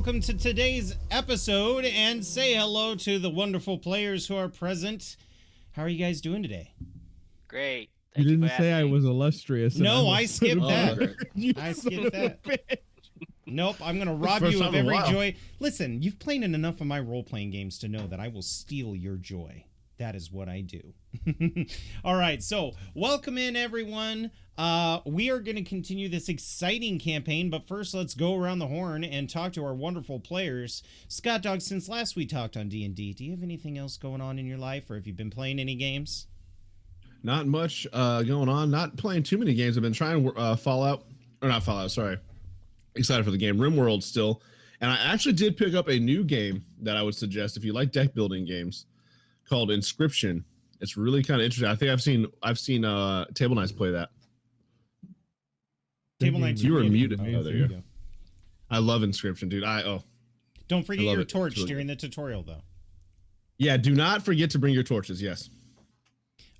welcome to today's episode and say hello to the wonderful players who are present. How are you guys doing today? Great. You didn't say I was illustrious. No, I skipped that. I skipped that. Nope, I'm going to rob you of every joy. Listen, you've played in enough of my role-playing games to know that I will steal your joy. That is what I do. All right, so welcome in, everyone. We are going to continue this exciting campaign, but first let's go around the horn and talk to our wonderful players. Scott Dog, since last we talked on D&D, do you have anything else going on in your life, or have you been playing any games? Not much going on. Not playing too many games. I've been trying Fallout, or not Fallout, sorry. Excited for the game RimWorld still. And I actually did pick up a new game that I would suggest if you like deck building games called Inscription. It's really kind of interesting. I think I've seen Table Knights play that. Table Knights. You were muted. Oh, there you go. I love Inscription, dude. Don't forget your torch during the tutorial, though. Yeah, do not forget to bring your torches. Yes.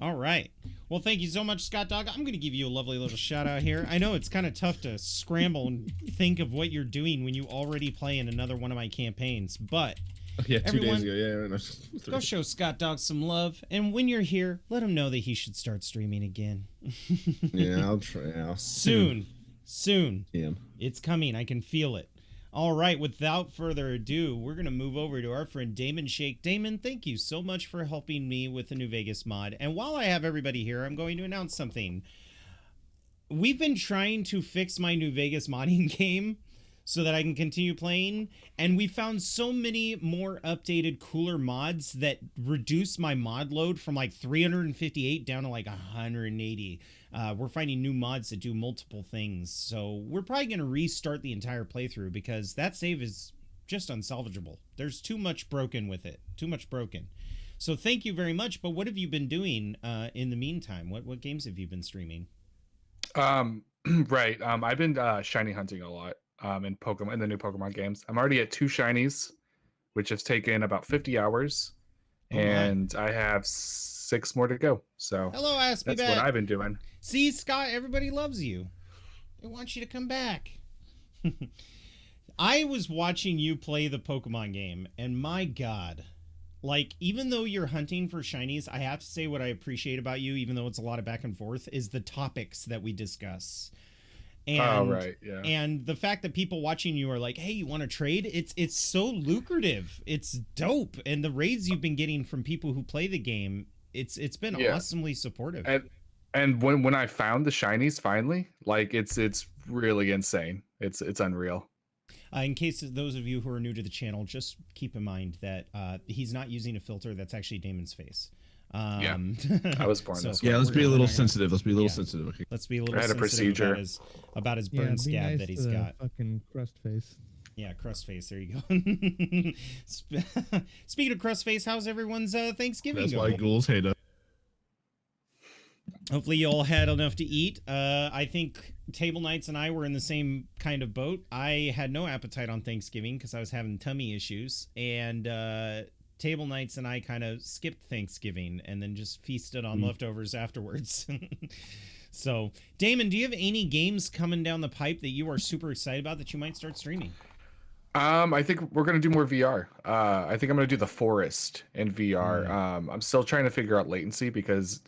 All right. Well, thank you so much, Scott Dog. I'm going to give you a lovely little shout out here. I know it's kind of tough to scramble and think of what you're doing when you already play in another one of my campaigns, but yeah, everyone, 2 days ago. Yeah, go show Scott Dog some love, and when you're here, let him know that he should start streaming again. Yeah, I'll try. Yeah. Soon. Yeah. It's coming. I can feel it. All right, without further ado, we're going to move over to our friend Damon Shake. Damon, thank you so much for helping me with the New Vegas mod. And while I have everybody here, I'm going to announce something. We've been trying to fix my New Vegas modding game so that I can continue playing, and we found so many more updated, cooler mods that reduce my mod load from like 358 down to like 180. We're finding new mods that do multiple things, so we're probably going to restart the entire playthrough because that save is just unsalvageable. There's too much broken with it. Too much broken. So thank you very much, but what have you been doing in the meantime? What games have you been streaming? Right. I've been shiny hunting a lot in Pokemon, in the new Pokemon games. I'm already at 2 shinies, which has taken about 50 hours, and I have 6 more to go. So hello, Aspie. That's what I've been doing. See, Scott, everybody loves you. They want you to come back. I was watching you play the Pokemon game, and my God, like, even though you're hunting for shinies, I have to say what I appreciate about you, even though it's a lot of back and forth, is the topics that we discuss. And, right, yeah. And the fact that people watching you are like, hey, you want to trade? It's so lucrative. It's dope. And the raids you've been getting from people who play the game, it's been awesomely supportive. And when I found the shinies finally, like it's really insane. It's unreal. In case those of you who are new to the channel, just keep in mind that he's not using a filter. That's actually Damon's face. Yeah, I was born this way. Yeah, let's be a little sensitive. Let's be a little sensitive. Okay. Let's be a little sensitive procedure about his burn scab nice that he's got. Fucking crust face. Yeah, crust face. There you go. Speaking of crust face, how's everyone's Thanksgiving That's going? why ghouls hate us. Hopefully you all had enough to eat. I think Table Knights and I were in the same kind of boat. I had no appetite on Thanksgiving because I was having tummy issues, and Table Knights and I kind of skipped Thanksgiving and then just feasted on leftovers afterwards. So, Damon, do you have any games coming down the pipe that you are super excited about that you might start streaming? I think we're gonna do more VR. I think I'm gonna do The Forest in VR. I'm still trying to figure out latency because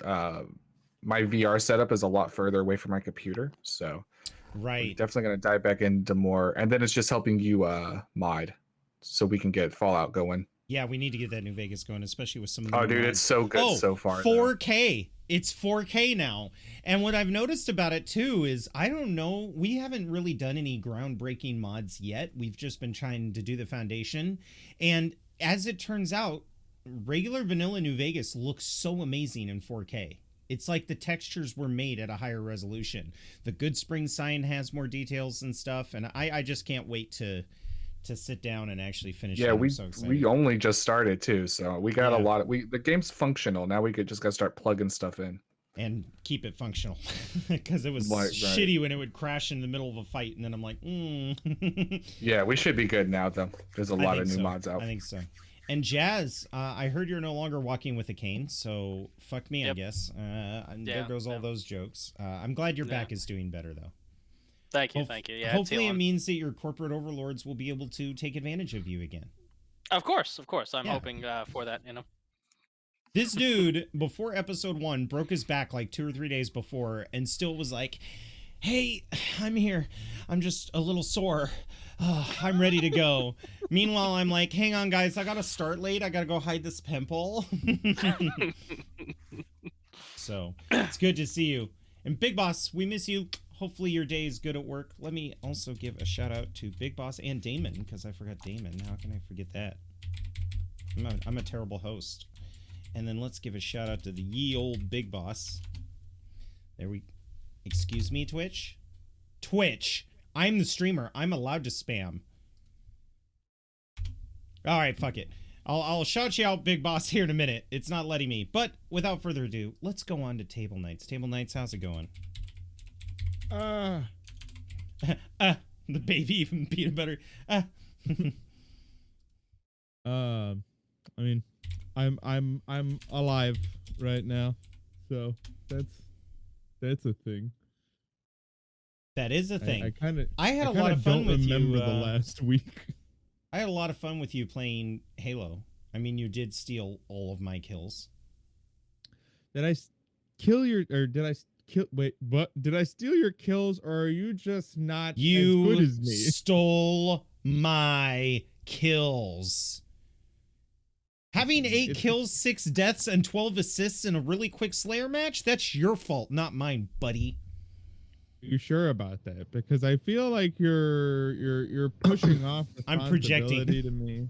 my VR setup is a lot further away from my computer. So, I'm definitely gonna dive back into more, and then it's just helping you mod, so we can get Fallout going. Yeah, we need to get that New Vegas going, especially with some of the dude, mods. it's so good so far. 4K. It's 4K now. And what I've noticed about it too is, I don't know, we haven't really done any groundbreaking mods yet. We've just been trying to do the foundation. And as it turns out, regular vanilla New Vegas looks so amazing in 4K. It's like the textures were made at a higher resolution. The Good Spring sign has more details and stuff, and I just can't wait to sit down and actually finish it. We only just started too, so we got a lot of the game's functional now. We just gotta start plugging stuff in and keep it functional, because it was shitty when it would crash in the middle of a fight, and then I'm like, Yeah, we should be good now though. There's a lot of new mods out. I think so. And Jazz, I heard you're no longer walking with a cane, so fuck me, I guess. There goes all those jokes. I'm glad your back is doing better though. Thank you. Yeah. Hopefully it means that your corporate overlords will be able to take advantage of you again. Of course. I'm hoping for that. This dude, before episode 1, broke his back like 2 or 3 days before and still was like, hey, I'm here. I'm just a little sore. I'm ready to go. Meanwhile, I'm like, hang on, guys. I got to start late. I got to go hide this pimple. So it's good to see you. And Big Boss, we miss you. Hopefully your day is good at work. Let me also give a shout out to Big Boss and Damon, because I forgot Damon. How can I forget that? I'm a terrible host. And then let's give a shout out to the ye old Big Boss. Excuse me, Twitch? Twitch. I'm the streamer. I'm allowed to spam. All right, fuck it. I'll shout you out, Big Boss, here in a minute. It's not letting me. But without further ado, let's go on to Table Knights. Table Knights, how's it going? The baby from peanut butter. I mean, I'm alive right now, so that's a thing. That is a thing. I had a lot of fun with you. Remember the last week. I had a lot of fun with you playing Halo. I mean, you did steal all of my kills. Did I kill your, or did I kill? Wait, what? Did I steal your kills, or are you just not as good as me? You stole my kills. Having 8 kills, 6 deaths, and 12 assists in a really quick Slayer match? That's your fault, not mine, buddy. Are you sure about that? Because I feel like you're pushing off I'm projecting to me.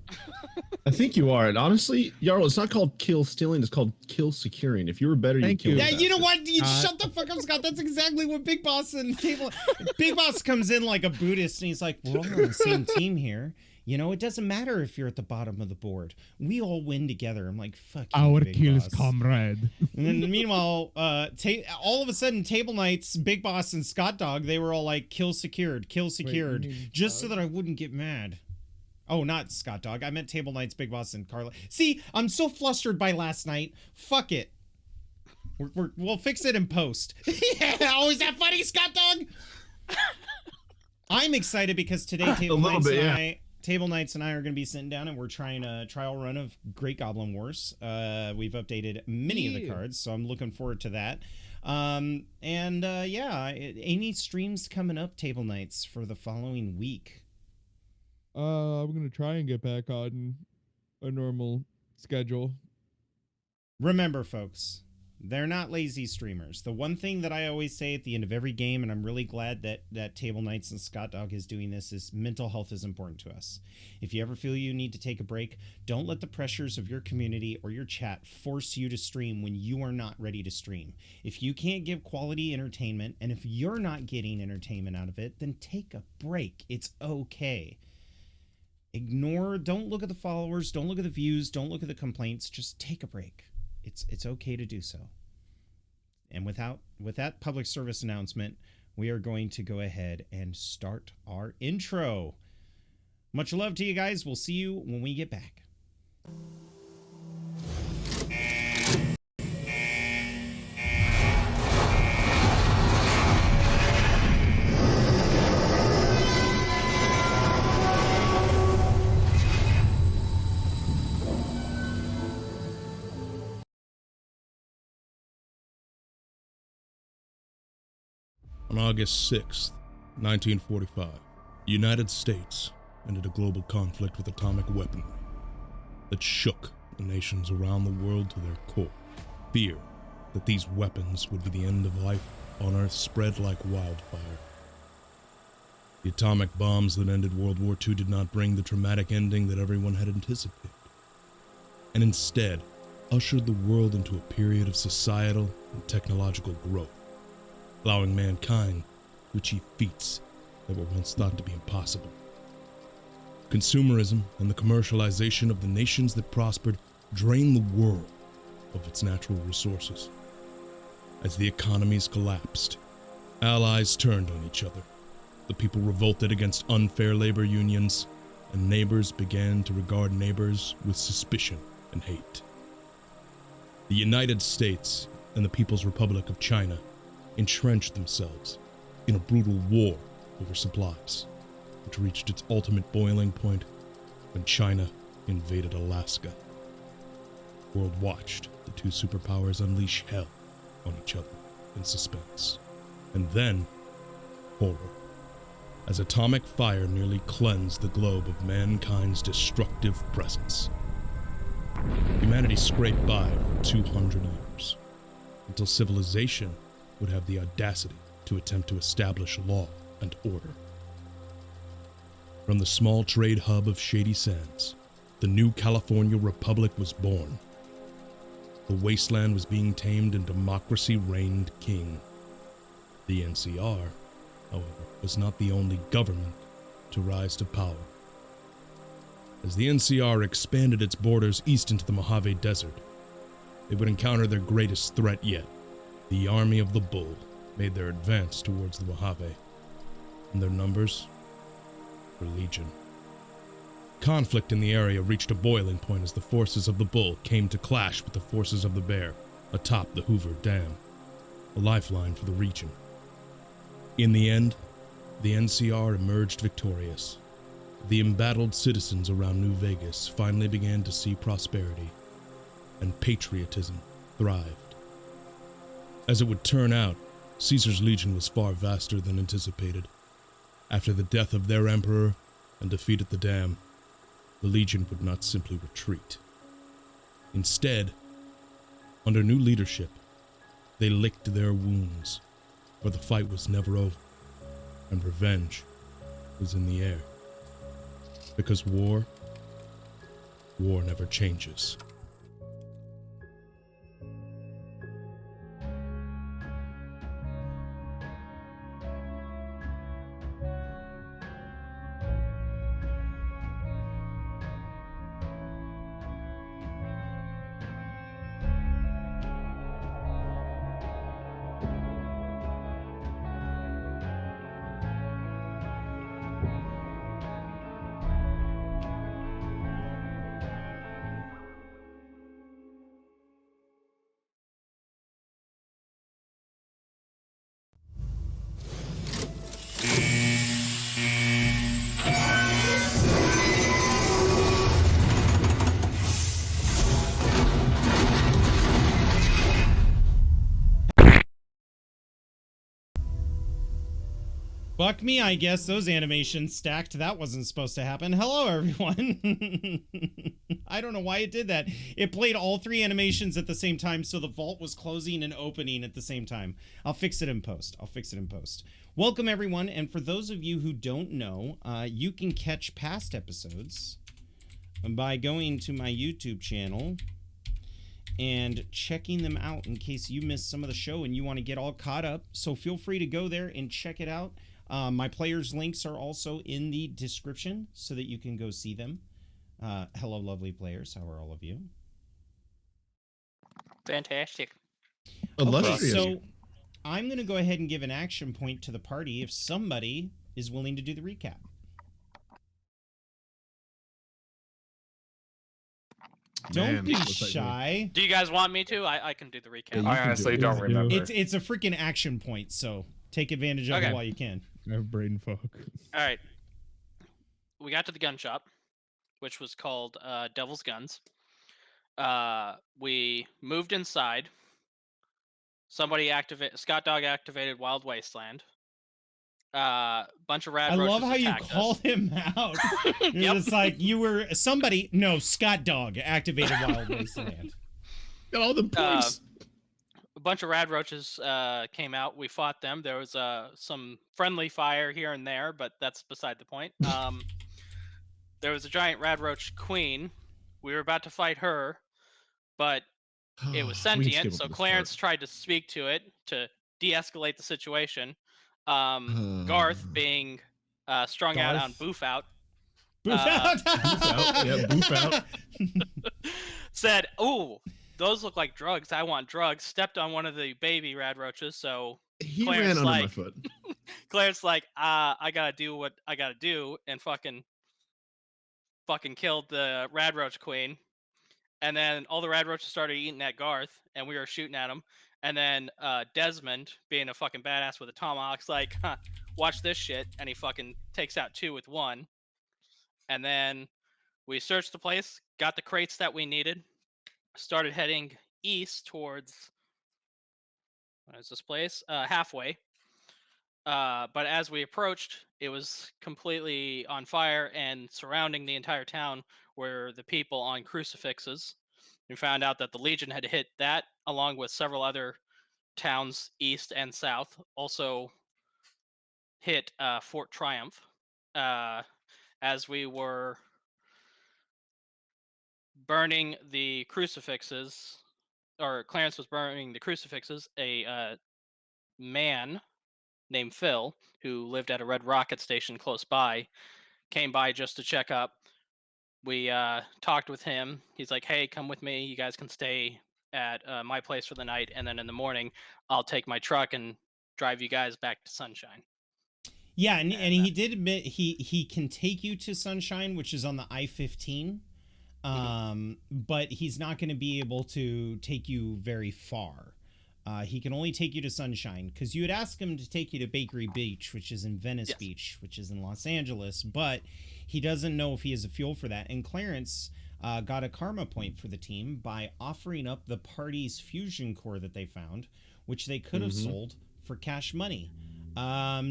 I think you are. And honestly, Jarl, it's not called kill stealing. It's called kill securing. If you were better, you'd kill. Yeah, you know what? Shut the fuck up, Scott. That's exactly what Big Boss and Table. Big Boss comes in like a Buddhist, and he's like, "We're all on the same team here. You know, it doesn't matter if you're at the bottom of the board. We all win together." I'm like, fuck you, our Big kills, Boss. comrade. And then meanwhile, all of a sudden, Table Knights, Big Boss, and Scott Dog, they were all like, kill secured, just so that I wouldn't get mad. Oh, not Scott Dog. I meant Table Knights, Big Boss, and Carla. See, I'm so flustered by last night. Fuck it. We'll fix it in post. Yeah, oh, is that funny, Scott Dog? I'm excited because today Table Knights and I are going to be sitting down and we're trying a trial run of Great Goblin Wars. We've updated many of the cards, so I'm looking forward to that. Yeah, any streams coming up, Table Knights, for the following week? I'm going to try and get back on a normal schedule. Remember, folks, they're not lazy streamers. The one thing that I always say at the end of every game, and I'm really glad that Table Knights and Scott Dog is doing this, is mental health is important to us. If you ever feel you need to take a break, don't let the pressures of your community or your chat force you to stream when you are not ready to stream. If you can't give quality entertainment, and if you're not getting entertainment out of it, then take a break. It's okay. Don't look at the followers, don't look at the views, don't look at the complaints, just take a break. It's okay to do so. And with that public service announcement, we are going to go ahead and start our intro. Much love to you guys. We'll see you when we get back. On August 6th, 1945, the United States ended a global conflict with atomic weaponry that shook the nations around the world to their core. Fear that these weapons would be the end of life on Earth spread like wildfire. The atomic bombs that ended World War II did not bring the traumatic ending that everyone had anticipated, and instead ushered the world into a period of societal and technological growth, allowing mankind to achieve feats that were once thought to be impossible. Consumerism and the commercialization of the nations that prospered drained the world of its natural resources. As the economies collapsed, allies turned on each other, the people revolted against unfair labor unions, and neighbors began to regard neighbors with suspicion and hate. The United States and the People's Republic of China entrenched themselves in a brutal war over supplies, which reached its ultimate boiling point when China invaded Alaska. The world watched the two superpowers unleash hell on each other in suspense. And then, horror. As atomic fire nearly cleansed the globe of mankind's destructive presence. Humanity scraped by for 200 years, until civilization would have the audacity to attempt to establish law and order. From the small trade hub of Shady Sands, the new California Republic was born. The wasteland was being tamed and democracy reigned king. The NCR, however, was not the only government to rise to power. As the NCR expanded its borders east into the Mojave Desert, they would encounter their greatest threat yet. The Army of the Bull made their advance towards the Mojave, and their numbers were legion. Conflict in the area reached a boiling point as the forces of the Bull came to clash with the forces of the Bear atop the Hoover Dam, a lifeline for the region. In the end, the NCR emerged victorious. The embattled citizens around New Vegas finally began to see prosperity, and patriotism thrived. As it would turn out, Caesar's legion was far vaster than anticipated. After the death of their emperor and defeat at the dam, the legion would not simply retreat. Instead, under new leadership, they licked their wounds, for the fight was never over, and revenge was in the air. Because war never changes. Fuck me, I guess. Those animations stacked. That wasn't supposed to happen. Hello, everyone. I don't know why it did that. It played all three animations at the same time, so the vault was closing and opening at the same time. I'll fix it in post. Welcome, everyone, and for those of you who don't know, you can catch past episodes by going to my YouTube channel and checking them out in case you missed some of the show and you want to get all caught up. So feel free to go there and check it out. My players' links are also in the description so that you can go see them. Hello, lovely players. How are all of you? Fantastic. Okay, so I'm going to go ahead and give an action point to the party if somebody is willing to do the recap. Don't be shy. Do you guys want me to? I can do the recap. I honestly don't remember. It's a freaking action point, so take advantage of it while you can. I have brain fog. All right. We got to the gun shop, which was called Devil's Guns. We moved inside. Scott Dog activated Wild Wasteland. Bunch of rad I roaches love how you attacked called him out. You're just like, you were somebody. No, Scott Dog activated Wild Wasteland. Got all the points. A bunch of rad roaches came out. We fought them. There was some friendly fire here and there, but that's beside the point. There was a giant rad roach queen. We were about to fight her, but it was sentient, so Clarence tried to speak to it to de-escalate the situation. Garth, being strung out on Boof Out. Boof Out! Yeah, Boof Out. Said, "Ooh, those look like drugs. I want drugs." Stepped on one of the baby rad roaches, so He Clarence ran under my foot. Clarence like, I gotta do what I gotta do, and fucking killed the rad roach queen. And then all the rad roaches started eating at Garth, and we were shooting at him. And then Desmond, being a fucking badass with a tomahawk's like, huh, watch this shit. And he fucking takes out 2 with 1. And then we searched the place, got the crates that we needed, started heading east towards, what is this place? Halfway. But as we approached, it was completely on fire, and surrounding the entire town were the people on crucifixes. We found out that the Legion had hit that, along with several other towns east and south. Also hit Fort Triumph. As we were burning the crucifixes, or Clarence was burning the crucifixes, a man named Phil, who lived at a Red Rocket station close by, came by just to check up. We talked with him. He's like, hey, come with me. You guys can stay at my place for the night, and then in the morning, I'll take my truck and drive you guys back to Sunshine. Yeah, and he did admit he can take you to Sunshine, which is on the I-15, but he's not going to be able to take you very far. He can only take you to Sunshine, because you had asked him to take you to Bakery Beach, which is in Venice Beach, which is in Los Angeles, but he doesn't know if he has a fuel for that. And Clarence got a karma point for the team by offering up the party's fusion core that they found, which they could have sold for cash money.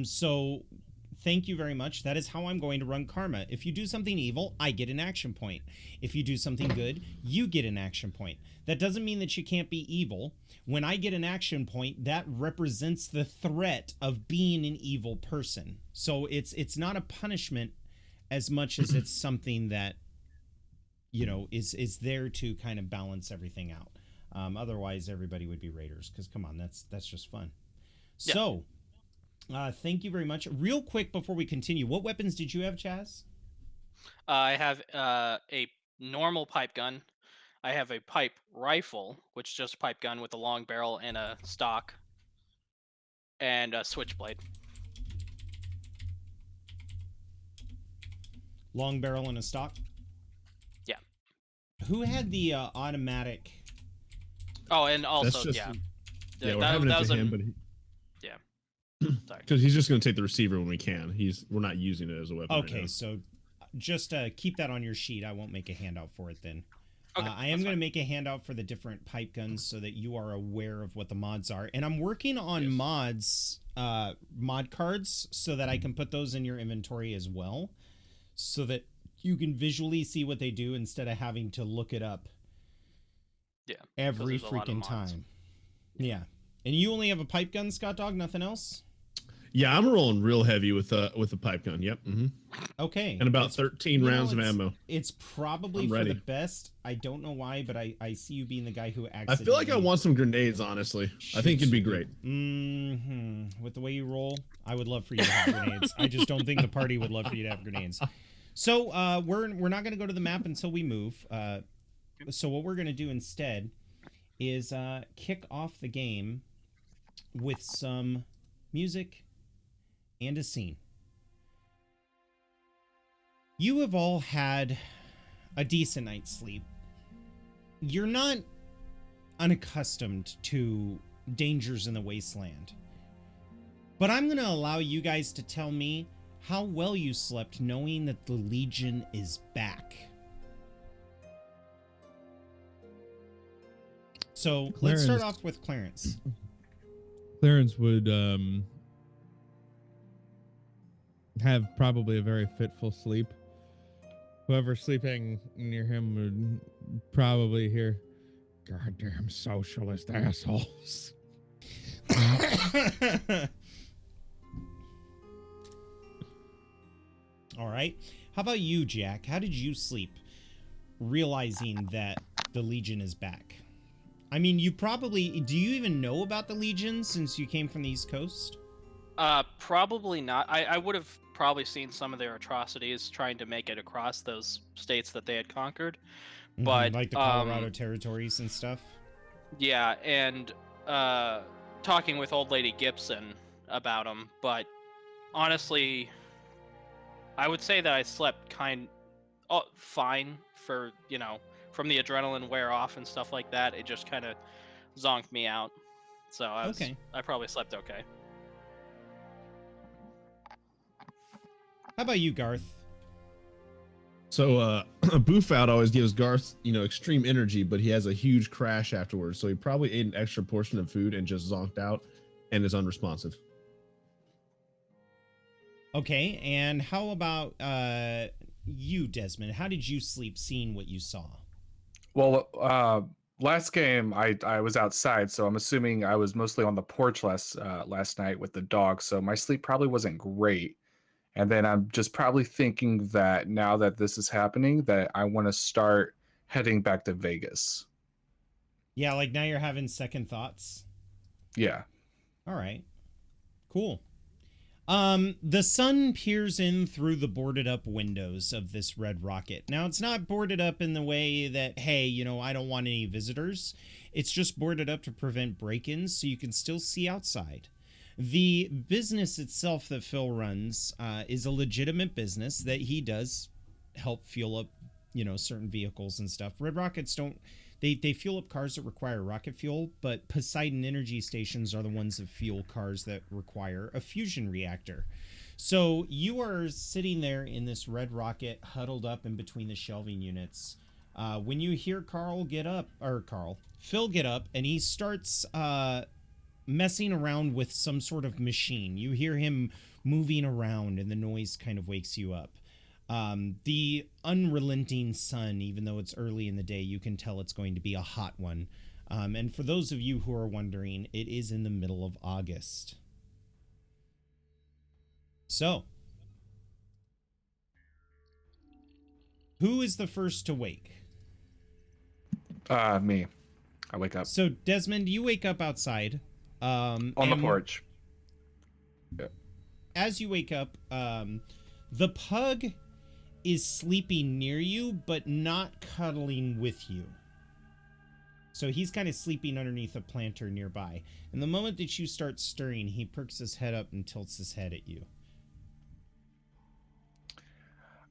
So thank you very much. That is how I'm going to run karma. If you do something evil, I get an action point. If you do something good, you get an action point. That doesn't mean that you can't be evil. When I get an action point, that represents the threat of being an evil person. So it's not a punishment as much as it's something that, you know, is there to kind of balance everything out. Otherwise, everybody would be raiders, because come on, that's just fun. Yeah. So thank you very much. Real quick before we continue, what weapons did you have, Chaz? I have a normal pipe gun. I have a pipe rifle, which is just a pipe gun with a long barrel and a stock, and a switchblade. Long barrel and a stock? Yeah. Who had the automatic? Oh, and also, just, yeah. Yeah, we're having it to him, but yeah. Sorry. Because he's just going to take the receiver when we can. We're not using it as a weapon. Okay, so just keep that on your sheet. I won't make a handout for it then. Okay, I am going to make a handout for the different pipe guns so that you are aware of what the mods are. And I'm working on mods, mod cards, so that I can put those in your inventory as well, so that you can visually see what they do instead of having to look it up. Yeah. Every freaking time. Yeah. And you only have a pipe gun, Scott Dog? Nothing else? Yeah, I'm rolling real heavy with the pipe gun. Yep. Okay. And about 13 rounds of ammo. It's probably for the best. I don't know why, but I see you being the guy who accidentally... I feel like I want some grenades, honestly. I think it'd be great. With the way you roll, I would love for you to have grenades. I just don't think the party would love for you to have grenades. So we're not going to go to the map until we move. So what we're going to do instead is kick off the game with some music and a scene. You have all had a decent night's sleep. You're not unaccustomed to dangers in the wasteland. But I'm going to allow you guys to tell me how well you slept knowing that the Legion is back. So let's start off with Clarence. Clarence would have probably a very fitful sleep. Whoever sleeping near him would probably hear, "Goddamn socialist assholes." All right. How about you, Jack? How did you sleep realizing that the Legion is back? I mean, do you even know about the Legion since you came from the East Coast? Probably not. I would have probably seen some of their atrocities trying to make it across those states that they had conquered. But like the Colorado territories and stuff? Yeah, and talking with old lady Gibson about them, but honestly, I would say that I slept fine for, from the adrenaline wear off and stuff like that. It just kind of zonked me out. so I probably slept okay. How about you, Garth? So Boof Out always gives Garth, extreme energy, but he has a huge crash afterwards. So he probably ate an extra portion of food and just zonked out and is unresponsive. Okay, and how about you, Desmond? How did you sleep seeing what you saw? Well, last game I was outside, so I'm assuming I was mostly on the porch last night with the dog, so my sleep probably wasn't great. And then I'm just probably thinking that now that this is happening, that I want to start heading back to Vegas. Yeah, like now you're having second thoughts. Yeah. All right. Cool. The sun peers in through the boarded up windows of this red rocket. Now, it's not boarded up in the way that, hey, I don't want any visitors. It's just boarded up to prevent break-ins so you can still see outside. The business itself that Phil runs is a legitimate business that he does help fuel up, certain vehicles and stuff. Red rockets don't... They fuel up cars that require rocket fuel, but Poseidon energy stations are the ones that fuel cars that require a fusion reactor. So you are sitting there in this red rocket, huddled up in between the shelving units. When you hear Phil get up, and he starts messing around with some sort of machine. You hear him moving around, and the noise kind of wakes you up. The Unrelenting Sun, even though it's early in the day, you can tell it's going to be a hot one. And for those of you who are wondering, it is in the middle of August. So, who is the first to wake? Me. I wake up. So, Desmond, you wake up outside. On the porch. Yeah. As you wake up, the pug is sleeping near you, but not cuddling with you. So he's kind of sleeping underneath a planter nearby. And the moment that you start stirring, he perks his head up and tilts his head at you.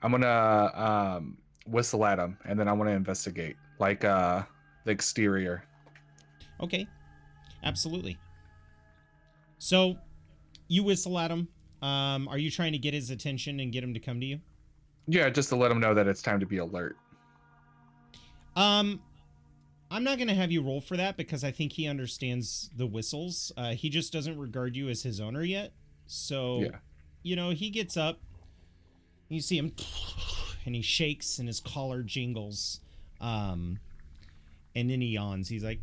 I'm gonna whistle at him, and then I want to investigate, like the exterior. Okay, absolutely. So you whistle at him. Are you trying to get his attention and get him to come to you? Yeah, just to let him know that it's time to be alert. I'm not going to have you roll for that because I think he understands the whistles. He just doesn't regard you as his owner yet. So, yeah. He gets up. You see him, and he shakes, and his collar jingles. And then he yawns. He's like...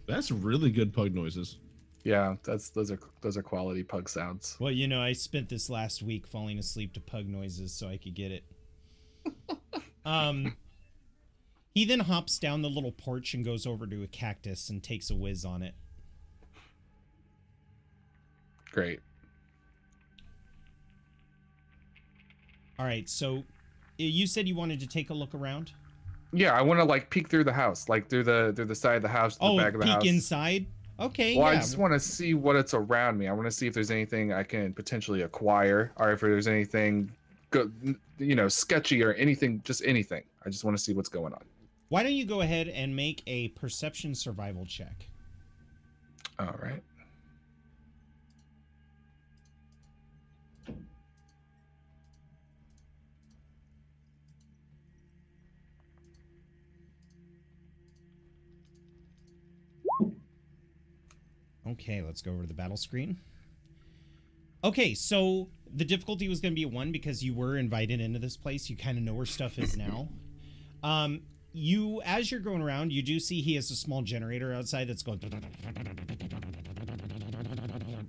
That's really good pug noises. Yeah, those are quality pug sounds. Well, I spent this last week falling asleep to pug noises so I could get it. He then hops down the little porch and goes over to a cactus and takes a whiz on it. Great. All right, so you said you wanted to take a look around? Yeah, I want to peek through the house, through the side of the house, the back of the house. Peek inside? Okay, well, yeah. I just want to see what it's around me. I want to see if there's anything I can potentially acquire, or if there's anything, sketchy or anything, just anything. I just want to see what's going on. Why don't you go ahead and make a perception survival check? All right. Okay, let's go over to the battle screen. Okay, so the difficulty was going to be a 1 because you were invited into this place. You kind of know where stuff is now. As you're going around, you do see he has a small generator outside that's going...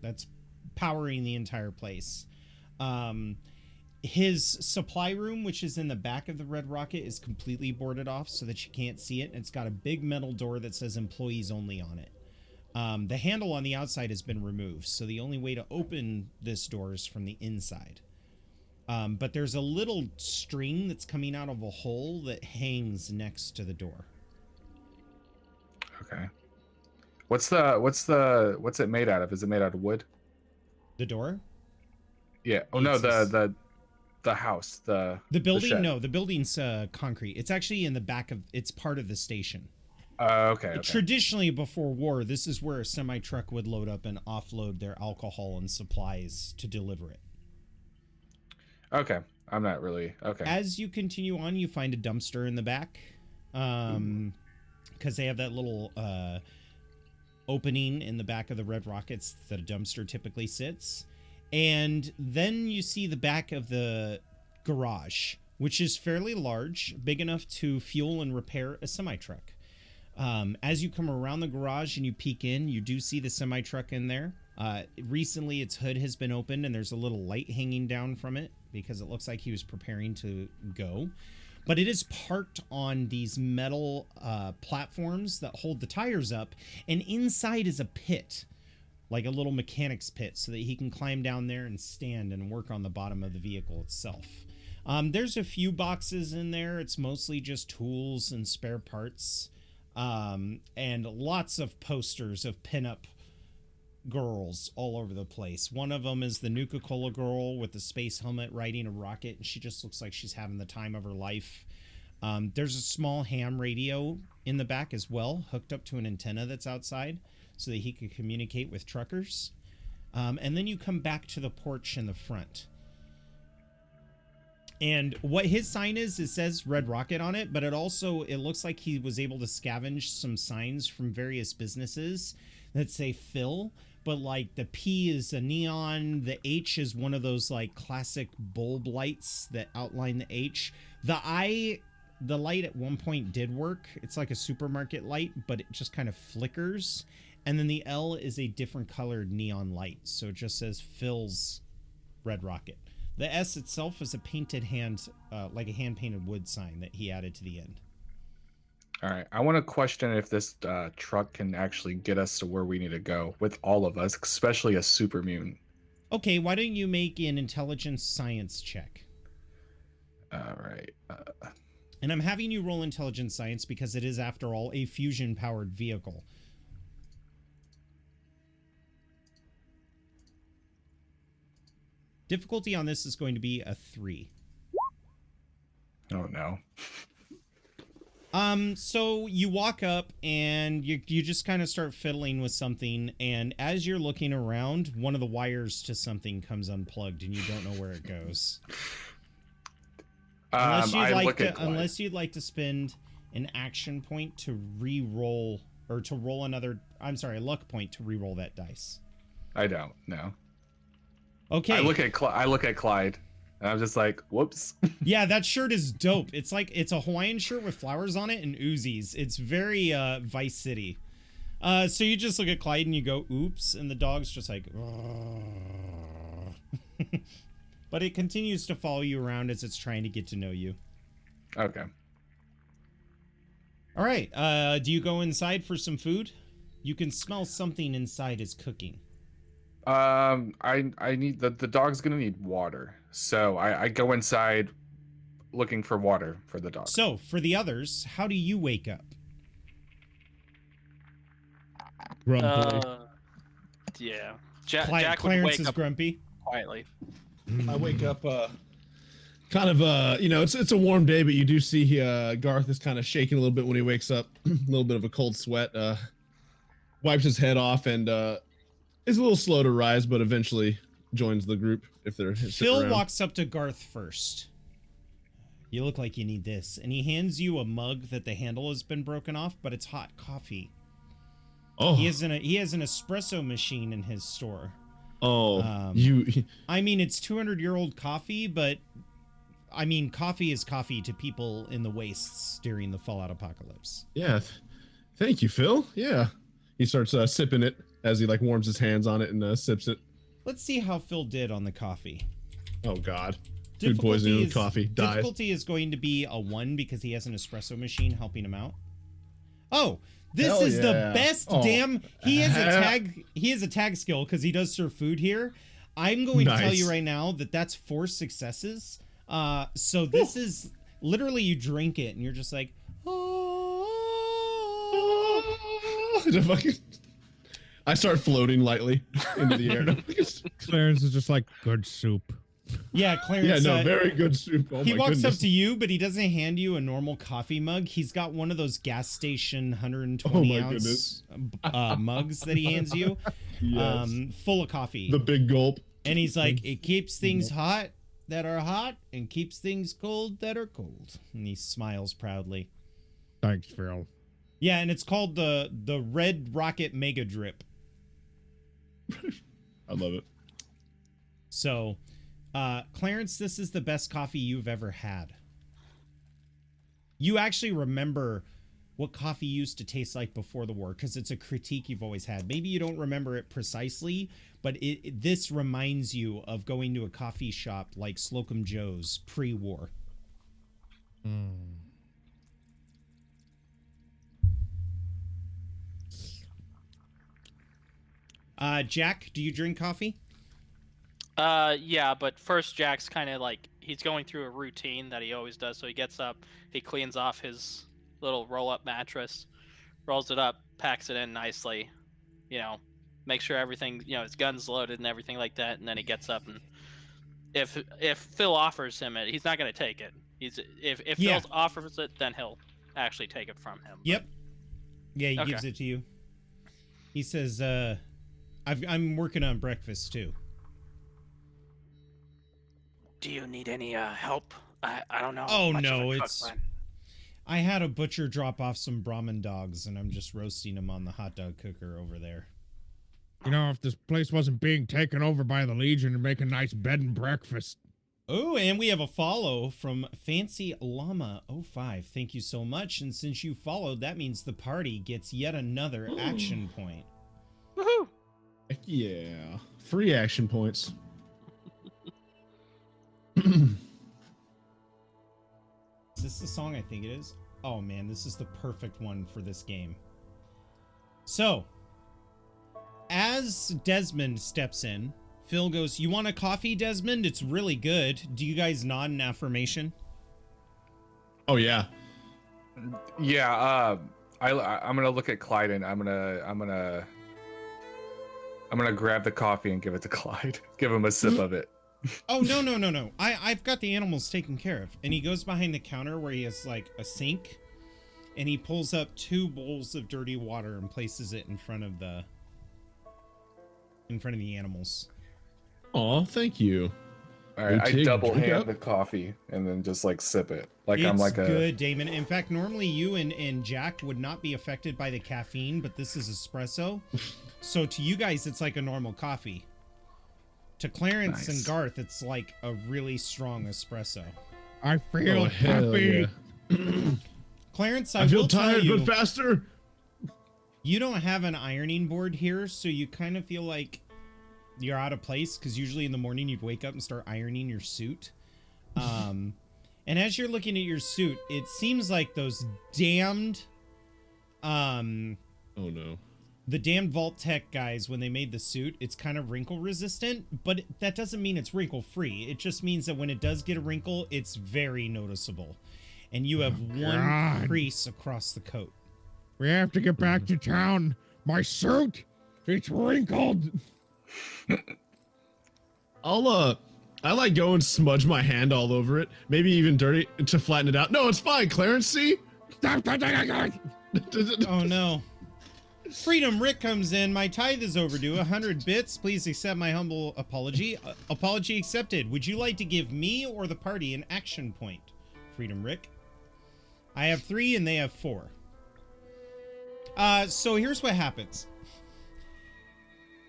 That's powering the entire place. His supply room, which is in the back of the red rocket, is completely boarded off so that you can't see it. And it's got a big metal door that says employees only on it. The handle on the outside has been removed, so the only way to open this door is from the inside. But there's a little string that's coming out of a hole that hangs next to the door. Okay. What's it made out of? Is it made out of wood? The door? Yeah. Oh no, the house, the building. shed. No, the building's concrete. It's actually in the back of. It's part of the station. Okay. Traditionally, before war, this is where a semi truck would load up and offload their alcohol and supplies to deliver it. Okay. I'm not really okay. As you continue on, you find a dumpster in the back, because they have that little opening in the back of the Red Rockets that a dumpster typically sits. And then you see the back of the garage, which is fairly large, big enough to fuel and repair a semi-truck. As you come around the garage and you peek in, you do see the semi-truck in there. Recently, its hood has been opened and there's a little light hanging down from it because it looks like he was preparing to go. But it is parked on these metal platforms that hold the tires up, and inside is a pit, like a little mechanic's pit, so that he can climb down there and stand and work on the bottom of the vehicle itself. There's a few boxes in there. It's mostly just tools and spare parts, and lots of posters of pinup girls all over the place. One of them is the Nuka-Cola girl with the space helmet riding a rocket, and she just looks like she's having the time of her life. There's a small ham radio in the back as well, hooked up to an antenna that's outside so that he could communicate with truckers. And then you come back to the porch in the front. And what his sign is, it says Red Rocket on it, but it looks like he was able to scavenge some signs from various businesses that say Phil, but like the P is a neon, the H is one of those like classic bulb lights that outline the H. The light at one point did work. It's like a supermarket light, but it just kind of flickers. And then the L is a different colored neon light, so it just says Phil's Red Rocket. The S itself is a painted like a hand-painted wood sign that he added to the end. All right. I want to question if this truck can actually get us to where we need to go with all of us, especially a super mutant. Okay, why don't you make an intelligence science check? All right. And I'm having you roll intelligence science because it is, after all, a fusion-powered vehicle. Difficulty on this is going to be a 3. Oh, no. So you walk up and you just kind of start fiddling with something, and as you're looking around, one of the wires to something comes unplugged and you don't know where it goes. Unless you'd like to spend an action point to re-roll, or to roll another, a luck point to re-roll that dice. I don't, no. Okay. I look at Clyde. And I'm just like, whoops. Yeah, that shirt is dope. It's a Hawaiian shirt with flowers on it and Uzis. It's very Vice City. So you just look at Clyde and you go, oops, and the dog's just like, but it continues to follow you around as it's trying to get to know you. Okay. All right. Do you go inside for some food? You can smell something inside is cooking. I need the dog's gonna need water, so I go inside looking for water for the dog. So for the others, how do you wake up? Grumpily. Yeah. Jack would Clarence wake is up grumpy. quietly. I wake up kind of it's a warm day, but you do see Garth is kind of shaking a little bit when he wakes up. A little bit of a cold sweat. Wipes his head off and is a little slow to rise, but eventually joins the group if they're Phil around. walks up to Garth first. You look like you need this, and he hands you a mug that the handle has been broken off, but it's hot coffee. Oh, He has an espresso machine in his store. oh, I mean, it's 200-year-old coffee, but I mean, coffee is coffee to people in the wastes during the Fallout apocalypse. yeah. Thank you, Phil. Yeah, he starts sipping it as he like warms his hands on it and sips it. Let's see how Phil did on the coffee. Oh God, food poisoning with coffee dies. Difficulty is going to be a 1 because he has an espresso machine helping him out. Oh, this Hell is the yeah. best Oh. damn. He has a tag skill because he does serve food here. I'm going to tell Nice. you right now that that's 4 successes. So this is literally, you drink it and you're just like, I start floating lightly into the air. Clarence is just like, good soup. Yeah, Clarence. Yeah, no, very good soup. Oh he my walks goodness. up to you, but he doesn't hand you a normal coffee mug. He's got one of those gas station 120 ounce mugs that he hands you, Yes. full of coffee. The big gulp. And he's like, it keeps things hot that are hot and keeps things cold that are cold. And he smiles proudly. Thanks, Phil. Yeah, and it's called the Red Rocket Mega Drip. I love it. So, Clarence, this is the best coffee you've ever had. You actually remember what coffee used to taste like before the war, because it's a critique you've always had. Maybe you don't remember it precisely, but this reminds you of going to a coffee shop like Slocum Joe's pre-war. Jack, do you drink coffee? Yeah, but first Jack's kind of like, he's going through a routine that he always does. So he gets up, he cleans off his little roll-up mattress, rolls it up, packs it in nicely, you know, make sure everything, you know, his gun's loaded and everything like that, and then he gets up, and if Phil offers him it, he's not going to take it. If Phil offers it, then he'll actually take it from him. Yep. Yeah, he gives it to you. He says, I'm working on breakfast too. Do you need any help? I don't know. Oh much of no, a cook, it's. man. I had a butcher drop off some Brahmin dogs, and I'm just roasting them on the hot dog cooker over there. You know, if this place wasn't being taken over by the Legion and make a nice bed and breakfast. Oh, and we have a follow from Fancy Llama 05. Thank you so much. And since you followed, that means the party gets yet another action point. Woohoo! Heck yeah. Free action points. Is this the song? I think it is. Oh man, this is the perfect one for this game. So, as Desmond steps in, Phil goes, "You want a coffee, Desmond? It's really good." Do you guys nod in affirmation? Oh yeah. Yeah, I'm gonna look at Clyde and I'm gonna grab the coffee and give it to Clyde. Give him a sip of it. Oh, no. I've got the animals taken care of. And he goes behind the counter where he has like a sink, and he pulls up 2 bowls of dirty water and places it in front of the animals. Oh, thank you. All right, I Take- double drink hand up. the coffee and then just like sip it. Like It's I'm like good, Damon. In fact, normally you and Jack would not be affected by the caffeine, but this is espresso. So to you guys, it's like a normal coffee. To Clarence and Garth, it's like a really strong espresso. I feel hell happy. yeah. Clarence, I feel will tell tired, you, but faster. you don't have an ironing board here, so you kind of feel like you're out of place, because usually in the morning you'd wake up and start ironing your suit. And as you're looking at your suit, it seems like those damned Oh no. the damned Vault Tech guys, when they made the suit, it's kind of wrinkle resistant, but that doesn't mean it's wrinkle free. It just means that when it does get a wrinkle, it's very noticeable. And you have one crease across the coat. We have to get back to town. My suit, it's wrinkled. I like go and smudge my hand all over it, maybe even dirty to flatten it out. No, it's fine, Clarence. See? Stop touching it. Oh no. Freedom Rick comes in. My tithe is overdue. 100 bits. Please accept my humble apology. Apology accepted. Would you like to give me or the party an action point? Freedom Rick. I have 3 and they have 4. So here's what happens.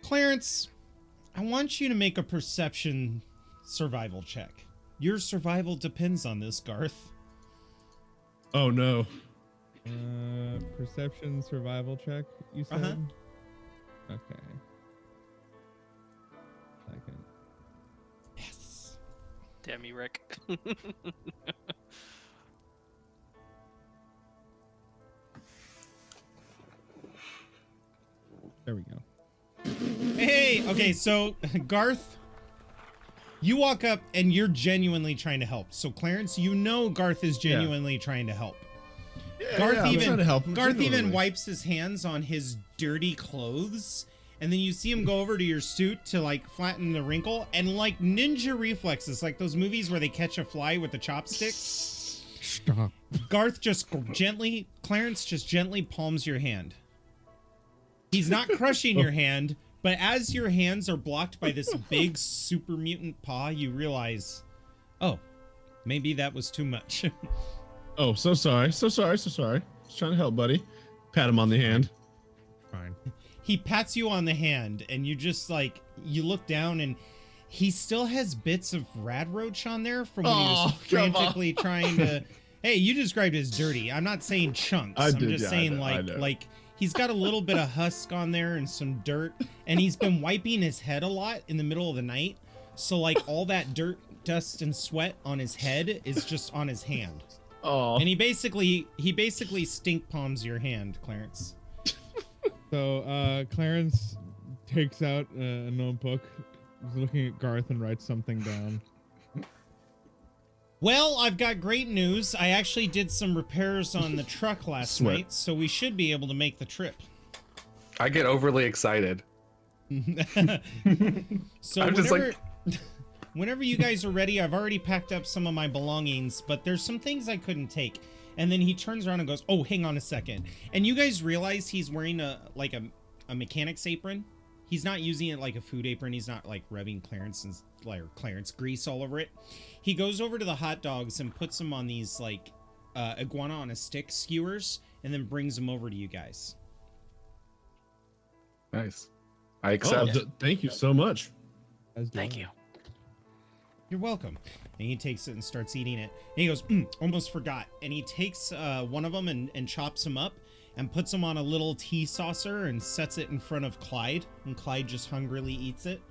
Clarence, I want you to make a perception survival check. Your survival depends on this, Garth. Oh no. Perception survival check, you said? Okay. Second. Yes. Damn you, Rick. There we go. Hey, okay, so Garth, you walk up and you're genuinely trying to help. So Clarence, you know Garth is genuinely trying to help. Yeah, Garth I'm trying to help him Garth even genuinely. wipes his hands on his dirty clothes and then you see him go over to your suit to like flatten the wrinkle, and like ninja reflexes, like those movies where they catch a fly with the chopsticks. Stop. Garth Clarence just gently palms your hand. He's not crushing your hand, but as your hands are blocked by this big super mutant paw, you realize, oh, maybe that was too much. Oh, so sorry. Just trying to help, buddy. Pat him on the hand. Fine. He pats you on the hand, and you just like, you look down, and he still has bits of rad roach on there from when he was frantically trying to. Hey, you described it as dirty. I'm not saying chunks. I'm just saying like he's got a little bit of husk on there and some dirt, and he's been wiping his head a lot in the middle of the night. So like all that dirt, dust, and sweat on his head is just on his hand. Oh. And he basically stink palms your hand, Clarence. So Clarence takes out a notebook, is looking at Garth, and writes something down. Well, I've got great news. I actually did some repairs on the truck last night, so we should be able to make the trip. I get overly excited. So I'm just like... whenever you guys are ready, I've already packed up some of my belongings, but there's some things I couldn't take. And then he turns around and goes, oh, hang on a second. And you guys realize he's wearing a mechanic's apron. He's not using it like a food apron. He's not like rubbing Clarence grease all over it. He goes over to the hot dogs and puts them on these like iguana on a stick skewers, and then brings them over to you guys. Nice. I accept. Thank you so much. Thank you. You're welcome. And he takes it and starts eating it. And he goes, almost forgot. And he takes one of them and chops them up and puts them on a little tea saucer and sets it in front of Clyde. And Clyde just hungrily eats it.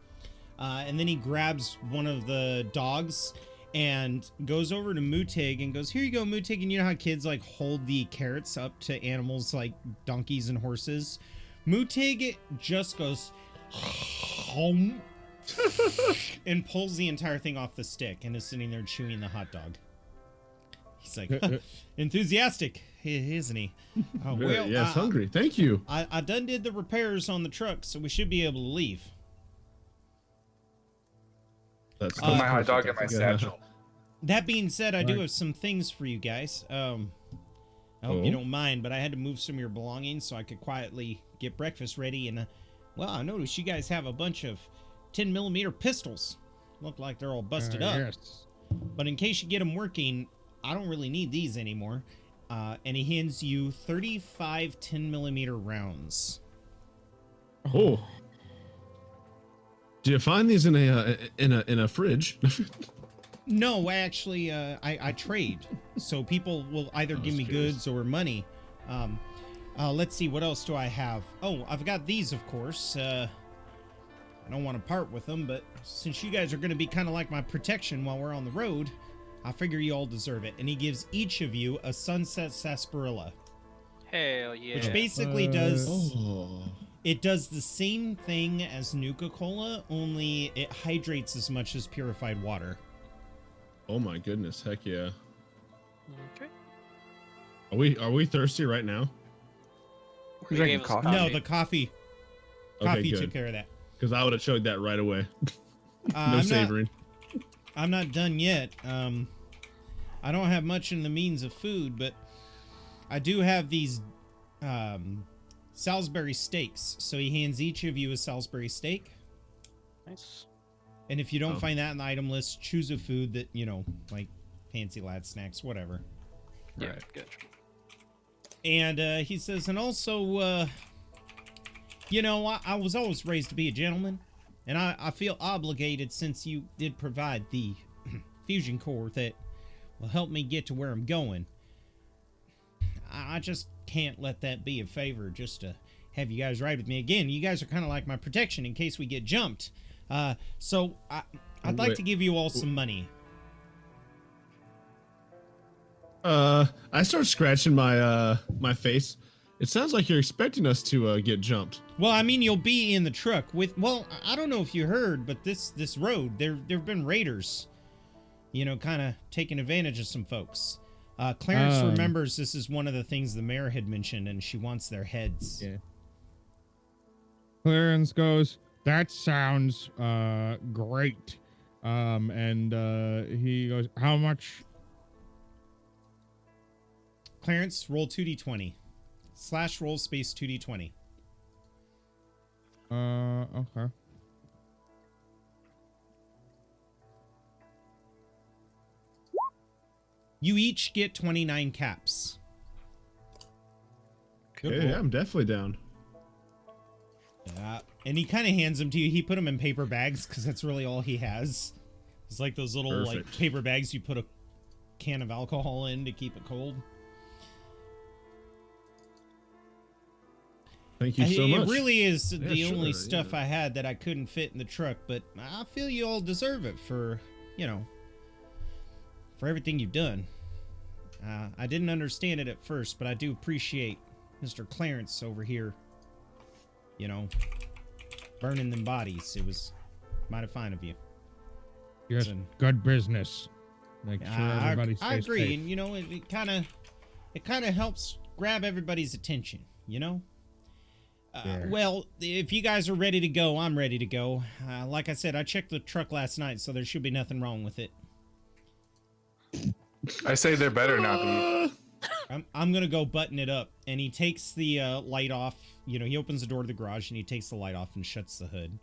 And then he grabs one of the dogs and goes over to Mutig and goes, here you go, Mutig. And you know how kids like hold the carrots up to animals like donkeys and horses? Mutig just goes, home. And pulls the entire thing off the stick and is sitting there chewing the hot dog. He's like, enthusiastic, isn't he? Oh, well, yes, hungry. Thank you. I done did the repairs on the truck, so we should be able to leave. That's Put my hot dog in my satchel. That being said, I do have some things for you guys. I hope you don't mind, but I had to move some of your belongings so I could quietly get breakfast ready. And, well, I noticed you guys have a bunch of 10mm pistols. Look like they're all busted up. Yes. But in case you get them working, I don't really need these anymore. And he hands you 35 10mm rounds. Oh. Do you find these in a fridge? No, actually, I trade. So people will either give me goods or money. Let's see, what else do I have? Oh, I've got these, of course. I don't want to part with them, but since you guys are going to be kind of like my protection while we're on the road, I figure you all deserve it. And he gives each of you a sunset sarsaparilla. Hell yeah. Which basically does... It does the same thing as Nuka-Cola, only it hydrates as much as purified water. Oh my goodness, heck yeah. Okay. Are we thirsty right now? We're drinking coffee. No, the coffee. Coffee good. took care of that. Because I would have chugged that right away. I'm savoring. I'm not done yet. I don't have much in the means of food, but I do have these Salisbury steaks. So he hands each of you a Salisbury steak. Nice. And if you don't find that in the item list, choose a food that, you know, like fancy lad snacks, whatever. Yeah, Right. good. And he says, and also, you know, I was always raised to be a gentleman, and I feel obligated since you did provide the fusion core that will help me get to where I'm going. I just can't let that be a favor just to have you guys ride with me. Again, you guys are kind of like my protection in case we get jumped. So I'd like to give you all some money. I start scratching my my face. It sounds like you're expecting us to get jumped. Well, I mean, you'll be in the truck with, well, I don't know if you heard, but this road, there've been raiders, you know, kind of taking advantage of some folks. Clarence remembers this is one of the things the mayor had mentioned, and she wants their heads. Yeah. Clarence goes, that sounds great. And he goes, how much? Clarence, roll 2d20. / roll space 2d20. Okay. You each get 29 caps. Okay, yeah, I'm definitely down. Yeah. And he kind of hands them to you. He put them in paper bags because that's really all he has. It's like those little like Perfect. paper bags you put a can of alcohol in to keep it cold. Thank you so much. It really is Yeah, the only sure, stuff yeah. I had that I couldn't fit in the truck, but I feel you all deserve it for, you know, for everything you've done. I didn't understand it at first, but I do appreciate Mr. Clarence over here, you know, burning them bodies. It was mighty fine of you. Yes, And- good business. Make sure everybody stays I agree, safe. and you know, it kind of helps grab everybody's attention, you know. Yeah. Well, if you guys are ready to go, I'm ready to go. Like I said, I checked the truck last night, so there should be nothing wrong with it. I say there better not be. I'm gonna go button it up, and he takes the light off. You know, he opens the door to the garage, and he takes the light off and shuts the hood,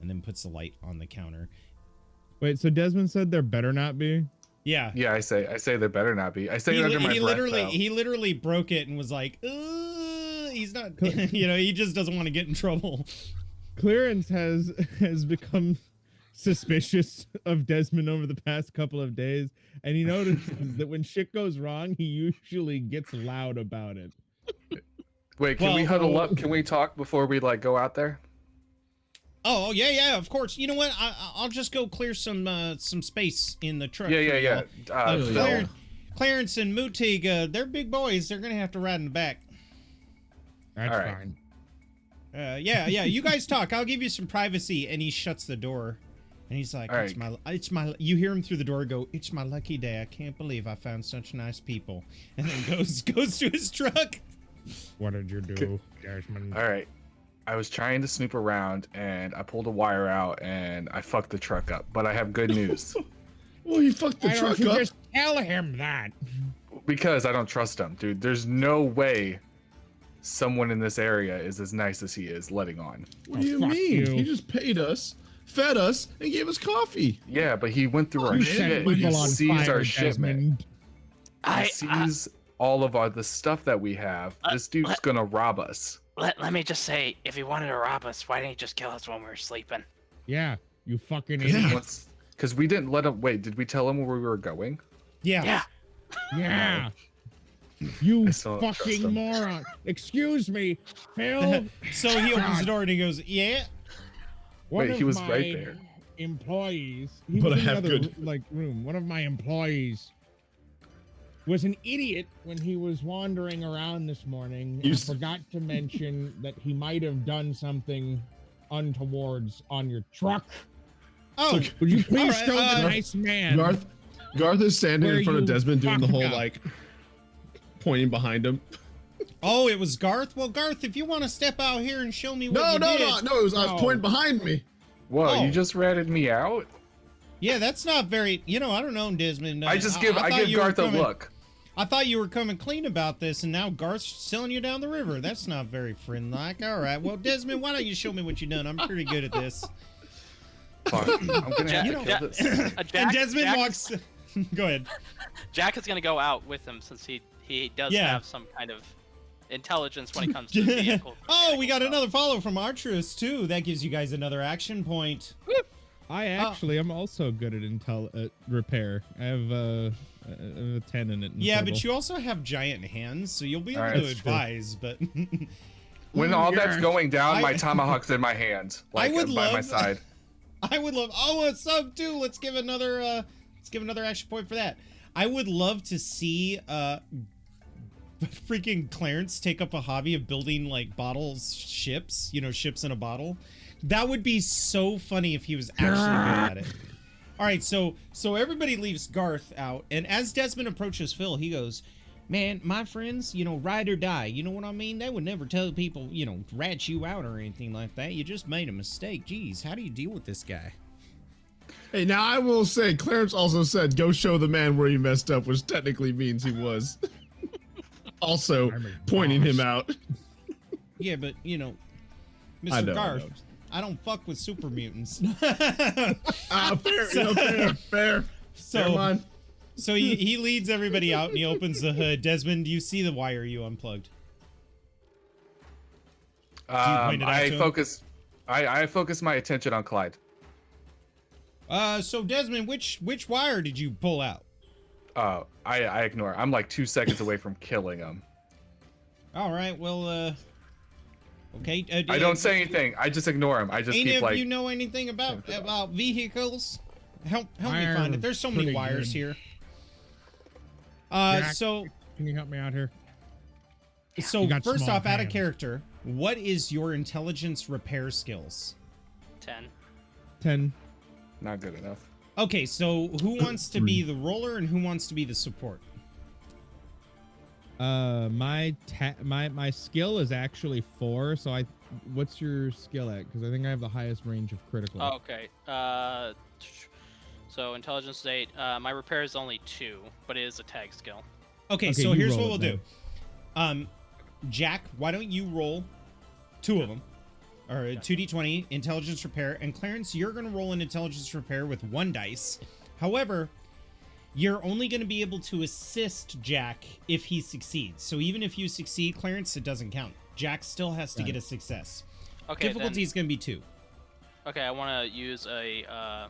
and then puts the light on the counter. Wait, so Desmond said there better not be? Yeah. Yeah, I say there better not be. I say it under my breath. Though. He literally broke it and was like, he's not, you know, he just doesn't want to get in trouble. Clarence has become suspicious of Desmond over the past couple of days, and he notices that when shit goes wrong, he usually gets loud about it. Wait, can we huddle up? Can we talk before we like go out there? Oh yeah, of course. You know what? I'll just go clear some space in the truck. Yeah. Clarence and Mutig, they're big boys. They're gonna have to ride in the back. That's All right. fine. Yeah. You guys talk. I'll give you some privacy. And he shuts the door, and he's like, All it's my. You hear him through the door go, "It's my lucky day. I can't believe I found such nice people." And then goes to his truck. What did you do, Desmond? All right. I was trying to snoop around and I pulled a wire out and I fucked the truck up. But I have good news Well, you fucked the Why truck don't you up. just tell him that? because I don't trust him, dude. There's no way someone in this area is as nice as he is letting on. What do you fuck mean? you. He just paid us, fed us, and gave us coffee. Yeah, but he went through our You set shit. He people on sees fire, our shipment. Desmond. He sees all of the stuff that we have. This dude's gonna rob us. Let me just say, if he wanted to rob us, why didn't he just kill us when we were sleeping? Yeah, you fucking Yeah. idiot. Because we didn't let him. Wait, did we tell him where we were going? Yeah. Yeah. You I still don't trust fucking him. moron. Excuse me, Phil. So he opens God. the door and he goes, "Yeah." One Wait, of he was my right there. Employees. He But was I in the have other, good- like room. One of my employees was an idiot when he was wandering around this morning. You And s- forgot to mention that he might have done something untowards on your truck. Oh, Would you please All right, show the uh, nice man? Garth is standing Where in front of you Desmond doing the fucked whole up. like pointing behind him. oh, it was Garth. Well, Garth, if you want to step out here and show me what No, you no, did. no, no. It was, I was No. pointing behind me. Whoa, Oh. you just ratted me out? Yeah, that's not very. You know, I don't know, Desmond. I just give thought give you were Garth a coming- look. I thought you were coming clean about this, and now Garth's selling you down the river. That's not very friend-like. All right, well, Desmond, why don't you show me what you've done? I'm pretty good at this. Fuck, I'm gonna have You to know- kill this. And Desmond Jack, walks. Go ahead. Jack is gonna go out with him since he does Yeah. have some kind of intelligence when it comes to vehicle. Oh, we got another follow from Artrus too. That gives you guys another action point. I actually am also good at repair. I have a 10 in it. In Yeah, total. but you also have giant hands, so you'll be able All to right, that's true. advise. But When all that's Yes. going down, my I- tomahawk's in my hand, like would by my love- side. I would love. Oh, a sub too. Let's give another action point for that. I would love to see freaking Clarence take up a hobby of building like bottles, ships. You know, ships in a bottle. That would be so funny if he was actually good at it. All right, so everybody leaves Garth out, and as Desmond approaches Phil, he goes, Man, my friends, you know, ride or die. You know what I mean? They would never tell people, you know, rat you out or anything like that. You just made a mistake. Jeez, how do you deal with this guy? Hey, now I will say, Clarence also said, "Go show the man where he messed up," which technically means he was also pointing him out. Yeah, but you know, I Mr. know, Garth, I don't fuck with super mutants. Fair. So, Never mind. so he leads everybody out and he opens the hood. Desmond, do you see the wire you unplugged? point it out to him? I focus my attention on Clyde. So Desmond, which wire did you pull out? I ignore. I'm like 2 seconds away from killing him. All right, well, okay. I don't say anything. I just ignore him. I just Any keep of like. you know anything about vehicles? Help me Wire find it. There's so many pretty wires good. here. Jack, So can you help me out here? so got first small off, out of hands. character, what is your intelligence repair skills? 10. 10. Not good enough. Okay, so who wants to be the roller and who wants to be the support? My skill is actually 4. So what's your skill at? Because I think I have the highest range of critical. Oh, okay. So intelligence 8. My repair is only 2, but it is a tag skill. Okay, Okay, so you here's roll what it we'll then. do. Jack, why don't you roll 2 of them? Or a 2d20 intelligence repair, and Clarence, you're going to roll an intelligence repair with 1 dice. However, you're only going to be able to assist Jack if he succeeds. So even if you succeed, Clarence, it doesn't count. Jack still has to get a success. Okay. Difficulty is going to be 2. Okay, I want to use a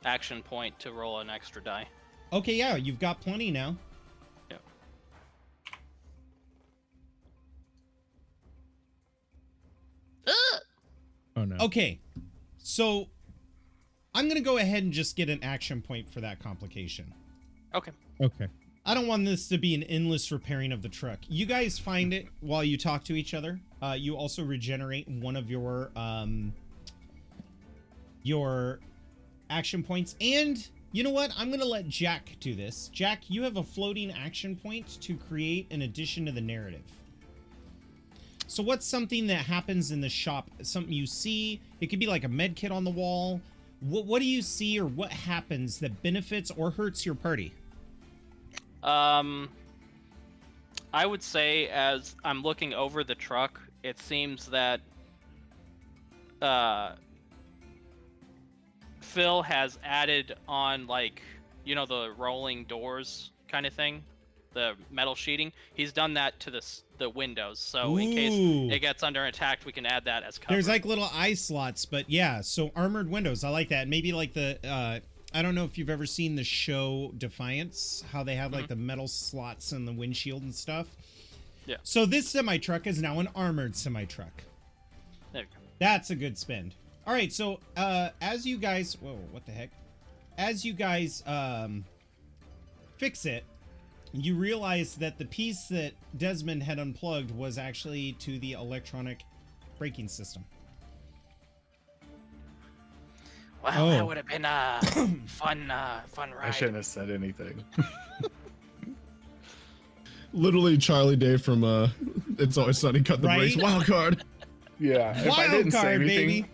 action point to roll an extra die. Okay, yeah, you've got plenty now. Yep. Oh no. Okay, so I'm going to go ahead and just get an action point for that complication. Okay. Okay. I don't want this to be an endless repairing of the truck. You guys find it while you talk to each other. You also regenerate one of your action points. And you know what? I'm going to let Jack do this. Jack, you have a floating action point to create an addition to the narrative. So what's something that happens in the shop? Something you see? It could be like a med kit on the wall. What do you see or what happens that benefits or hurts your party? I would say as I'm looking over the truck, it seems that Phil has added on, like, you know, the rolling doors kind of thing, the metal sheeting. He's done that to the windows, so in case Ooh. it gets under attack, we can add that as cover. There's like little eye slots, but yeah, so armored windows. I like that. Maybe like the I don't know if you've ever seen the show Defiance, how they have like the metal slots in the windshield and stuff. Yeah. So this semi truck is now an armored semi truck. There you go. That's a good spend. All right, so as you guys, whoa, what the heck? As you guys fix it, you realize that the piece that Desmond had unplugged was actually to the electronic braking system. Wow, Oh. that would have been a fun ride. I shouldn't have said anything. Literally, Charlie Day from It's Always Sunny cut the brakes. Right? Wild card. Yeah. If I Wild didn't say card, anything, baby.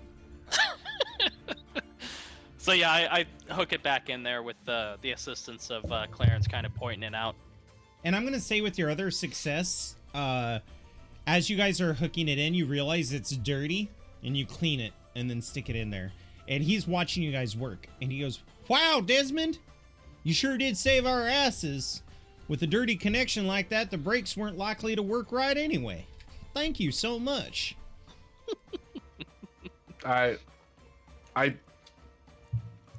So yeah, I hook it back in there with the assistance of Clarence kind of pointing it out. And I'm going to say with your other success, as you guys are hooking it in, you realize it's dirty and you clean it and then stick it in there. And he's watching you guys work and he goes, "Wow, Desmond, you sure did save our asses. With a dirty connection like that, the brakes weren't likely to work right anyway. Thank you so much." I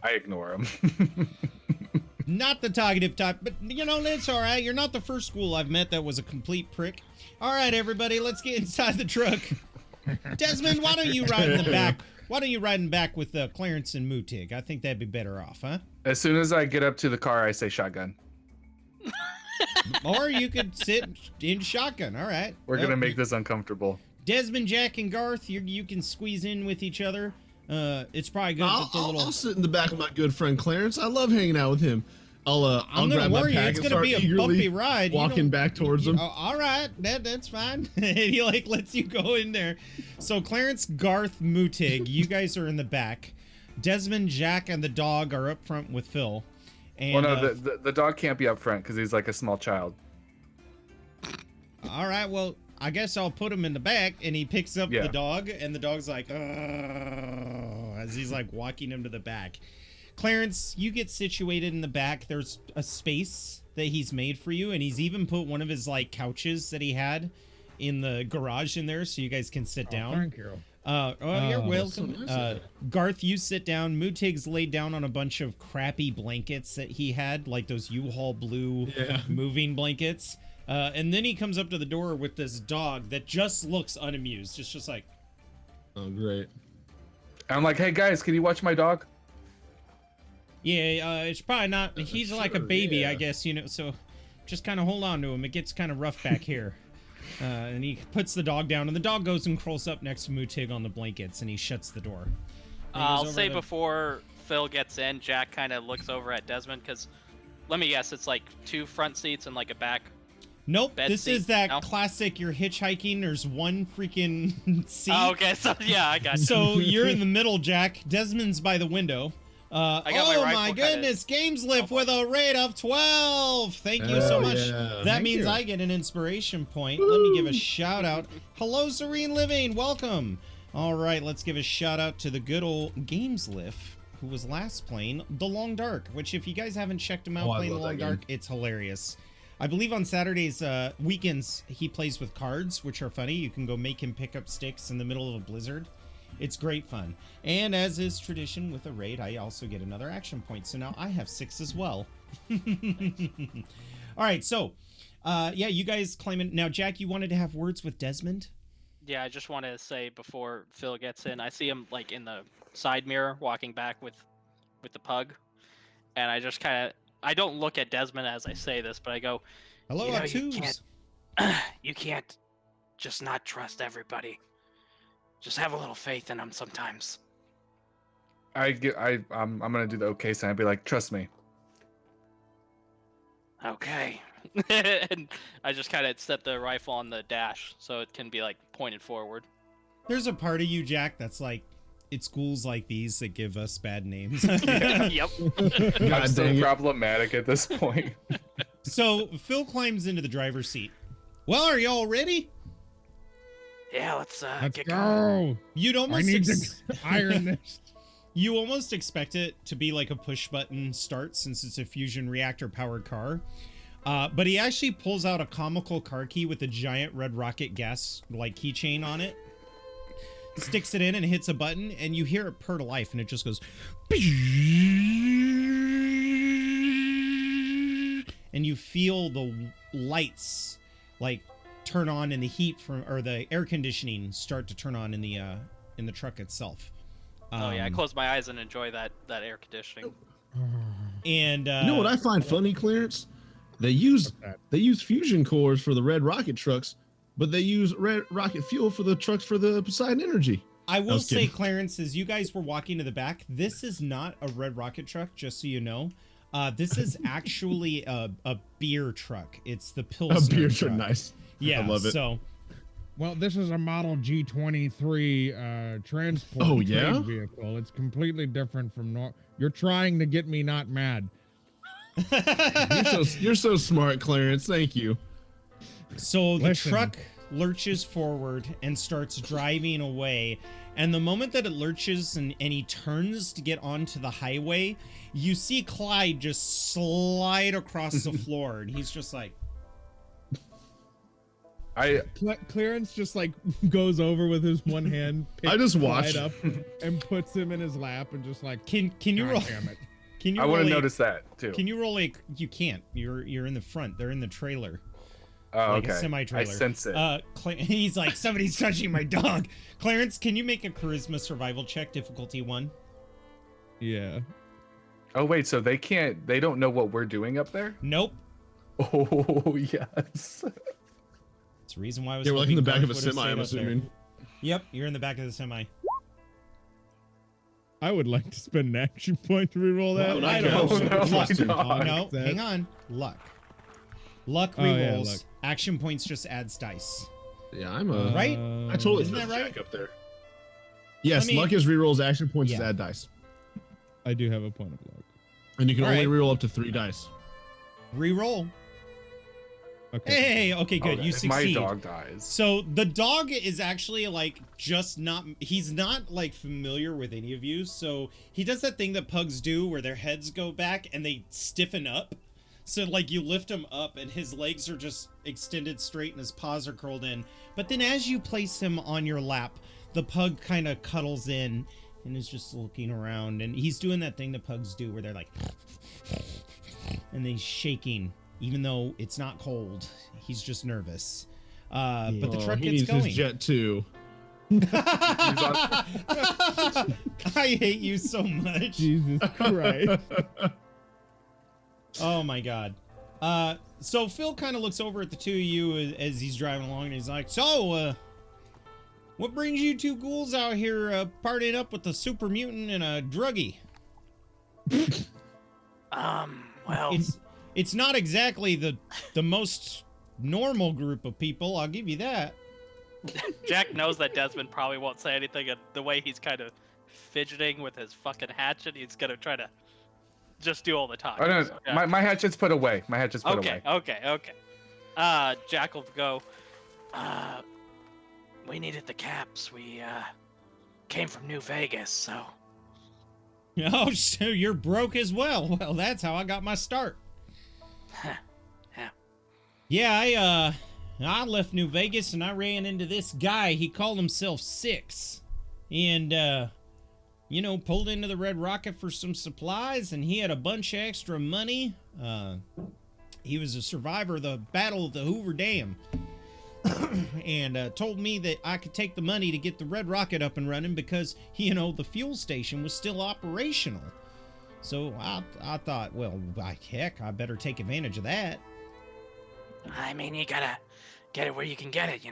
ignore him. Not the talkative type, but you know, that's all right. You're not the first school I've met that was a complete prick. All right, everybody, let's get inside the truck. Desmond, why don't you ride in the back? Why don't you ride in back with Clarence and Mutig? I think that'd be better off, huh? As soon as I get up to the car, I say shotgun. Or you could sit in shotgun. All right. We're Well, gonna make this uncomfortable. Desmond, Jack, and Garth, you can squeeze in with each other. It's probably good that the little. I'll sit in the back of my good friend Clarence. I love hanging out with him. I'm grab gonna my warn you, pack it's and gonna start be a eagerly bumpy ride. You walking don't- back towards them. Oh, all right, that's fine. And he like lets you go in there. So Clarence, Garth, Mutig, you guys are in the back. Desmond, Jack, and the dog are up front with Phil. And, Well, no, the dog can't be up front because he's like a small child. all right, well, I guess I'll put him in the back. And he picks up Yeah. the dog, and the dog's like, oh, as he's like walking him to the back. Clarence, you get situated in the back. There's a space that he's made for you, and he's even put one of his like couches that he had in the garage in there, so you guys can sit down. Thank you. You're Oh, welcome. so nice. Garth, you sit down. Mutig's laid down on a bunch of crappy blankets that he had, like those U-Haul blue moving blankets. And then he comes up to the door with this dog that just looks unamused. It's just like, Oh, great. And I'm like, hey guys, can you watch my dog? yeah, it's probably not. He's like a sure, baby, yeah. I guess, you know. So just kind of hold on to him. It gets kind of rough back here. And he puts the dog down, and the dog goes and crawls up next to Mutig on the blankets, and he shuts the door. And he goes I'll over say to- before Phil gets in, Jack kind of looks over at Desmond because, let me guess, it's like 2 front seats and like a back. Nope, bed this seat, is that no? classic. You're hitchhiking. There's one freaking seat. Oh, okay, so yeah, I got you. So you're in the middle, Jack. Desmond's by the window. got my Oh rifle my kinda- goodness, Games Lift with a rate of 12. Thank you so Oh, much. yeah. That Thank means you. I get an inspiration point. Let me give a shout out. Hello, Serene Living. Welcome. All right, let's give a shout out to the good old Games Lift, who was last playing The Long Dark, which if you guys haven't checked him out Oh, I playing The love Long that Dark, game. it's hilarious. I believe on Saturdays, weekends, he plays with cards, which are funny. You can go make him pick up sticks in the middle of a blizzard. It's great fun. And as is tradition with a raid, I also get another action point. So now I have 6 as well. All right, so, yeah, you guys claim it. Now, Jack, you wanted to have words with Desmond? Yeah, I just want to say before Phil gets in, I see him like in the side mirror walking back with the pug, and I just kind of, I don't look at Desmond as I say this, but I go, Hello, You know, you Obtuse. you can't just not trust everybody. Just have a little faith in them sometimes. I'm gonna do the okay sign. I'd be like, trust me. Okay. And I just kind of set the rifle on the dash so it can be like pointed forward. There's a part of you, Jack, that's like, it's schools like these that give us bad names. Yep. I'm so dang it. problematic at this point. So Phil climbs into the driver's seat. Well, are y'all ready? Yeah, let's Let's get going. go. You'd I almost need to iron this. you almost expect it to be like a push button start since it's a fusion reactor powered car. But he actually pulls out a comical car key with a giant red rocket gas like keychain on it. Sticks it in and hits a button, and you hear it purr to life, and it just goes. And you feel the lights like turn on, and the heat from or the air conditioning start to turn on in the truck itself. Oh yeah, I close my eyes and enjoy that air conditioning. And You know what I find funny, Clarence? They use fusion cores for the red rocket trucks, but they use red rocket fuel for the trucks for the Poseidon Energy. I will was say, kidding. Clarence, as you guys were walking to the back, this is not a red rocket truck, just so you know. This is actually a beer truck. It's the A Pilsner beer truck. truck, nice. Yeah, I love it. So Well, this is a Model G23 transport Oh, yeah? trade vehicle. It's completely different from You're trying to get me not mad. You're so smart, Clarence. Thank you. So the Listen. truck lurches forward and starts driving away. And the moment that it lurches and he turns to get onto the highway, you see Clyde just slide across the floor. And he's just like, Clarence just like goes over with his one hand. I picks just Clyde watched. up and puts him in his lap and just like, can you God roll? damn it. Can you I roll want to a- notice that too. Can you roll a? You can't. You're in the front. They're in the trailer. Oh, like okay. a semi-trailer. I sense it. He's like, somebody's touching my dog. Clarence, can you make a charisma survival check, difficulty 1? Yeah. Oh wait, so they don't know what we're doing up there? Nope. Oh yes. It's the reason why I was. Yeah, we're like in the hoping back of Garth a would've semi, stayed I'm up there. assuming. Yep, you're in the back of the semi. I would like to spend an action point to reroll that. Well, I don't don't. know. Luck. No, hang on. Luck. Luck Oh, yeah, rerolls. luck. Action points just adds dice. Yeah, I'm a. Right? I totally Isn't that put right? Jack up there. Yes, Let me- luck is rerolls. Action points is Yeah. add dice, I do have a point of luck. and you can All only right. reroll up to 3 dice. Reroll. Okay. Hey, okay, good. You if my succeed. dog dies. So the dog is actually like just not, he's not like familiar with any of you. So he does that thing that pugs do where their heads go back and they stiffen up. So like you lift him up and his legs are just extended straight and his paws are curled in. But then as you place him on your lap, the pug kind of cuddles in and is just looking around. And he's doing that thing that pugs do where they're like, and he's shaking. Even though it's not cold, he's just nervous. But the truck he gets needs going. his jet too. I hate you so much. Jesus Christ. Oh my god. So Phil kind of looks over at the two of you as he's driving along, and he's like, "So, what brings you two ghouls out here partying up with a super mutant and a druggie? Well, It's not exactly the most normal group of people. I'll give you that." Jack knows that Desmond probably won't say anything, and the way he's kind of fidgeting with his fucking hatchet, he's gonna try to just do all the talking. Oh no, So, yeah. my hatchet's put away. My hatchet's put Okay, away. okay. Jack will go. We needed the caps. We came from New Vegas, so Oh, so you're broke as well. Well, that's how I got my start. Yeah. Yeah, I left New Vegas and I ran into this guy. He called himself Six. And, pulled into the Red Rocket for some supplies, and he had a bunch of extra money. He was a survivor of the Battle of the Hoover Dam. And told me that I could take the money to get the Red Rocket up and running because, the fuel station was still operational. So I thought, well, heck, I better take advantage of that. I mean, you gotta get it where you can get it,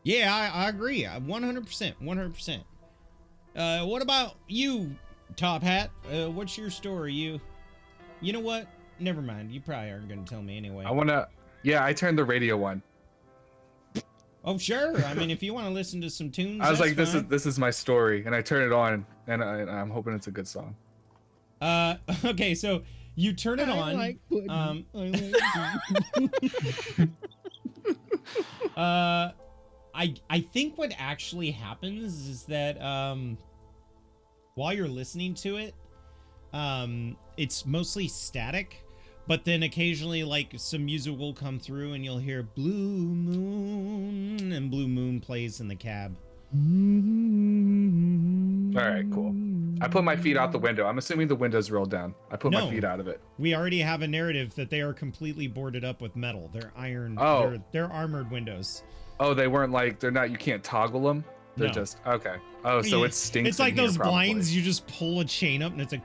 Yeah, I agree. 100%. 100%. What about you, Top Hat? What's your story? You know what? Never mind. You probably aren't going to tell me anyway. I turned the radio on. Oh, sure. I mean, if you want to listen to some tunes, I was like, that's fine. this is my story, and I turn it on, and I'm hoping it's a good song. Okay, so you turn it on. I like pudding. Um, I think what actually happens is that while you're listening to it, it's mostly static, but then occasionally like some music will come through and you'll hear Blue Moon, and Blue Moon plays in the cab. All right, cool. I put my feet out the window. I'm assuming the window's rolled down. I put No. my feet out of it. We already have a narrative that they are completely boarded up with metal. They're iron. Oh. They're armored windows. Oh, they weren't like they're not. You can't toggle them. They're No. just okay. Oh, so it stinks. It's like in here, those probably. blinds. You just pull a chain up and it's like.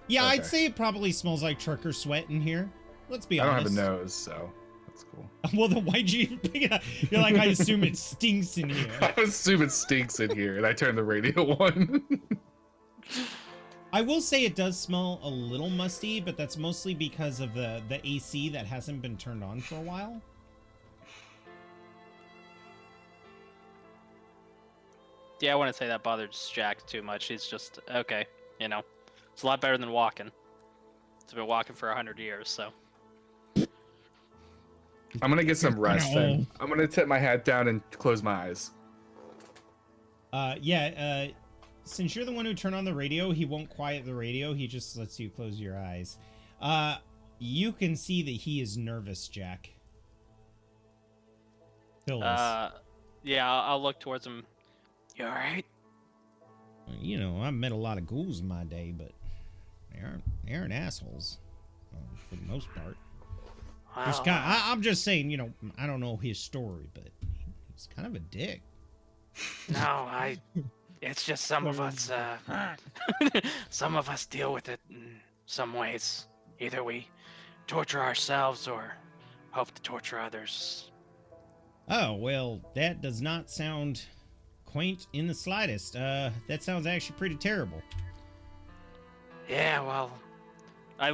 Yeah, I'd Okay. say it probably smells like trucker sweat in here. Let's be I don't honest. have a nose, so that's cool. Well, then why'd you even pick it up? You're like, I assume it stinks in here. I assume it stinks in here, and I turn the radio on. I will say it does smell a little musty, but that's mostly because of the AC that hasn't been turned on for a while. Yeah, I wouldn't say that bothers Jack too much. He's just okay. It's a lot better than walking. It's been walking for 100 years, so. I'm gonna get some rest Ow. then. I'm gonna tip my hat down and close my eyes. Since you're the one who turned on the radio, he won't quiet the radio. He just lets you close your eyes. You can see that he is nervous, Jack. Phil is. Yeah, I'll look towards him. You all right? I've met a lot of ghouls in my day, but they aren't assholes for the most part. Well, I'm just saying, I don't know his story, but he's kind of a dick. no, it's just some of us. Some of us deal with it in some ways. Either we torture ourselves or hope to torture others. Oh, well, that does not sound quaint in the slightest. That sounds actually pretty terrible. Yeah, well, I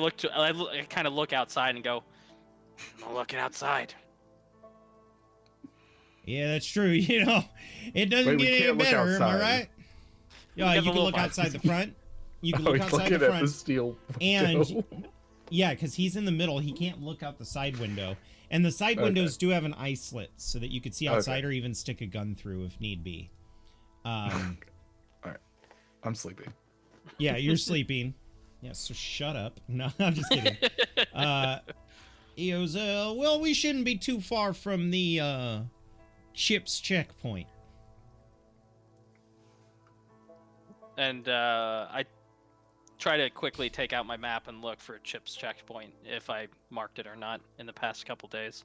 kind of look outside and go, I'm looking outside. Yeah, that's true. You know, it doesn't Wait, we get any can't look better. Am I outside. right? Yeah, got you the can little look outside the front. You can Oh, look he's outside looking the at front. the steel And window. yeah, because he's in the middle, he can't look out the side window. And the side windows do have an eye slit so that you could see outside or even stick a gun through if need be. All right, I'm sleeping. Yeah, you're sleeping. Yeah, so shut up. No, I'm just kidding. He goes, well, we shouldn't be too far from the ship's checkpoint. And I try to quickly take out my map and look for Chip's checkpoint, if I marked it or not in the past couple days.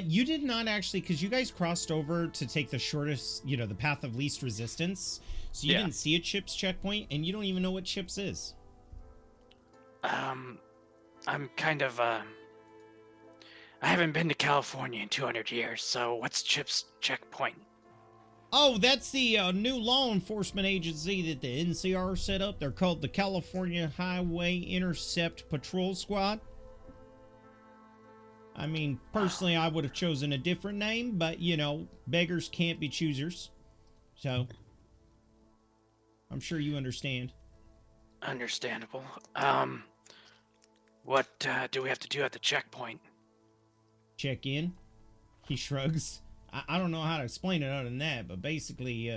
You did not actually, because you guys crossed over to take the shortest, you know, the path of least resistance. So you Yeah. didn't see a Chip's checkpoint, and you don't even know what Chip's is. I'm kind of, I haven't been to California in 200 years, so what's Chip's checkpoint? Oh, that's the new law enforcement agency that the NCR set up. They're called the California Highway Intercept Patrol Squad. I mean, personally, I would have chosen a different name, but, you know, beggars can't be choosers. So, I'm sure you understand. Understandable. What do we have to do at the checkpoint? Check in. He shrugs. I don't know how to explain it other than that, but basically,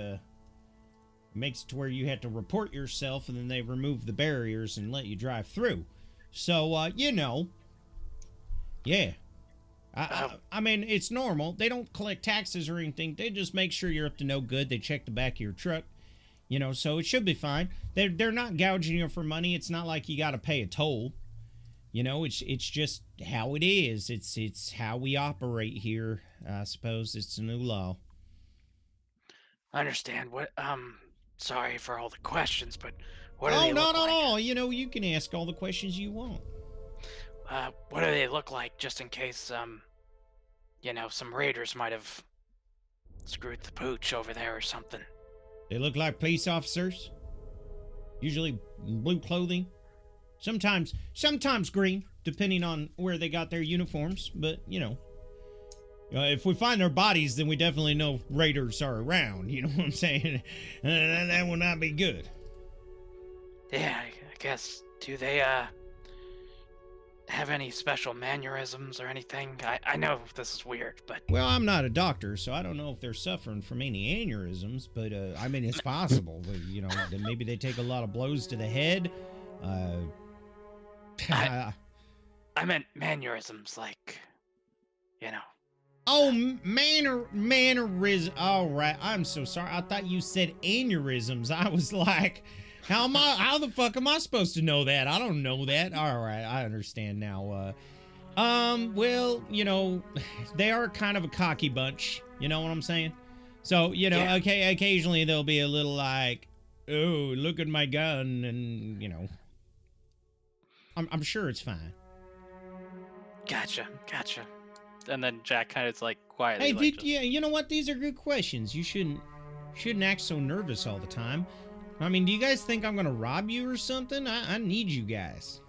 makes it to where you have to report yourself, and then they remove the barriers and let you drive through. So, you know, yeah. I mean, it's normal. They don't collect taxes or anything. They just make sure you're up to no good. They check the back of your truck, you know, so it should be fine. They're not gouging you for money. It's not like you got to pay a toll. You know, it's just how it is. It's how we operate here. I suppose it's a new law. I understand. What? Sorry for all the questions, but what do Oh, they not look at like? all. You know, you can ask all the questions you want. What do they look like, just in case, you know, some raiders might have screwed the pooch over there or something? They look like police officers. Usually blue clothing. Sometimes green, depending on where they got their uniforms. But, you know, if we find their bodies, then we definitely know raiders are around. You know what I'm saying? That will not be good. Yeah, I guess. Do they, have any special mannerisms or anything? I know this is weird, but... Well, I'm not a doctor, so I don't know if they're suffering from any aneurysms, but, I mean, it's possible. You know, that maybe they take a lot of blows to the head. I meant mannerisms, like, you know. Oh, mannerism. All right, I'm so sorry. I thought you said aneurysms. I was like, how the fuck am I supposed to know that? I don't know that. All right, I understand now. Well, you know, they are kind of a cocky bunch. You know what I'm saying? So, you know, Yeah. okay, occasionally they'll be a little like, oh, look at my gun, and, you know, I'm sure it's fine. Gotcha. And then Jack kind of like quietly. Hey, like, yeah, you know what? These are good questions. You shouldn't act so nervous all the time. I mean, do you guys think I'm gonna rob you or something? I need you guys.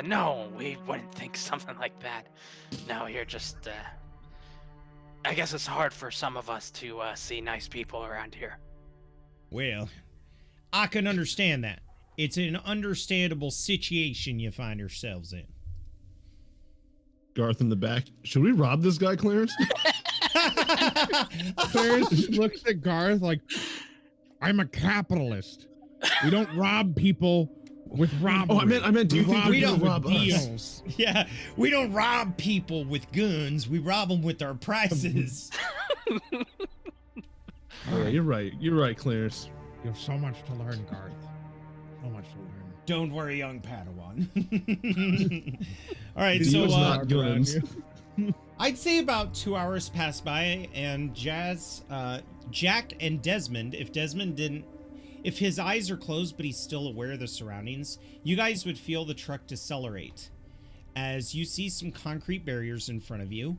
No, we wouldn't think something like that. No, you're just, I guess it's hard for some of us to see nice people around here. Well, I can understand that. It's an understandable situation you find yourselves in. Garth in the back. Should we rob this guy, Clarence? Clarence looks at Garth like, I'm a capitalist. We don't rob people with robbery. Oh, I meant. Do you think we we don't don't rob us? deals. Yeah, we don't rob people with guns. We rob them with our prices. Oh, yeah, you're right. You're right, Clarence. You have so much to learn, Garth. So much to learn. Don't worry, young Padawan. All right, He so was not guns. I'd say about 2 hours passed by, and Jack and Desmond, if his eyes are closed but he's still aware of the surroundings, you guys would feel the truck decelerate as you see some concrete barriers in front of you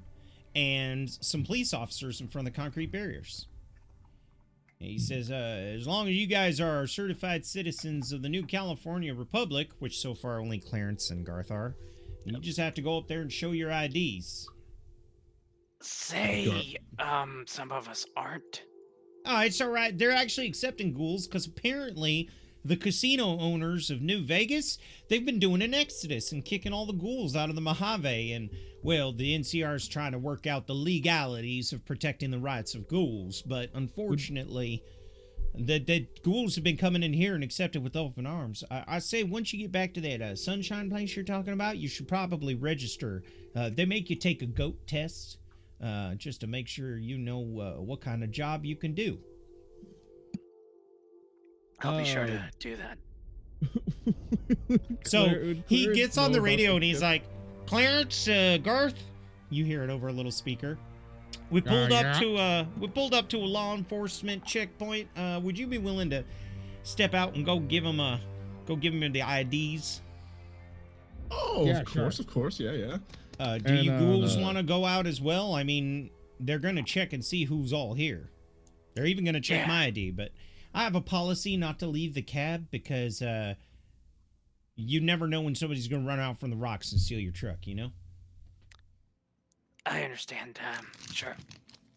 and some police officers in front of the concrete barriers. He says, as long as you guys are certified citizens of the New California Republic, which so far only Clarence and Garth are, you just have to go up there and show your IDs. Say, some of us aren't. Oh, it's all right. They're actually accepting ghouls because apparently the casino owners of New Vegas, they've been doing an exodus and kicking all the ghouls out of the Mojave. And, well, the NCR is trying to work out the legalities of protecting the rights of ghouls. But unfortunately, the ghouls have been coming in here and accepted with open arms. I say once you get back to that sunshine place you're talking about, you should probably register. They make you take a goat test. Just to make sure you know what kind of job you can do. I'll be sure to do that. So he gets on the radio and he's like, Clarence, Garth, you hear it over a little speaker. We pulled up to a law enforcement checkpoint. Would you be willing to step out and go give him the IDs? Oh, Yeah, of course, yeah. Do you ghouls want to go out as well? I mean, they're going to check and see who's all here. They're even going to check my ID, but I have a policy not to leave the cab because you never know when somebody's going to run out from the rocks and steal your truck, you know? I understand. Sure.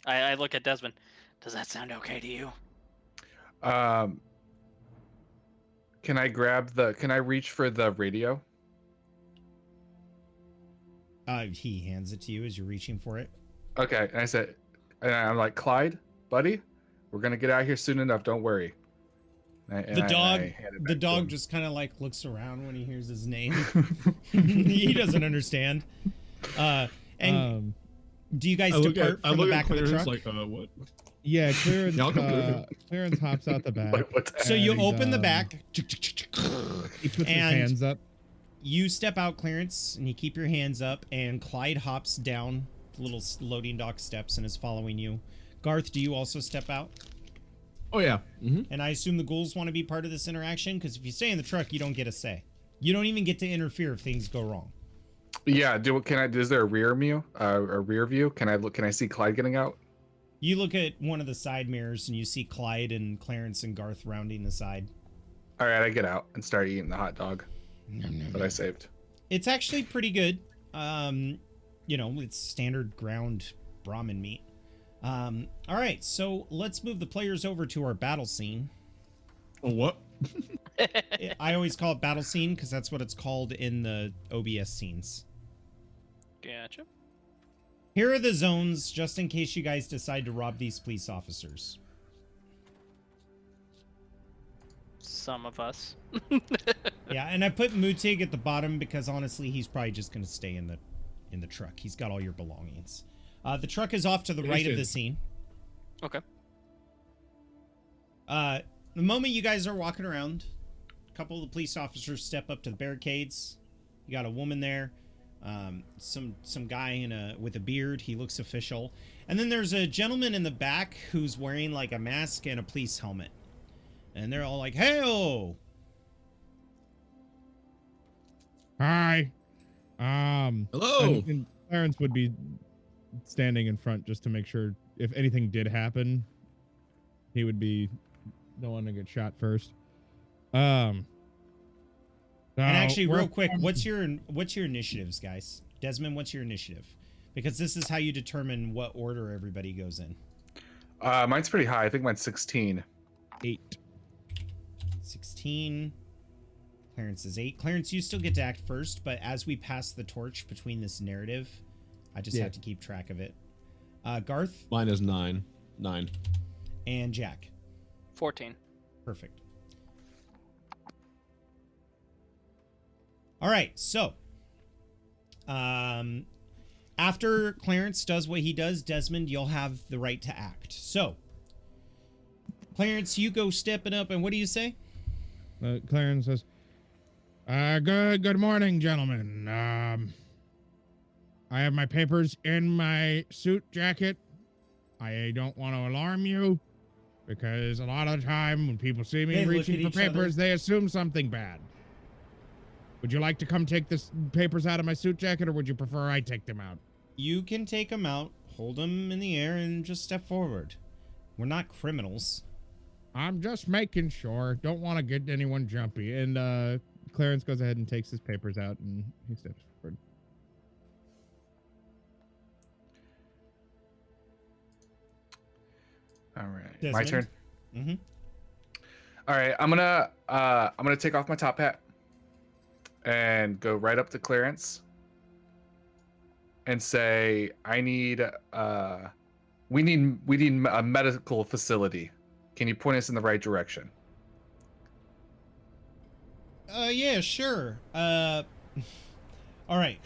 I look at Desmond. Does that sound okay to you? Can I reach for the radio? He hands it to you as you're reaching for it. Okay, and I'm like, Clyde, buddy, we're gonna get out of here soon enough. Don't worry. The dog just kind of like looks around when he hears his name. He doesn't understand. And do you guys depart from the back of the truck? Like, what? Yeah, Clarence hops out the back. So you open the back. He puts his hands up. You step out, Clarence, and you keep your hands up, and Clyde hops down the little loading dock steps and is following you. Garth, do you also step out? Oh, yeah. Mm-hmm. And I assume the ghouls want to be part of this interaction, because if you stay in the truck, you don't get a say. You don't even get to interfere if things go wrong. Yeah, is there a rear view? Can I see Clyde getting out? You look at one of the side mirrors, and you see Clyde and Clarence and Garth rounding the side. All right, I get out and start eating the hot dog that I saved. It's actually pretty good. You know, it's standard ground Brahmin meat. All right, so let's move the players over to our battle scene. What? I always call it battle scene because that's what it's called in the OBS scenes. Gotcha. Here are the zones, just in case you guys decide to rob these police officers. Some of us. Yeah, and I put Mutig at the bottom because honestly, he's probably just going to stay in the truck. He's got all your belongings. The truck is off to the right of the scene. Okay. The moment you guys are walking around, a couple of the police officers step up to the barricades. You got a woman there, some guy with a beard. He looks official. And then there's a gentleman in the back who's wearing like a mask and a police helmet. And they're all like, "Hey-o!" Hi. Hello. And Clarence would be standing in front just to make sure if anything did happen, he would be the one to get shot first. And actually, real quick, what's your initiatives, guys? Desmond, what's your initiative? Because this is how you determine what order everybody goes in. Mine's pretty high. I think mine's 16. 8. 16. Clarence is 8. Clarence, you still get to act first, but as we pass the torch between this narrative, I just have to keep track of it. Garth? Mine is 9. 9. And Jack? 14. Perfect. All right, so after Clarence does what he does, Desmond, you'll have the right to act. So, Clarence, you go stepping up, and what do you say? Clarence says, good morning, gentlemen. I have my papers in my suit jacket. I don't want to alarm you, because a lot of the time when people see me reaching for papers, they assume something bad. Would you like to come take the papers out of my suit jacket, or would you prefer I take them out? You can take them out, hold them in the air, and just step forward. We're not criminals. I'm just making sure. Don't want to get anyone jumpy. And Clarence goes ahead and takes his papers out and he steps forward. All right, Desmond? my turn. Mm-hmm. All right, I'm gonna take off my top hat and go right up to Clarence and say, we need a medical facility. Can you point us in the right direction? Yeah, sure. All right.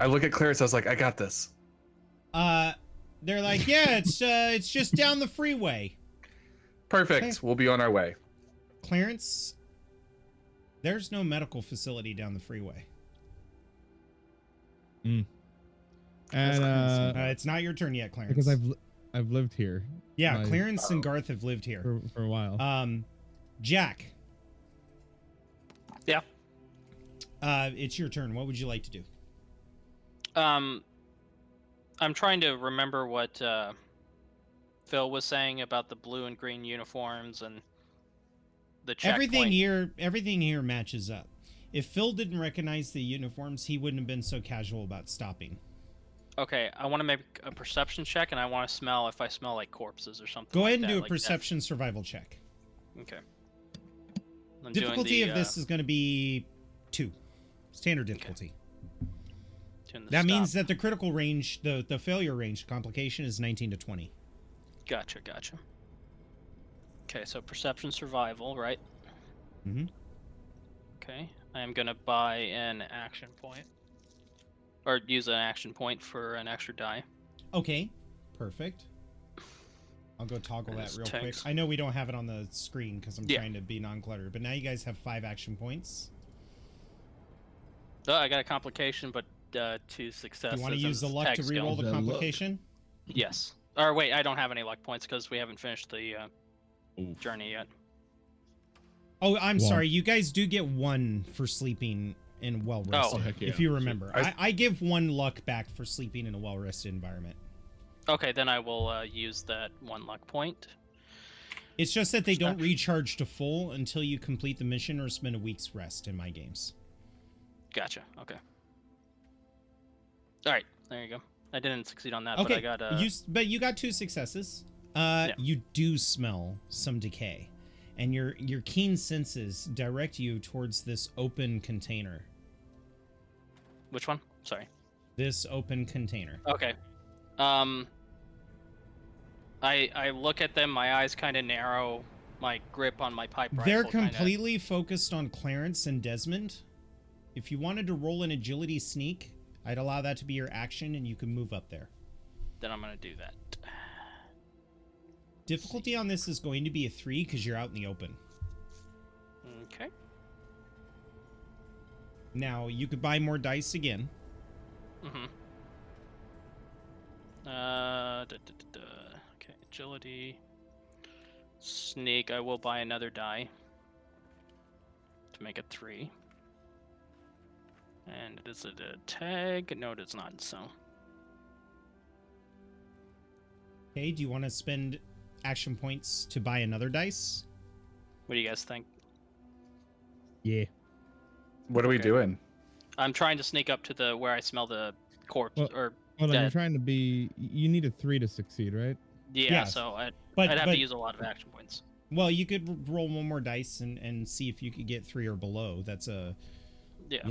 I look at Clarence. I was like, I got this. They're like, yeah, it's just down the freeway. Perfect. Okay. We'll be on our way. Clarence, there's no medical facility down the freeway. And It's not your turn yet, Clarence. because I've lived here. yeah, my- Clarence and Garth have lived here. for a while. Jack. Yeah. It's your turn. What would you like to do? I'm trying to remember what Phil was saying about the blue and green uniforms and the checkpoint. Everything here matches up. If Phil didn't recognize the uniforms, he wouldn't have been so casual about stopping. Okay, I want to make a perception check, and I want to smell if I smell like corpses or something. Go like ahead and that, do a like perception survival check. death. Okay. I'm doing Difficulty the, of this is going to be 2. Standard difficulty. doing the That means stop. that the critical range, the failure range complication is 19 to 20. Gotcha. Okay, so perception survival, right? Mm-hmm. Okay, I am gonna buy an action point, or use an action point for an extra die. Okay, perfect. I'll go toggle that There's real quick. tanks. I know we don't have it on the screen because I'm Yeah. trying to be non-cluttered, but now you guys have 5 action points. Oh, I got a complication, but 2 successes. You want to and use the it's luck to tag skill. reroll the The luck. complication? Yes. Or wait, I don't have any luck points because we haven't finished the Oof. journey yet. Oh, I'm One. sorry. You guys do get 1 for sleeping in well rested. Oh, heck yeah. If you remember, I- I give 1 luck back for sleeping in a well rested environment. Okay, then I will use that 1 luck point. It's just that they don't Perception. recharge to full until you complete the mission or spend a week's rest in my games. Gotcha. Okay. All right, there you go. I didn't succeed on that, Okay, but I got but you got 2 successes. You do smell some decay, and your keen senses direct you towards this open container. Which one? Sorry. This open container. Okay. I look at them. My eyes kind of narrow. My grip on my pipe rifle. They're kinda- completely focused on Clarence and Desmond. If you wanted to roll an agility sneak, I'd allow that to be your action, and you can move up there. Then I'm gonna do that. Difficulty on this is going to be a 3 because you're out in the open. Okay. Now, you could buy more dice again. Mm-hmm. Okay, agility. Sneak, I will buy another die. To make it 3. And is it a tag? No, it is not, so. Okay, do you want to spend action points to buy another dice? What do you guys think? Yeah. What are we Okay. doing? I'm trying to sneak up to the where I smell the corpse, Well, or Hold on, you're dead. trying to be. You need a 3 to succeed, right? Yeah, Yes. so I'd But have to use a lot of action points. well, you could roll 1 more dice and see if you could get 3 or below. That's a Yeah.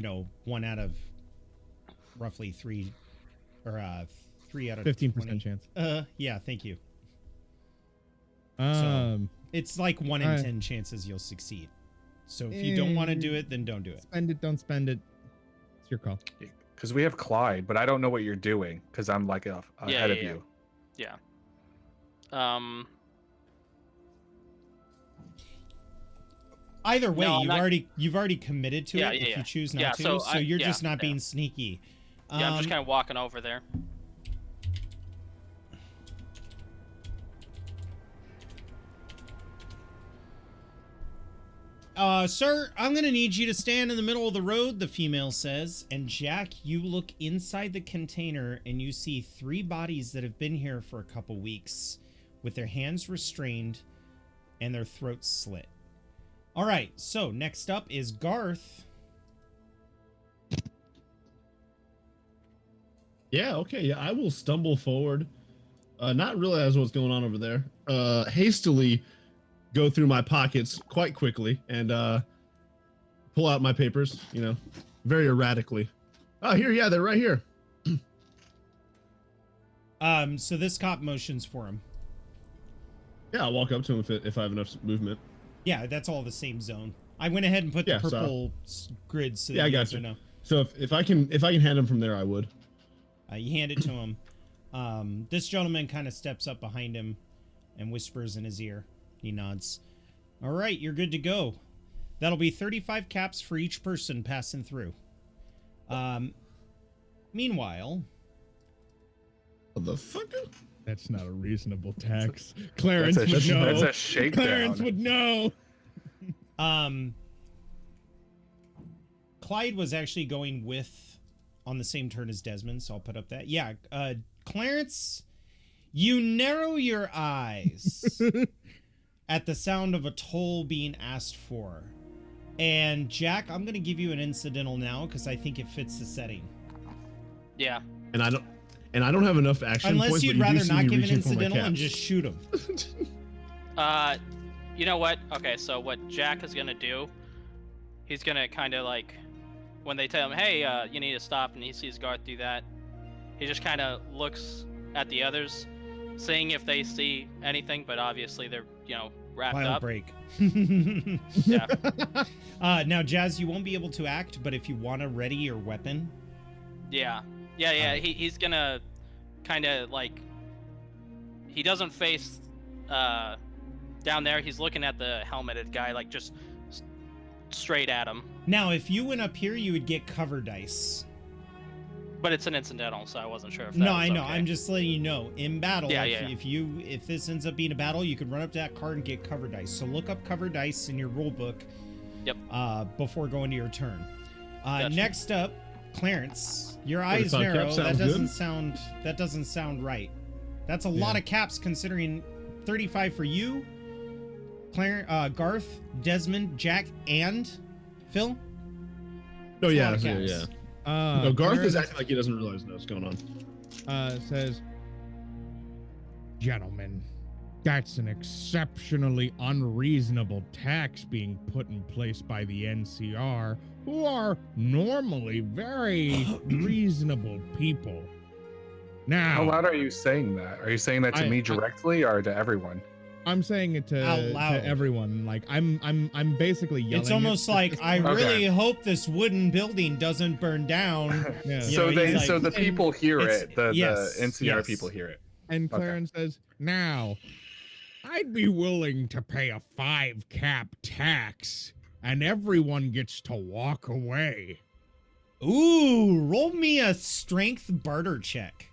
1 out of roughly 3, or 3 out of 15% 20. chance. Yeah, thank you. It's like 1 in Alright. 10 chances you'll succeed. So if you don't want to do it, then don't do it. Spend it, don't spend it. It's your call. Because we have Clyde, but I don't know what you're doing because I'm like ahead of yeah. you. Yeah. Either way, No, I'm you've already committed to Yeah, it yeah, if yeah. you choose not Yeah, to. so So, I- you're yeah, just not yeah. being sneaky. Yeah, I'm just kind of walking over there. Sir, I'm gonna need you to stand in the middle of the road, the female says. And Jack, you look inside the container and you see 3 bodies that have been here for a couple weeks with their hands restrained and their throats slit. All right, so next up is Garth. Yeah, okay, yeah, I will stumble forward, not realize what's going on over there, hastily go through my pockets quite quickly and pull out my papers, you know, very erratically. Oh, here, yeah, they're right here. So this cop motions for him. Yeah, I'll walk up to him if I have enough movement. Yeah, that's all the same zone. I went ahead and put the purple grids so that I got guys you. know. So if I can hand him from there, I would. You hand it to him. This gentleman kind of steps up behind him and whispers in his ear. He nods. All right, you're good to go. That'll be 35 caps for each person passing through. Meanwhile... Motherfucker? That's not a reasonable tax. Clarence would know. That's a shakedown. Clarence would know. Clyde was actually going with... on the same turn as Desmond, so I'll put up that. Yeah, Clarence, you narrow your eyes at the sound of a toll being asked for. And Jack, I'm going to give you an incidental now because I think it fits the setting. Yeah. And I don't have enough action Unless points. you'd but you rather do see not me give an reaching for my incidental and caps. just shoot him. You know what? Okay, so what Jack is gonna do, he's gonna kind of like, when they tell him, hey, you need to stop, and he sees Garth do that, he just kind of looks at the others, seeing if they see anything, but obviously they're, you know, wrapped Wild up. break. Yeah. Now, Jazz, you won't be able to act, but if you want to ready your weapon... Yeah. He's gonna kind of like, he doesn't face down there. He's looking at the helmeted guy, like just straight at him. Now, if you went up here, you would get cover dice. But it's an incidental, so I wasn't sure if that No, was I know. okay. I'm just letting you know. In battle, Yeah, if this ends up being a battle, you can run up to that card and get cover dice. So look up cover dice in your rule book. Yep. Before going to your turn. Gotcha. Next up, Clarence. Your eyes 35 narrow. caps That sounds doesn't sound right. That's a lot of caps considering 35 for you, Garth, Desmond, Jack, and Phil. No, That's a yeah, lot of yeah, caps. yeah. No, Garth is Clarence, acting like he doesn't realize what's going on. Says, gentlemen, that's an exceptionally unreasonable tax being put in place by the NCR, who are normally very reasonable people. Now, How loud are you saying that? Are you saying that to me directly or to everyone? I'm saying it Out to loud. everyone. Like I'm basically yelling. It's almost like I Okay. really hope this wooden building doesn't burn down. Yeah. So know, he's so like- the people hear It's- it. The yes, NCR yes. people hear it. And Clarence says, now, I'd be willing to pay a 5-cap tax, and everyone gets to walk away. Ooh, roll me a strength barter check.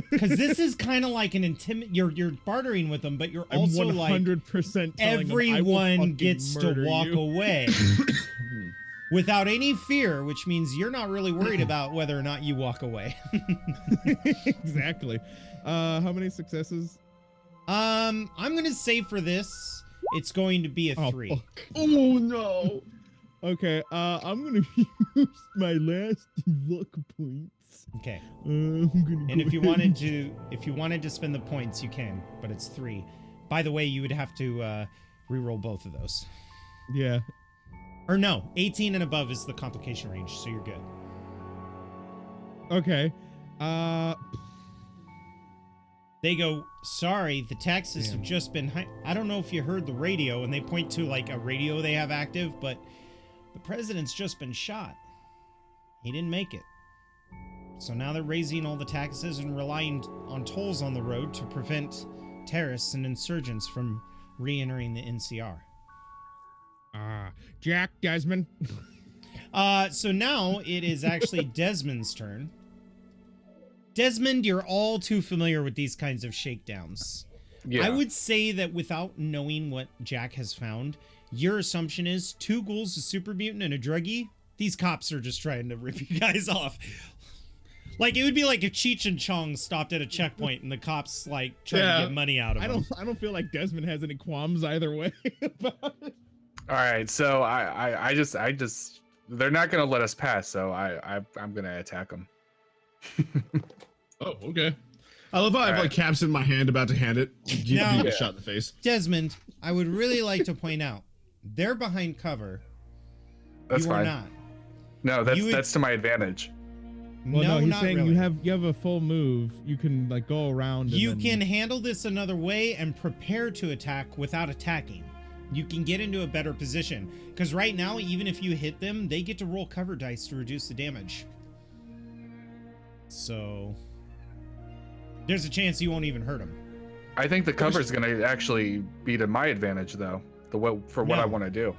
Because this is kind of like an you're bartering with them, but you're I'm also like 100% telling them, I will everyone fucking gets to murder walk you. away without any fear, which means you're not really worried about whether or not you walk away. Exactly. How many successes? I'm gonna say for this, it's going to be a 3. Fuck. Oh no! Okay, I'm gonna use my last luck points. Okay. I'm gonna And go if you ahead wanted to spend the points, you can, but it's 3. By the way, you would have to re-roll both of those. Yeah. Or no, 18 and above is the complication range, so you're good. Okay. They go, sorry, the taxes Damn. have just been I don't know if you heard the radio, and they point to like a radio they have active, but the president's just been shot. He didn't make it. So now they're raising all the taxes and relying on tolls on the road to prevent terrorists and insurgents from re-entering the NCR. Jack, Desmond. So now it is actually Desmond's turn. Desmond, you're all too familiar with these kinds of shakedowns. Yeah. I would say that without knowing what Jack has found, Your assumption is 2 ghouls, a super mutant, and a druggie. These cops are just trying to rip you guys off. Like, it would be like if Cheech and Chong stopped at a checkpoint and the cops, like, trying to get money out of them. I don't feel like Desmond has any qualms either way about it. All right, so I just they're not gonna let us pass, so I'm gonna attack them. Oh, okay. I love how I have like caps in my hand, about to hand it. Give Now- you a shot in the face. Desmond, I would really like to point out, they're behind cover. That's You are fine. not. No, You would- that's to my advantage. Well, no, he's not saying really. you have a full move. You can like go around. And You then- can handle this another way and prepare to attack without attacking. You can get into a better position. Because right now, even if you hit them, they get to roll cover dice to reduce the damage. So there's a chance you won't even hurt them. I think the cover's gonna actually be to my advantage, though. For what No. I want to do.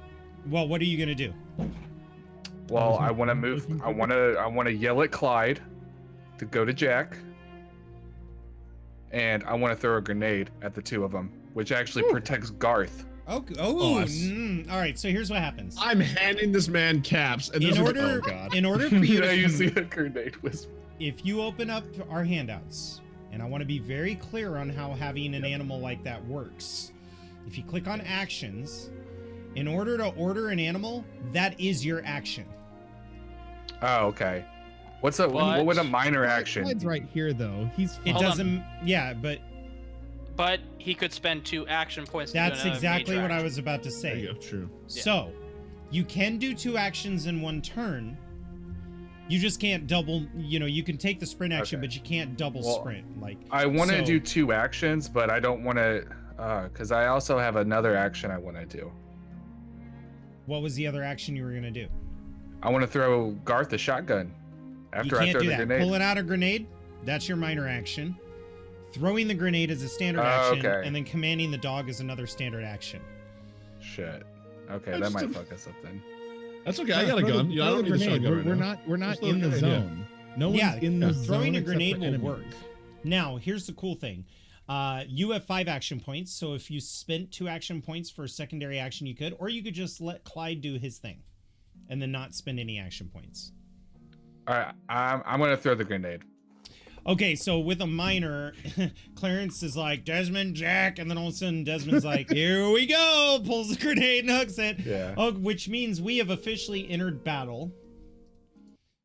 Well, what are you going to do? Well, I want to move. I want to yell at Clyde to go to Jack, and I want to throw a grenade at the 2 of them, which actually protects Garth. Okay. Oh, All right. So here's what happens. I'm handing this man caps, and this In is, order, oh god. in order for you Yeah, to you see the grenade whisper. if you open up our handouts, and I want to be very clear on how having an animal like that works. If you click on actions, in order to order an animal, that is your action. Oh, okay. What would a minor action? Clyde's right here though. He's It Hold on. doesn't, yeah, but But he could spend 2 action points. to do that's another exactly major what I action. was about to There say. you go. True. So, you can do 2 actions in 1 turn. You just can't double, you can take the sprint action, Okay. but you can't double Well, sprint. Like, I want to so- do 2 actions, but I don't want to, because I also have another action I want to do. what was the other action you were going to do? I want to throw Garth a shotgun after You I can't throw do the that. grenade. Pulling out a grenade, that's your minor action. Throwing the grenade is a standard Oh, action, okay. and then commanding the dog is another standard action. Shit. Okay, I that just might don't- fuck us up then. That's okay. I got a Throw the- gun. Yeah, I throw don't the need a grenade. shotgun right We're now. we're not Just in the throw the grenade, yeah. zone. No one's Yeah, in the throwing zone a except grenade for will enemies. work. Now, here's the cool thing. You have 5 action points, so if you spent 2 action points for a secondary action, you could, or you could just let Clyde do his thing, and then not spend any action points. All right, I'm gonna throw the grenade. Okay, so with a minor, Clarence is like, Desmond, Jack, and then all of a sudden Desmond's like, here we go, pulls the grenade and hooks it. Yeah. Oh, which means we have officially entered battle.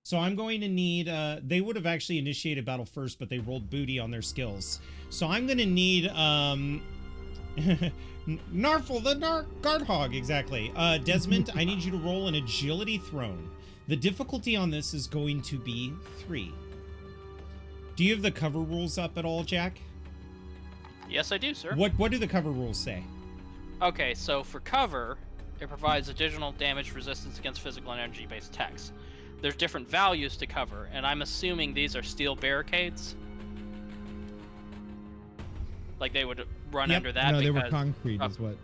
So I'm going to need, they would have actually initiated battle first, but they rolled booty on their skills. So I'm going to need, Narfle, the Guardhog, exactly. Desmond, I need you to roll an agility thrown. The difficulty on this is going to be 3. Do you have the cover rules up at all, Jack? Yes, I do, sir. What do the cover rules say? Okay, so for cover, it provides additional damage resistance against physical and energy-based attacks. There's different values to cover, and I'm assuming these are steel barricades. Like they would run Yep. under that. No, they were because- concrete, oh. is what.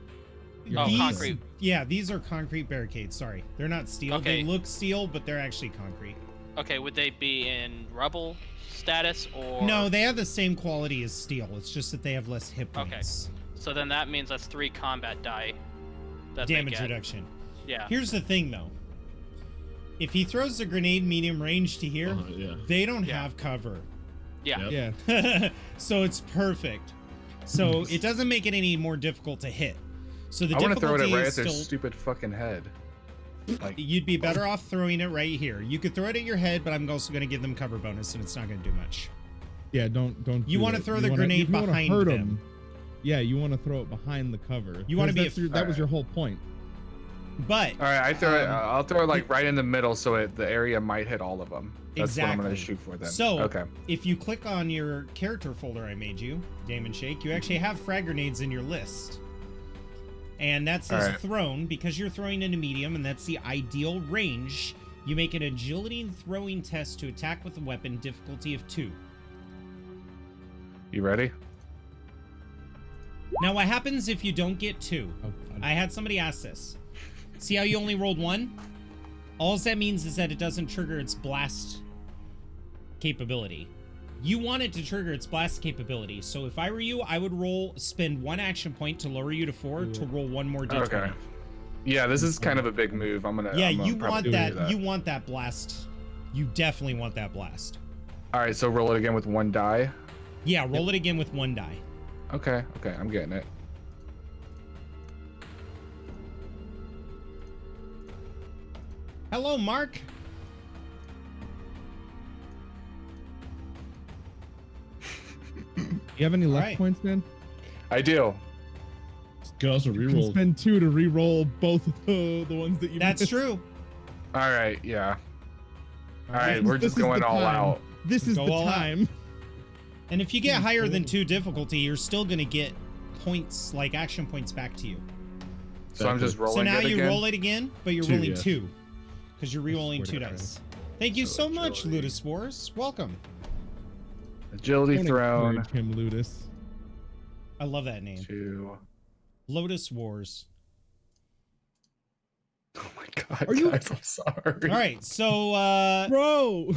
Oh, These- concrete. Yeah, these are concrete barricades. Sorry, they're not steel. Okay. They look steel, but they're actually concrete. Okay, would they be in rubble status or? No, they have the same quality as steel. It's just that they have less hit Okay. points. So then that means that's 3 combat die. That they Damage get. reduction. Yeah. Here's the thing, though. If he throws the grenade medium range to here, Yeah. they don't Yeah. have cover. Yeah. Yep. Yeah. So it's perfect. So it doesn't make it any more difficult to hit. So the I want to throw it difficulty right is at their still. stupid fucking head. Like, You'd be better off throwing it right here. You could throw it at your head, but I'm also going to give them cover bonus, and it's not going to do much. Yeah, don't. You do wanna it. throw You the wanna- grenade if you wanna behind hurt them. 'em, Yeah, you want to throw it behind the cover. You wanna Because be a- that was your whole point. But all right, I throw it. I'll throw it like right in the middle, so the area might hit all of them. That's what I'm gonna Exactly. shoot for then. So, okay. if you click on your character folder I made you, Damon Shake, you actually have frag grenades in your list. And that says Alright. thrown because you're throwing in a medium, and that's the ideal range. You make an agility and throwing test to attack with a weapon, difficulty of 2. You ready? Now, what happens if you don't get 2? Oh, God. I had somebody ask this. See how you only rolled 1? All that means is that it doesn't trigger its blast capability. You want it to trigger its blast capability, so if I were you, I would spend 1 action point to lower you to 4 to roll 1 more d20. Okay. Yeah, this is kind of a big move. I'm gonna. Yeah, I'm gonna you probably want do that. You want that blast. You definitely want that blast. All right, so roll it again with 1 die. Yeah, roll it again with 1 die. Okay, I'm getting it. Hello, Mark. You have any luck Alright. points, man? I do. Could also You can reroll. spend 2 to re-roll both of the ones that you That's missed. true. All right, yeah. All right, This we're is just the going all time. out. This is Go the all out. time. And if you get higher than 2 difficulty, you're still gonna get points, like action points, back to you. So I'm just rolling So now it you again. roll it again, but you're 2, rolling yes. 2, because you're re-rolling swear 2 to God. dice. Thank you so much, agility. Ludus Wars. Welcome. Agility Don't thrown. encourage him, Ludus. I love that name. 2. Lotus Wars. Oh my god, Are you- guys, I'm sorry. All right, so Bro,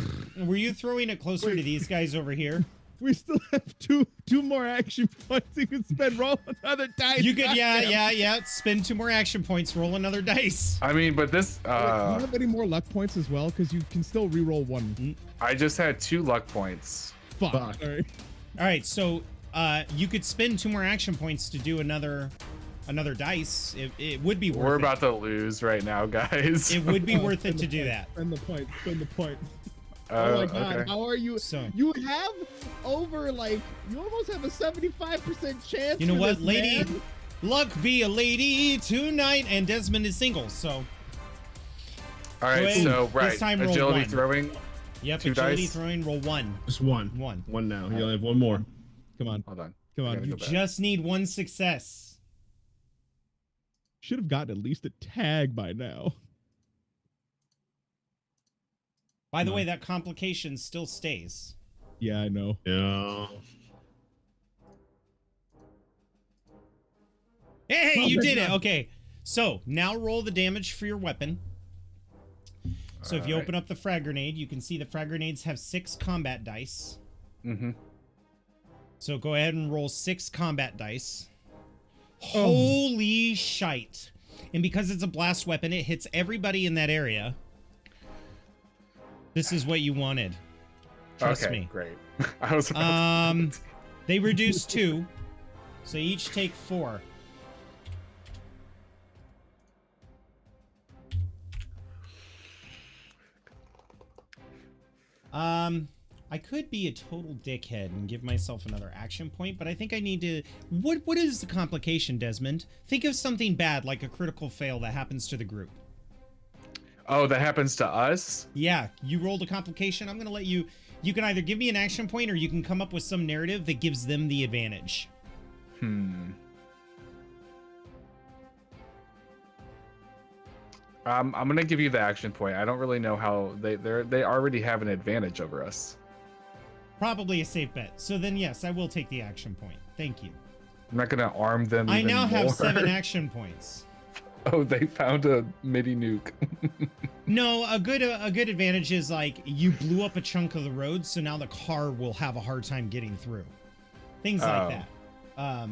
were you throwing it closer to these guys over here? we still have two more action points you can spend. Roll another dice. You could, Goddamn. yeah. Spend 2 more action points. Roll another dice. I mean, but this, Wait, do you have any more luck points as well? Because you can still re-roll 1. I just had 2 luck points. Fuck. Fuck. Sorry. All right, so you could spend 2 more action points to do another dice. It would be worth We're it. about to lose right now, guys. It would be worth it Spend to the do point, that. Spend the point. Spend the point. Oh my god, Okay. how are you? So- You have over, like, you almost have a 75% chance. You know for what, this, lady? man. Luck be a lady tonight, and Desmond is single, so All Go right, ahead. so This right, time roll agility 1. throwing. yep. 2 Agility dice? throwing. Roll 1. Just 1. 1. 1 now. You only have 1 more. Come on, Hold on. come I on. gotta You go back. Just need 1 success. should have gotten at least a tag by now. By the No. way, that complication still stays. Yeah, I know. Yeah. Hey, Oh you my did it. God. Okay. So now roll the damage for your weapon. So if you Alright. open up the frag grenade, you can see the frag grenades have 6 combat dice. Mm-hmm. So go ahead and roll 6 combat dice. Oh. Holy shite. And because it's a blast weapon, it hits everybody in that area. This is what you wanted. Trust Okay, me. great. I was about to- They reduce 2. So each take 4. I could be a total dickhead and give myself another action point, but I think I need to... What is the complication, Desmond? Think of something bad, like a critical fail that happens to the group. Oh, that happens to us? Yeah, you rolled a complication. I'm going to let you... You can either give me an action point or you can come up with some narrative that gives them the advantage. I'm gonna give you the action point. I don't really know how they already have an advantage over us. Probably a safe bet. So then, yes, I will take the action point. Thank you. I'm not gonna arm them. I even now have more. 7 action points. Oh, they found a MIDI nuke. No, a good advantage is like you blew up a chunk of the road, so now the car will have a hard time getting through. Things like Oh. that.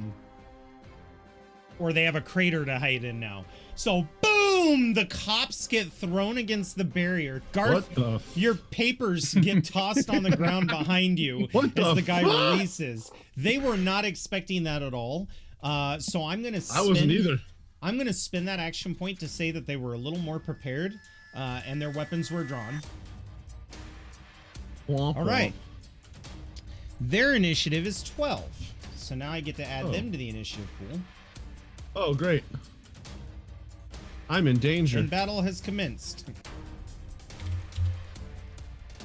Or they have a crater to hide in now. So boom, the cops get thrown against the barrier. Garth, What the f- your papers get tossed on the ground behind you What as the the guy fuck? releases. They were not expecting that at all. So I'm gonna I wasn't either. I'm going to spend that action point to say that they were a little more prepared and their weapons were drawn. Womp All right. Their initiative is 12. So now I get to add Oh. them to the initiative pool. Oh, great. I'm in danger. And battle has commenced.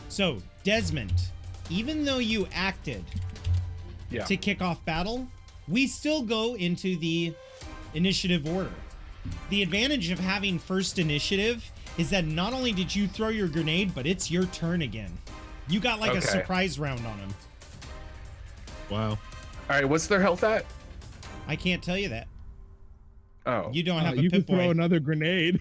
So, Desmond, even though you acted Yeah. to kick off battle, we still go into the initiative order. The advantage of having first initiative is that not only did you throw your grenade, but it's your turn again. You got like a Okay. surprise round on him. Wow. All right, what's their health at? I can't tell you that. Oh. You don't have a You can pip boy. throw another grenade.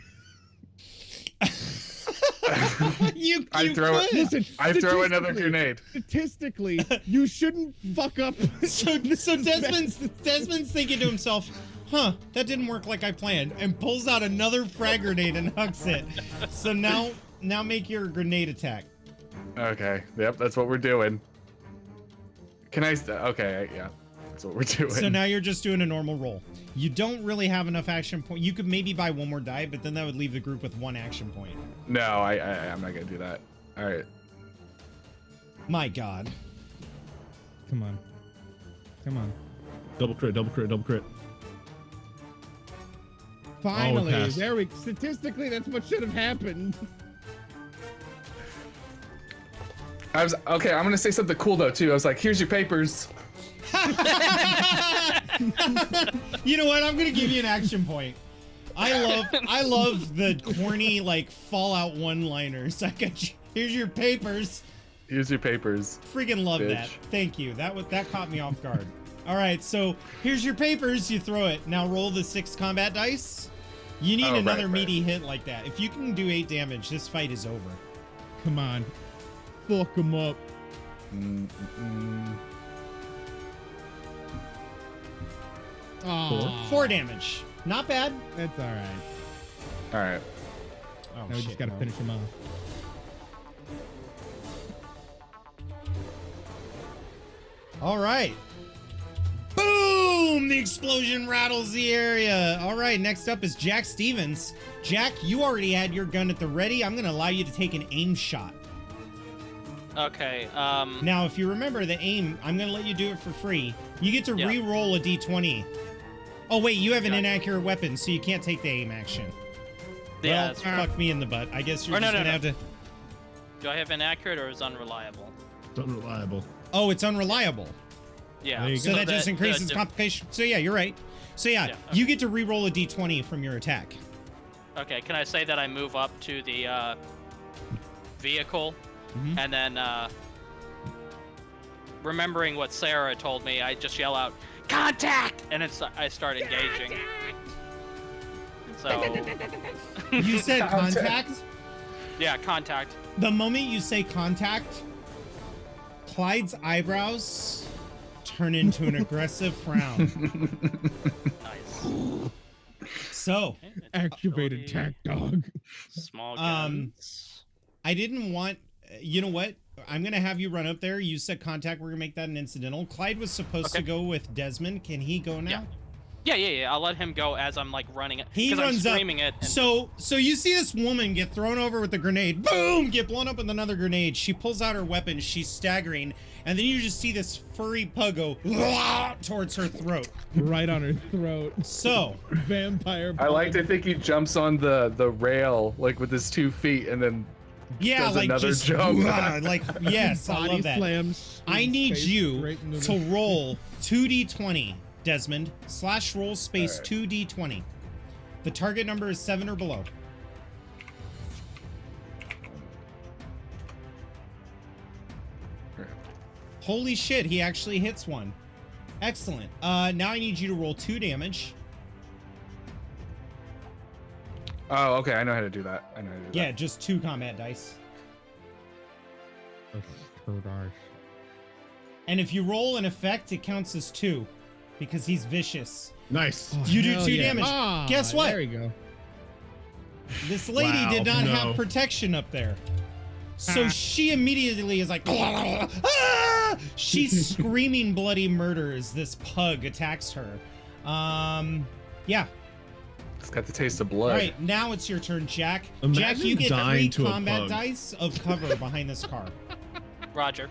you I throw it- could. Listen, I throw another statistically- grenade. Statistically, you shouldn't fuck up. So Desmond's thinking to himself, huh, that didn't work like I planned, and pulls out another frag grenade and hucks it. So now make your grenade attack. Okay. Yep, that's what we're doing. Can I? Okay, yeah, that's what we're doing. So now you're just doing a normal roll. You don't really have enough action point. You could maybe buy one more die, but then that would leave the group with 1 action point. No, I'm not gonna do that. All right. My God. Come on. Come on. Double crit, double crit, double crit. Finally, passed. there we. Statistically, that's what should have happened. Okay. I'm gonna say something cool though too. I was like, "Here's your papers." You know what? I'm gonna give you an action point. I love the corny like Fallout one-liners. I got you. Here's your papers. Here's your papers. Freaking love Bitch. that. Thank you. That caught me off guard. All right, so here's your papers. You throw it. Now roll the 6 combat dice. You need another meaty hit like that. If you can do 8 damage, this fight is over. Come on. Fuck him up. Oh, 4 damage. Not bad. that's all right. All right. Oh, Now we just gotta no. finish him off. All right. Boom! The explosion rattles the area. All right, next up is Jack Stevens. Jack, you already had your gun at the ready. I'm going to allow you to take an aim shot. Okay. Now, if you remember the aim, I'm going to let you do it for free. You get to Yeah. re-roll a d20. Oh, wait, you have an Gotcha. inaccurate weapon, so you can't take the aim action. Yeah. Well, that's- fuck me in the butt. I guess you're Or no, just no, going to no. have to... Do I have inaccurate or is unreliable? It's unreliable. Oh, it's unreliable. Yeah. There you So that just increases the- complication. So yeah, you're right. So yeah, Yeah, okay. you get to re-roll a d20 from your attack. Okay. Can I say that I move up to the vehicle, Mhm. and then remembering what Sarah told me, I just yell out "Contact!" and I start engaging. So You said contact? yeah, contact. The moment you say contact, Clyde's eyebrows turn into an aggressive frown. Nice. So, Okay, Activated agility, tack dog. Small Um, guns. I didn't want... You know what? I'm going to have you run up there. You said contact. We're going to make that an incidental. Clyde was supposed to Okay. go with Desmond. Can he go now? Yeah. I'll let him go as I'm like running it. He 'cause runs I'm up. screaming it. And, So you see this woman get thrown over with the grenade. Boom! Get blown up with another grenade. She pulls out her weapon. She's staggering. And then you just see this furry pug go towards her throat. Right on her throat. So, Vampire. I like to think he jumps on the rail like with his 2 feet and then yeah, does like another just jump. like yes, I Body love that. slams. I need face you right in the- to roll 2d20, Desmond. / roll space Alright. 2d20. The target number is 7 or below. Holy shit, he actually hits one. Excellent. Now I need you to roll 2 damage. Oh, okay. I know how to do that. I know how to do Yeah, just 2 combat dice. And if you roll an effect, it counts as 2 because he's vicious. Nice. Oh, You do hell 2 yeah. damage. Ah, Guess what? There you go. This lady Wow, did not no. have protection up there. So she immediately is like, ah! She's screaming bloody murder as this pug attacks her. Yeah. It's got the taste of All blood. right, now it's your turn, Jack. Jack, Imagine you get 3 dying to a combat pug. dice of cover behind this car. Roger.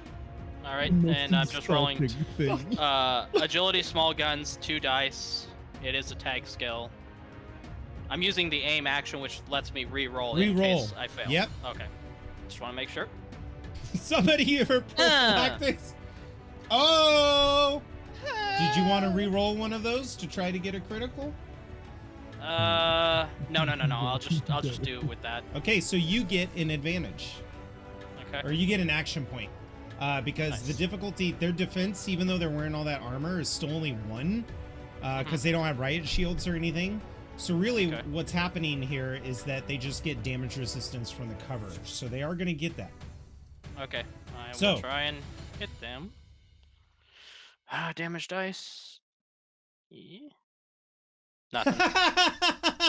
All right, Most and I'm just rolling insulting thing. agility, small guns, 2 dice. It is a tag skill. I'm using the aim action, which lets me re-roll in Re-roll. case I fail. Yep. Okay. Just want to make sure. Somebody ever practice? Oh! Did you want to re-roll one of those to try to get a critical? No. I'll just do with that. Okay, so you get an advantage. Okay. Or you get an action point. Because Nice. the difficulty, their defense, even though they're wearing all that armor, is still only 1. Because they don't have riot shields or anything. So really, Okay. what's happening here is that they just get damage resistance from the cover. So they are going to get that. Okay. I So- will try and hit them. Damage dice. Yeah. Nothing.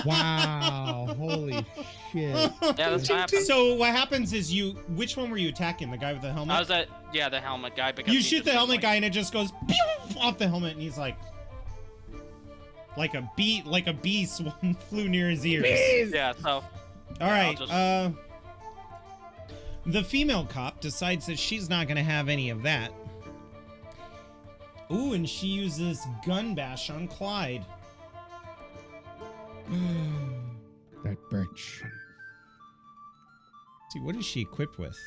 Wow. Holy shit. Yeah, that's what happened. So what happens is which one were you attacking? The guy with the helmet? I was at the helmet guy because You he shoot just the seemed helmet like- guy and it just goes pew off the helmet and he's like a bee flew near his ears. Yeah, so All right. just- The female cop decides that she's not going to have any of that. Ooh, and she uses gun bash on Clyde. That bitch. See, what is she equipped with?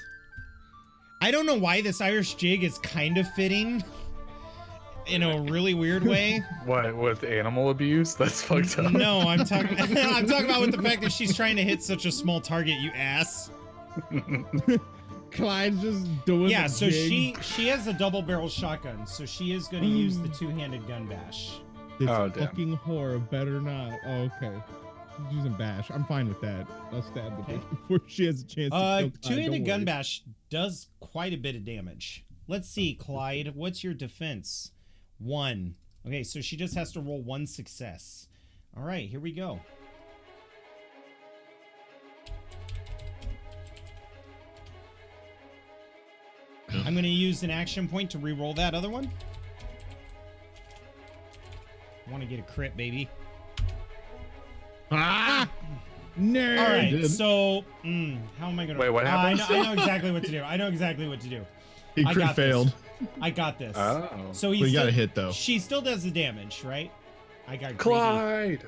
I don't know why this Irish jig is kind of fitting in a really weird way. What, with animal abuse? That's fucked up. No, I'm talking about with the fact that she's trying to hit such a small target, you ass. Clyde's just doing Yeah, the so jig. she has a double barrel shotgun, so she is going to use the two-handed gun bash. This Oh, damn. fucking whore better not. Oh, okay. She's using bash. I'm fine with that. I'll stab the bitch before she has a chance to kill Clyde. Two-handed Don't gun worry. bash does quite a bit of damage. Let's see, Clyde, what's your defense? 1. Okay, so she just has to roll 1 success. All right, here we go. I'm going to use an action point to re-roll that other one. I want to get a crit, baby. Ah! Nerd. All right, Dude. so how am I going to... Wait, what I happened? know exactly what to do. I know exactly what to do. He I crit got this. failed. I got this. Oh. So But he's you got still, a hit, though. She still does the damage, right? I got greedy. Clyde.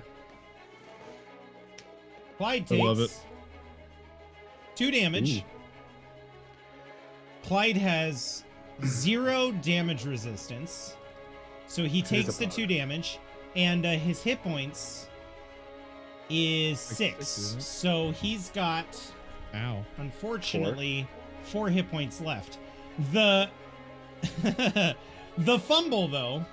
Clyde I love takes 2 damage. Ooh. Clyde has 0 damage resistance. So he takes the bug. 2 damage. And his hit points is 6. 6, isn't it? So he's got, Ow. unfortunately, 4 hit points left. The the fumble, though,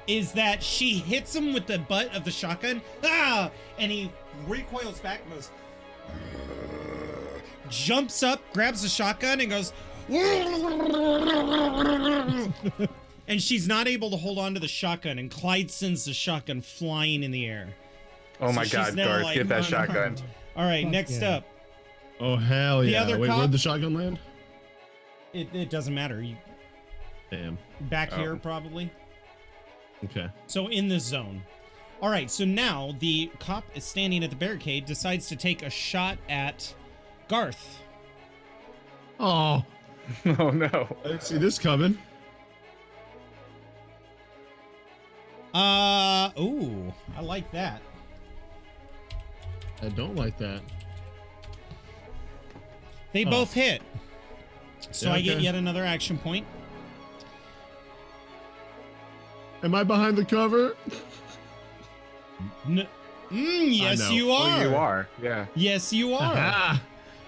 is that she hits him with the butt of the shotgun, and he recoils back and goes, jumps up, grabs the shotgun, and goes, and she's not able to hold on to the shotgun, and Clyde sends the shotgun flying in the air. Oh my So God, she's now, Garth, like, get that run, shotgun. run. All right, Fuck next yeah. up. Oh, hell The yeah. other Wait, cop- where'd the shotgun land? It doesn't matter. You Damn. back Oh. here, probably. Okay. So in this zone. All right, so now the cop is standing at the barricade, decides to take a shot at Garth. Oh, Oh no. I didn't see this coming. Ooh, I like that. I don't like that. They Oh. both hit. So Yeah, I get okay. yet another action point. Am I behind the cover? Yes, know. you Oh, are. you are. Yeah. Yes, you are. Ah,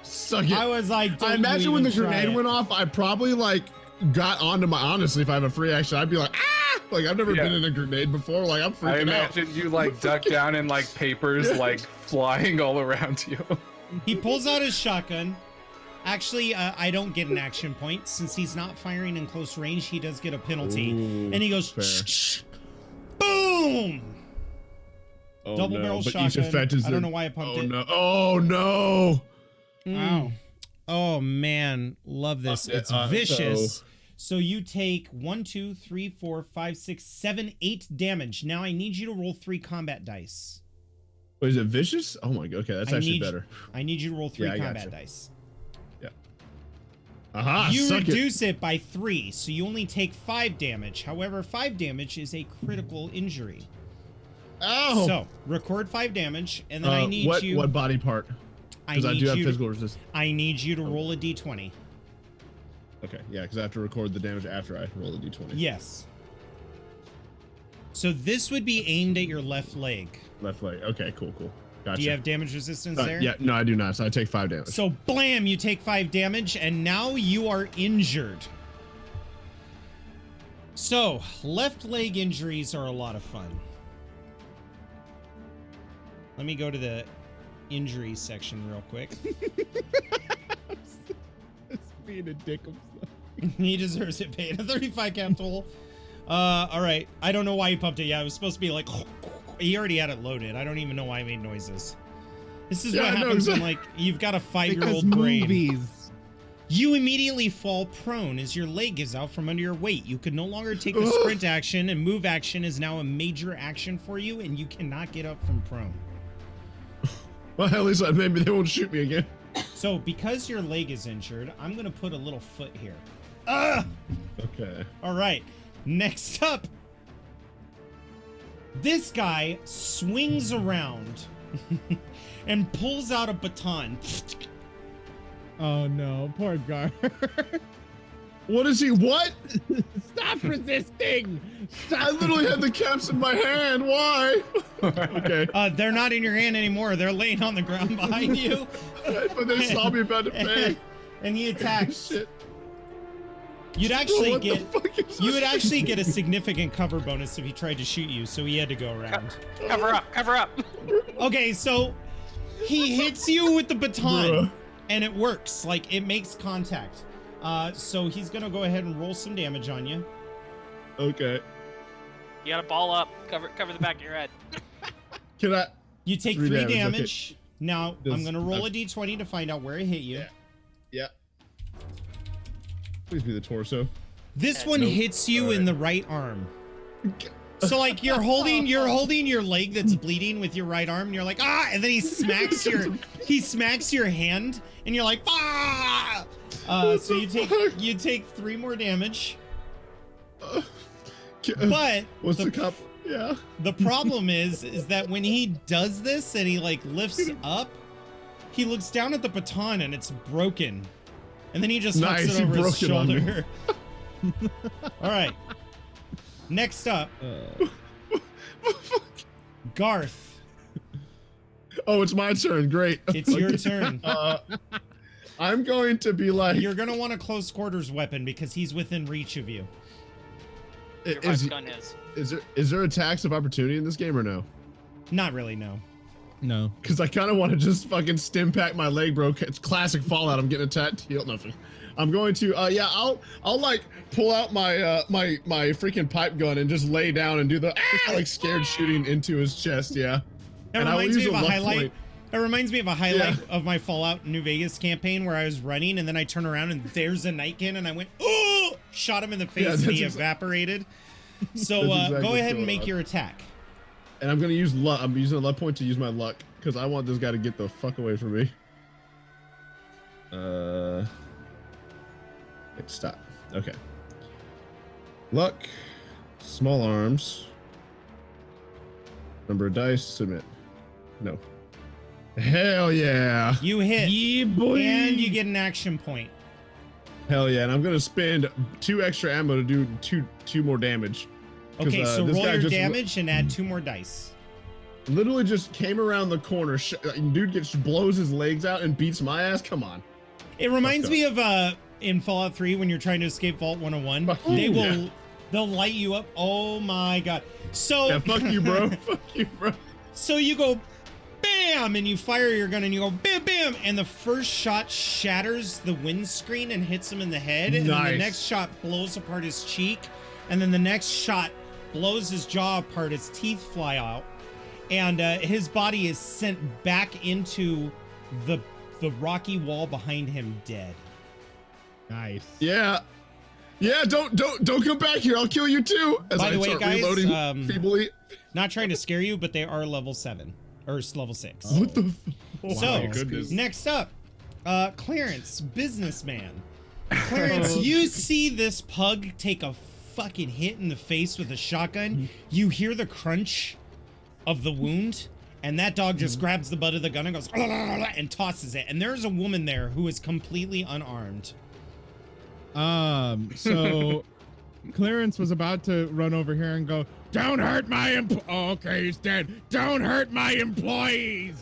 suck it. I was like, I don't imagine you when the even try grenade it. went off, I probably like got onto my. Honestly, if I have a free action, I'd be like, ah! Like I've never Yeah. been in a grenade before. Like I'm I freaking out. imagine you like duck down and like papers like flying all around you. He pulls out his shotgun. Actually, I don't get an action point. Since he's not firing in close range, he does get a penalty. Ooh, And he goes, fair. shh, boom! Oh, Double no. barrel But shotgun. each effect is I don't the- know why I pumped Oh it. no! Oh no! Wow. Oh man, love this. Yeah, It's so- vicious. So you take 1, 2, 3, 4, 5, 6, 7, 8 damage. Now I need you to roll 3 combat dice. Wait, is it vicious? Oh my god! Okay, that's I actually need- better. I need you to roll 3 Yeah, I combat gotcha. dice. Aha! You suck it. reduce it by 3, so you only take 5 damage. However, 5 damage is a critical injury. Ow! So record 5 damage, and then I need what you. what body part? Because I need do have you to- physical resistance. I need you to roll a d20. Okay, yeah, because I have to record the damage after I roll the d20. Yes. So this would be aimed at your left leg. Left leg. Okay, cool. Gotcha. Do you have damage resistance there? Yeah, no, I do not. So I take 5 damage. So blam, you take 5 damage, and now you are injured. So left leg injuries are a lot of fun. Let me go to the injuries section real quick. It's being a dick. He deserves it, paid a 35 cap total. All right. I don't know why he pumped it. Yeah, it was supposed to be like. He already had it loaded. I don't even know why I made noises. This is what happens when like you've got a 5-year-old brain. Movies. You immediately fall prone as your leg gives out from under your weight. You can no longer take the sprint action, and move action is now a major action for you, and you cannot get up from prone. Well, at least maybe they won't shoot me again. So because your leg is injured, I'm gonna put a little foot here. Ah! Okay. All right. Next up, this guy swings around and pulls out a baton. Oh no, poor Garth. What is he? What? Stop resisting! Stop. I literally had the caps in my hand. Why? Okay. They're not in your hand anymore. They're laying on the ground behind you. But they saw me about to pay. And he attacks. Shit. You'd actually What the get fuck is you this? would actually get a significant cover bonus if he tried to shoot you, so he had to go around. Cover up, cover up. Okay, so he hits you with the baton Bruh. and it works. Like it makes contact. So he's gonna go ahead and roll some damage on you. Okay. You gotta ball up, cover the back of your head. Can I? You take 3 3 damage, damage. Now I'm Does- gonna roll a d20 to find out where it hit you. Yeah. Yeah. Please be the torso. This one Nope. hits you All in right. the right arm. So like you're holding your leg that's bleeding with your right arm, and you're like and then he smacks your hand, and you're like so you take 3 more damage. But What's the cup? Yeah. the problem is that when he does this and he like lifts up, he looks down at the baton and it's broken, and then he just hooks Nice, it he over his broke it on me. shoulder. All right. Next up, Garth. Oh, it's my turn. Great. It's your turn. I'm going to be like. You're gonna want a close quarters weapon because he's within reach of you. Your Is, gun is. is there attacks of opportunity in this game or no? Not really, no. No. Because I kind of want to just fucking stim pack my leg, bro. It's classic Fallout. I'm getting attacked. Heal nothing. I'm going to I'll like pull out my my freaking pipe gun and just lay down and do the like scared shooting into his chest. Yeah. That And I will reminds me use of a a luck highlight. point. That reminds me of a highlight of my Fallout New Vegas campaign where I was running and then I turn around and there's a nightkin and I went, oh, shot him in the face Yeah, and he that's evaporated. So That's exactly go what's ahead and going make on. your attack. And I'm gonna use luck. I'm using a luck point to use my luck because I want this guy to get the fuck away from me. Stop. Okay. Luck. Small arms. Number of dice. Submit. No. Hell yeah. You hit. Yeah, boy. And you get an action point. Hell yeah. And I'm gonna spend 2 extra ammo to do two more damage. 'Cause, Okay, so this roll guy your just damage and add 2 more dice. literally just came around the corner. Dude blows his legs out and beats my ass. Come on. It reminds Fuck me of in Fallout 3 when you're trying to escape Vault 101. Fuck you, They'll light you up. Oh my god. So Yeah, fuck you, bro. Fuck you, bro. So you go bam and you fire your gun and you go bam bam and the first shot shatters the windscreen and hits him in the head, and then the Nice. next shot blows apart his cheek, and then the next shot blows his jaw apart, his teeth fly out, and his body is sent back into the rocky wall behind him dead. Nice. Yeah. Yeah, don't come back here. I'll kill you too. As By I the way, start guys, reloading feebly. Not trying to scare you, but they are level 7 or level 6. What the So, my goodness. next up, Clarence, businessman. Clarence, you see this pug take a fucking hit in the face with a shotgun. You hear the crunch of the wound, and that dog just grabs the butt of the gun and goes and tosses it. And there's a woman there who is completely unarmed. So Clarence was about to run over here and go, "Don't hurt my okay, he's dead. Don't hurt my employees."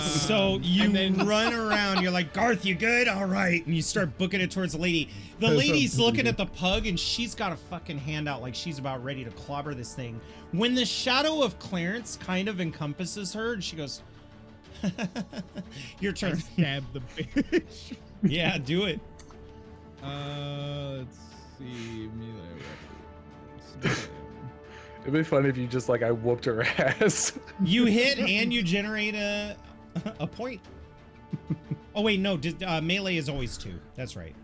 So you run around, you're like, "Garth, you good? All right." And you start booking it towards the lady. The lady's looking at the pug and she's got a fucking hand out like she's about ready to clobber this thing. When the shadow of Clarence kind of encompasses her and she goes, your turn. Stab the bitch. Yeah, do it. Let's see. Melee weapons. It'd be funny if you just like I whooped her ass. You hit and you generate a point. Oh wait, no, melee is always 2. That's right.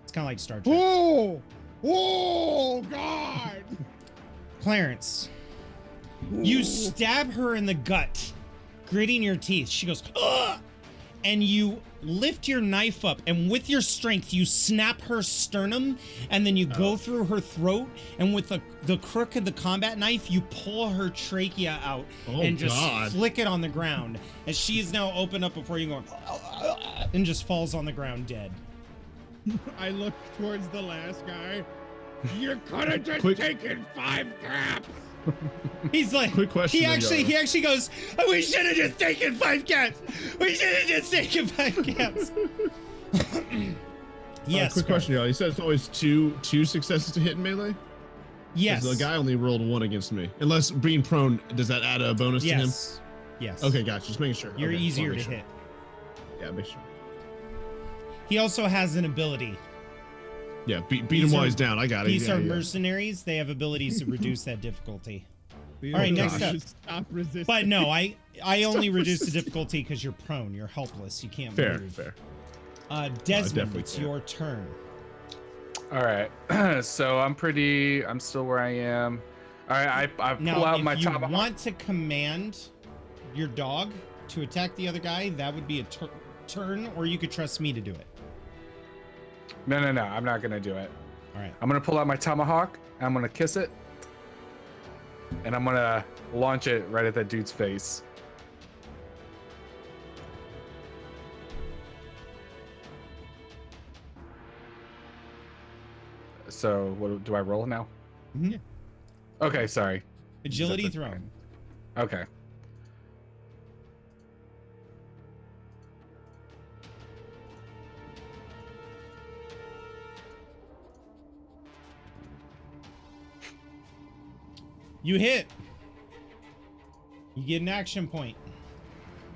It's kind of like Star Trek. Oh! Oh, God! Clarence, you stab her in the gut, gritting your teeth. She goes, ugh! And you lift your knife up, and with your strength, you snap her sternum, and then you go through her throat, and with the crook of the combat knife, you pull her trachea out and just flick it on the ground. And she is now open up before you, going, and just falls on the ground dead. I look towards the last guy. You could have just taken 5 caps. He's like, quick question. He actually goes, oh, we should have just taken 5 caps. We should have just taken 5 caps. Yes. Quick question, y'all. You said it's always two successes to hit in melee? Yes. The guy only rolled 1 against me. Unless being prone, does that add a bonus to him? Yes. Okay, gotcha. Just making sure. You're okay, easier to hit. Yeah, make sure. He also has an ability. Yeah, beat him while he's down. I got it. These are mercenaries. They have abilities to reduce that difficulty. All right, next up. Stop resisting. But no, I only reduce the difficulty because you're prone. You're helpless. You can't move. Fair. Desmond, it's your turn. All right. So I'm still where I am. All right, I pull out my top. If you want to command your dog to attack the other guy, that would be a turn, or you could trust me to do it. No, I'm not gonna do it. All right. I'm gonna pull out my tomahawk. I'm gonna kiss it, and I'm gonna launch it right at that dude's face. So, what do I roll now? Mm-hmm. Okay, sorry. Agility thrown. Okay. You hit. You get an action point.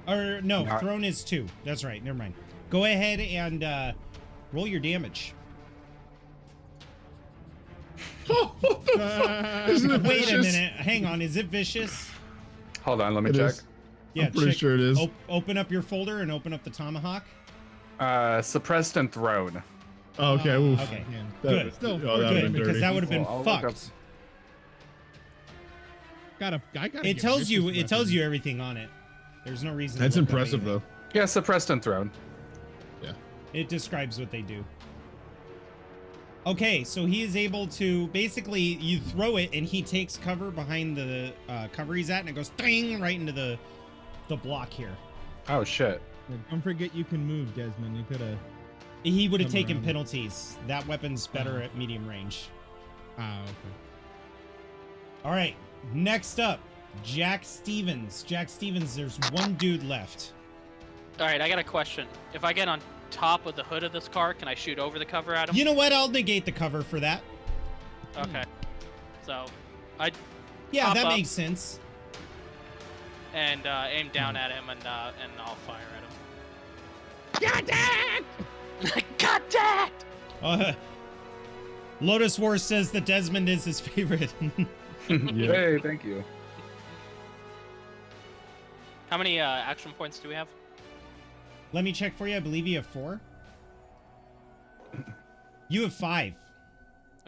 Or no, thrown is 2. That's right. Never mind. Go ahead and roll your damage. Wait a minute. Hang on. Is it vicious? Hold on. Let me It check. is. Yeah, I'm pretty sure it is. Open up your folder and open up the tomahawk. Suppressed and thrown. Oh, okay. Oof. Okay. Good. Still, that'd have Good, been because dirty. that would have been I'll look up- fucked. It tells you everything on it. There's no reason. That's to look up impressive, anything. though. Yeah, suppressed and thrown. It describes what they do. Okay, so he is able to basically you throw it and he takes cover behind the cover he's at and it goes ding right into the block here. Oh shit. Don't forget you can move, Desmond. You could have. He would have Come taken around. penalties. That weapon's better at medium range. Ah, okay. All right, next up, Jack Stevens. Jack Stevens, there's one dude left. All right, I got a question. If I get on top of the hood of this car, can I shoot over the cover at him? You know what? I'll negate the cover for that. Okay. So, I Yeah, Pop that up. makes sense. and aim down at him and I'll fire at him. Contact! Contact! Lotus Wars says that Desmond is his favorite. Hey, thank you. How many action points do we have? Let me check for you. I believe you have 4. You have 5.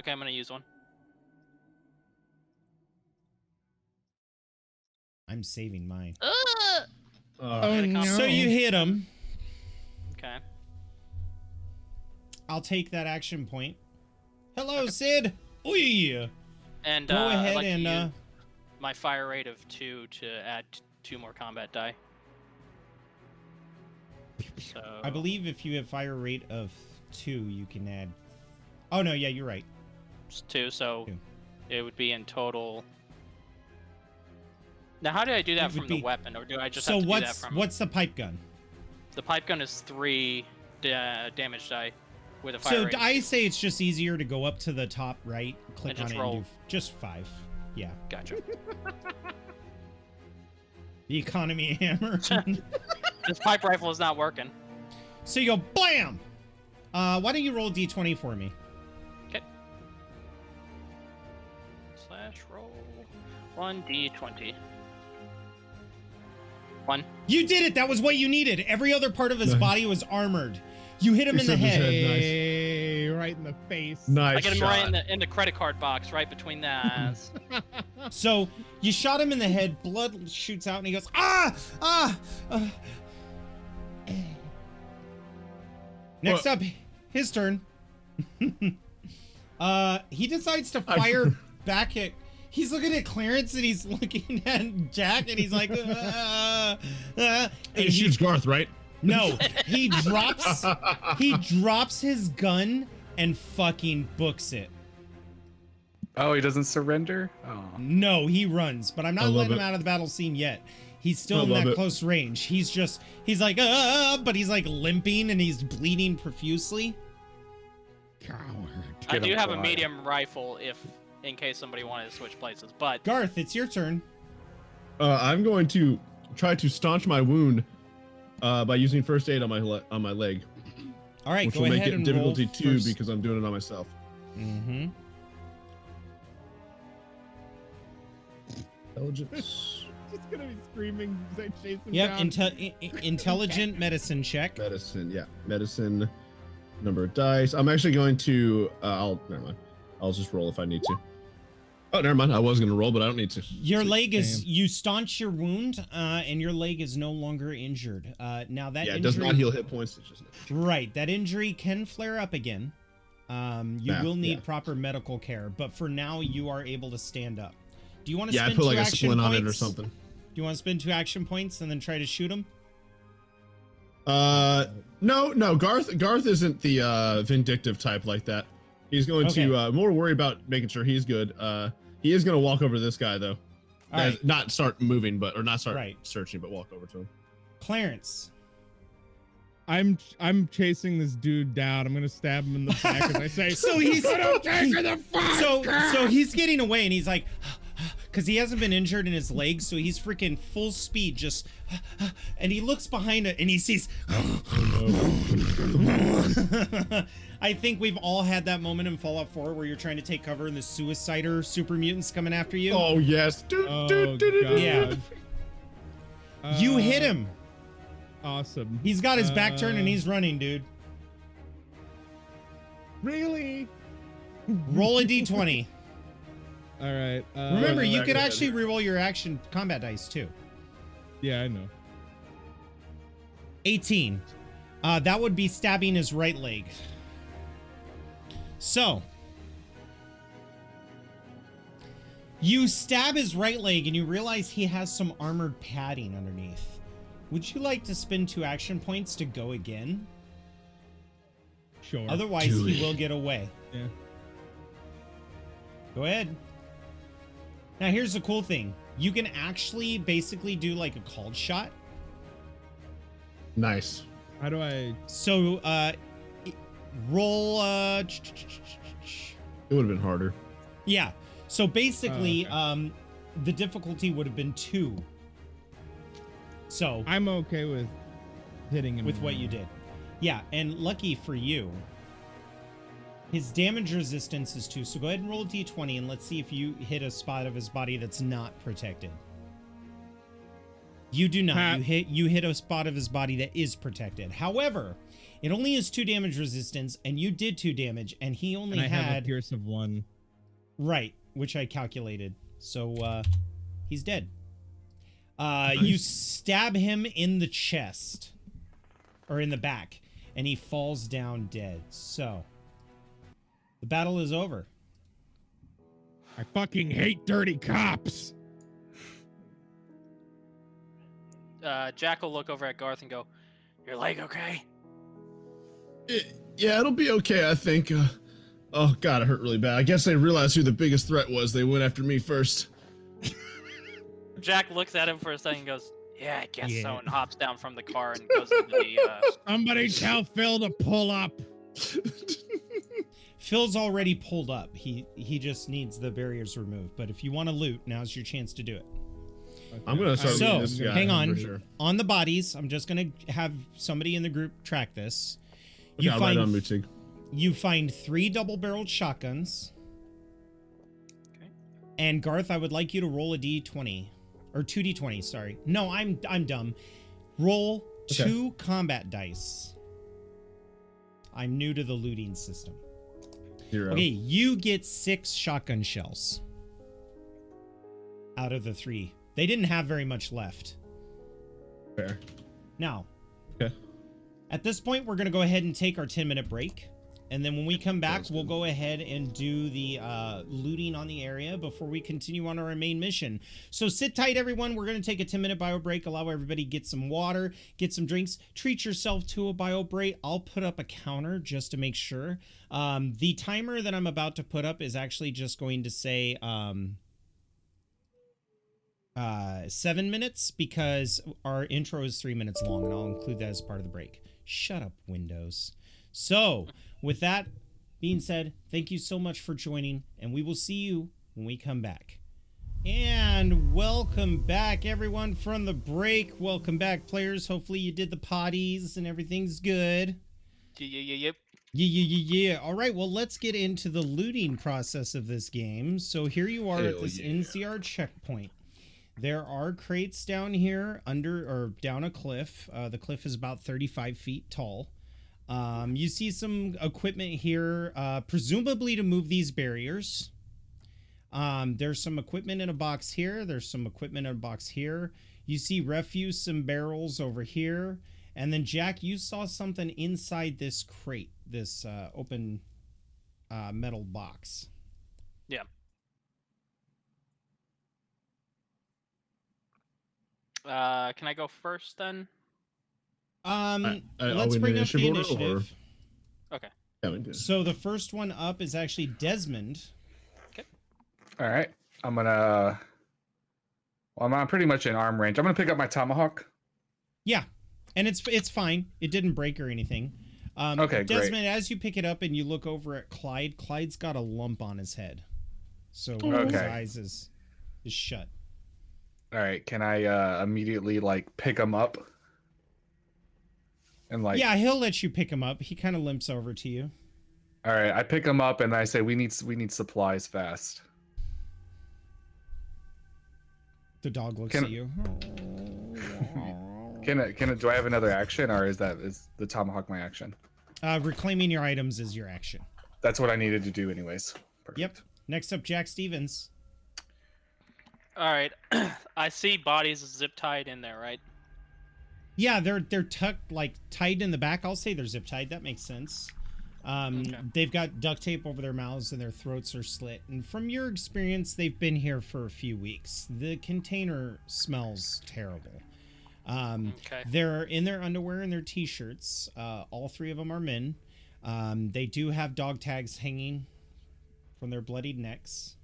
Okay, I'm gonna use one. I'm saving mine. Oh no! So you hit him. Okay. I'll take that action point. Hello, Sid. Ooh. And Go I'd ahead like to and use my fire rate of 2 to add 2 more combat die. So I believe if you have fire rate of 2, you can add. Oh no, yeah, you're right. it's 2, so 2. it would be in total. Now, how do I do that It would from the be- weapon, or do I just So have to do that from? what's the pipe gun? The pipe gun is 3 damage die with a fire So rate. I say it's just easier to go up to the top right, click And on just it, roll. and do just 5. Yeah, Gotcha. the economy hammer. This pipe rifle is not working. So you go blam. Why don't you roll d20 for me? Okay. 1d20. 1. You did it. That was what you needed. Every other part of his body was armored. You hit him in the Except his head. head. Nice. Hey, right in the face. Nice I get him shot. right in the credit card box, right between the eyes. So you shot him in the head. Blood shoots out, and he goes, ah, ah. Next up, his turn. He decides to fire back at. He's looking at Clarence and he's looking at Jack and he's like, and He shoots Garth, right? no, he drops his gun and fucking books it. Oh, he doesn't surrender? Oh. No, he runs, but I'm I not love letting him it. out of the battle scene yet. He's still I in love that it. close range. He's like, but he's like limping and he's bleeding profusely. Coward. I Get do him have a quiet. medium rifle in case somebody wanted to switch places, but Garth, it's your turn. I'm going to try to staunch my wound by using first aid on my leg, All right, which go will make ahead it and difficulty roll 2 first. because I'm doing it on myself. Mm-hmm. Intelligence, Just gonna be screaming as I chase him Yep, down. intelligent medicine check. medicine, yeah, medicine. Number of dice. I'm actually going to. Never mind. I'll just roll if I need to. Oh, never mind. I was gonna roll, but I don't need to. Your leg is Damn. you staunch your wound, and your leg is no longer injured. Now that Yeah, it injury, does not heal hit points. It's just right, that injury can flare up again. You Yeah, will need yeah. proper medical care, but for now you are able to stand up. Do you want to yeah. I spend put two like a action splint points? on it or something. Do you want to spend 2 action points and then try to shoot him? No. Garth isn't the vindictive type like that. He's going to more worry about making sure he's good. He is going to walk over to this guy though. All right, Not start moving, but not start Right. searching, but walk over to him. Clarence. I'm chasing this dude down. I'm gonna stab him in the back as I say. So he's so so he's getting away and he's like, because he hasn't been injured in his legs, so he's freaking full speed, just, and he looks behind it and he sees. I think we've all had that moment in Fallout 4 where you're trying to take cover and the suicider super mutants coming after you. Oh yes. Oh, God. Yeah. You hit him. Awesome. He's got his back turned and he's running, dude. Really? Roll a d20. All right. Remember, you back could ahead. actually reroll your action combat dice too. Yeah, I know. 18. That would be stabbing his right leg. So, you stab his right leg and you realize he has some armored padding underneath. Would you like to spend 2 action points to go again? Sure. Otherwise, Do he it. will get away. Yeah. Go ahead. Now, here's the cool thing. You can actually basically do like a called shot. Nice. How do I? So, roll, It would have been harder. yeah. So basically, Oh, the difficulty would have been 2. So, I'm okay with hitting him with what you did. Yeah, and lucky for you, his damage resistance is 2. So go ahead and roll a d20 and let's see if you hit a spot of his body that's not protected. You do not. You hit a spot of his body that is protected. However, it only has 2 damage resistance, and you did 2 damage, and he only And I have a had pierce of 1. right, which I calculated. So he's dead. You stab him in the chest or in the back, and he falls down dead. So the battle is over. I fucking hate dirty cops. Jack will look over at Garth and go, "Your leg okay?" Yeah, it'll be okay, I think. Oh god, it hurt really bad. I guess they realized who the biggest threat was. They went after me first. Jack looks at him for a second and goes, "Yeah, I guess so," Yeah. and hops down from the car and goes into the. Somebody tell Phil to pull up. Phil's already pulled up. He just needs the barriers removed. But if you want to loot, now's your chance to do it. I'm gonna start So, looting this guy. hang on. For sure. On the bodies, I'm just gonna have somebody in the group track this. Okay, I'll write on Mutig. You find 3 double-barreled shotguns. Okay. And Garth, I would like you to roll a d20 or 2d20. Sorry, no, I'm dumb. Roll Okay. 2 combat dice. I'm new to the looting system. 0. Okay, you get 6 shotgun shells out of the 3. They didn't have very much left. Fair. Now, Okay. at this point, we're going to go ahead and take our 10-minute break. And then when we come back, Sounds we'll good. go ahead and do the looting on the area before we continue on our main mission. So sit tight, everyone. We're going to take a 10-minute bio break, allow everybody to get some water, get some drinks, treat yourself to a bio break. I'll put up a counter just to make sure. The timer that I'm about to put up is actually just going to say 7 minutes because our intro is 3 minutes long, and I'll include that as part of the break. Shut up, Windows. So, with that being said, thank you so much for joining, and we will see you when we come back. And welcome back, everyone, from the break. Welcome back, players. Hopefully you did the potties and everything's good. Yep. Yeah. All right, well, let's get into the looting process of this game. So here you are at Hell this yeah. NCR checkpoint. There are crates down here under or down a cliff. The cliff is about 35 feet tall. You see some equipment here, presumably to move these barriers. There's some equipment in a box here. There's some equipment in a box here. You see refuse and barrels over here. And then, Jack, you saw something inside this crate, this open metal box. Yeah. Can I go first then? Are Let's we in bring up the initiative order, or- initiative. Okay. Yeah, we do. So the first one up is actually Desmond. All right. I'm pretty much in arm range. I'm gonna pick up my tomahawk. Yeah, and it's fine. It didn't break or anything. Okay, great. Desmond, as you pick it up and you look over at Clyde, Clyde's got a lump on his head, so one of his Okay. eyes is shut. All right. Can I immediately like pick him up? And like, Yeah, he'll let you pick him up. He kind of limps over to you. all right. I pick him up and I say, we need supplies fast. The dog looks Can- at you. Do I have another action, or is the tomahawk my action? Reclaiming your items is your action. That's what I needed to do, anyways. Perfect. Yep. Next up, Jack Stevens. All right. I see bodies zip tied in there, right? Yeah, they're tucked, like tied in the back. I'll say they're zip tied. That makes sense. Okay. They've got duct tape over their mouths and their throats are slit. And from your experience, they've been here for a few weeks. The container smells terrible. Okay. They're in their underwear and their t-shirts. All 3 of them are men. They do have dog tags hanging from their bloodied necks.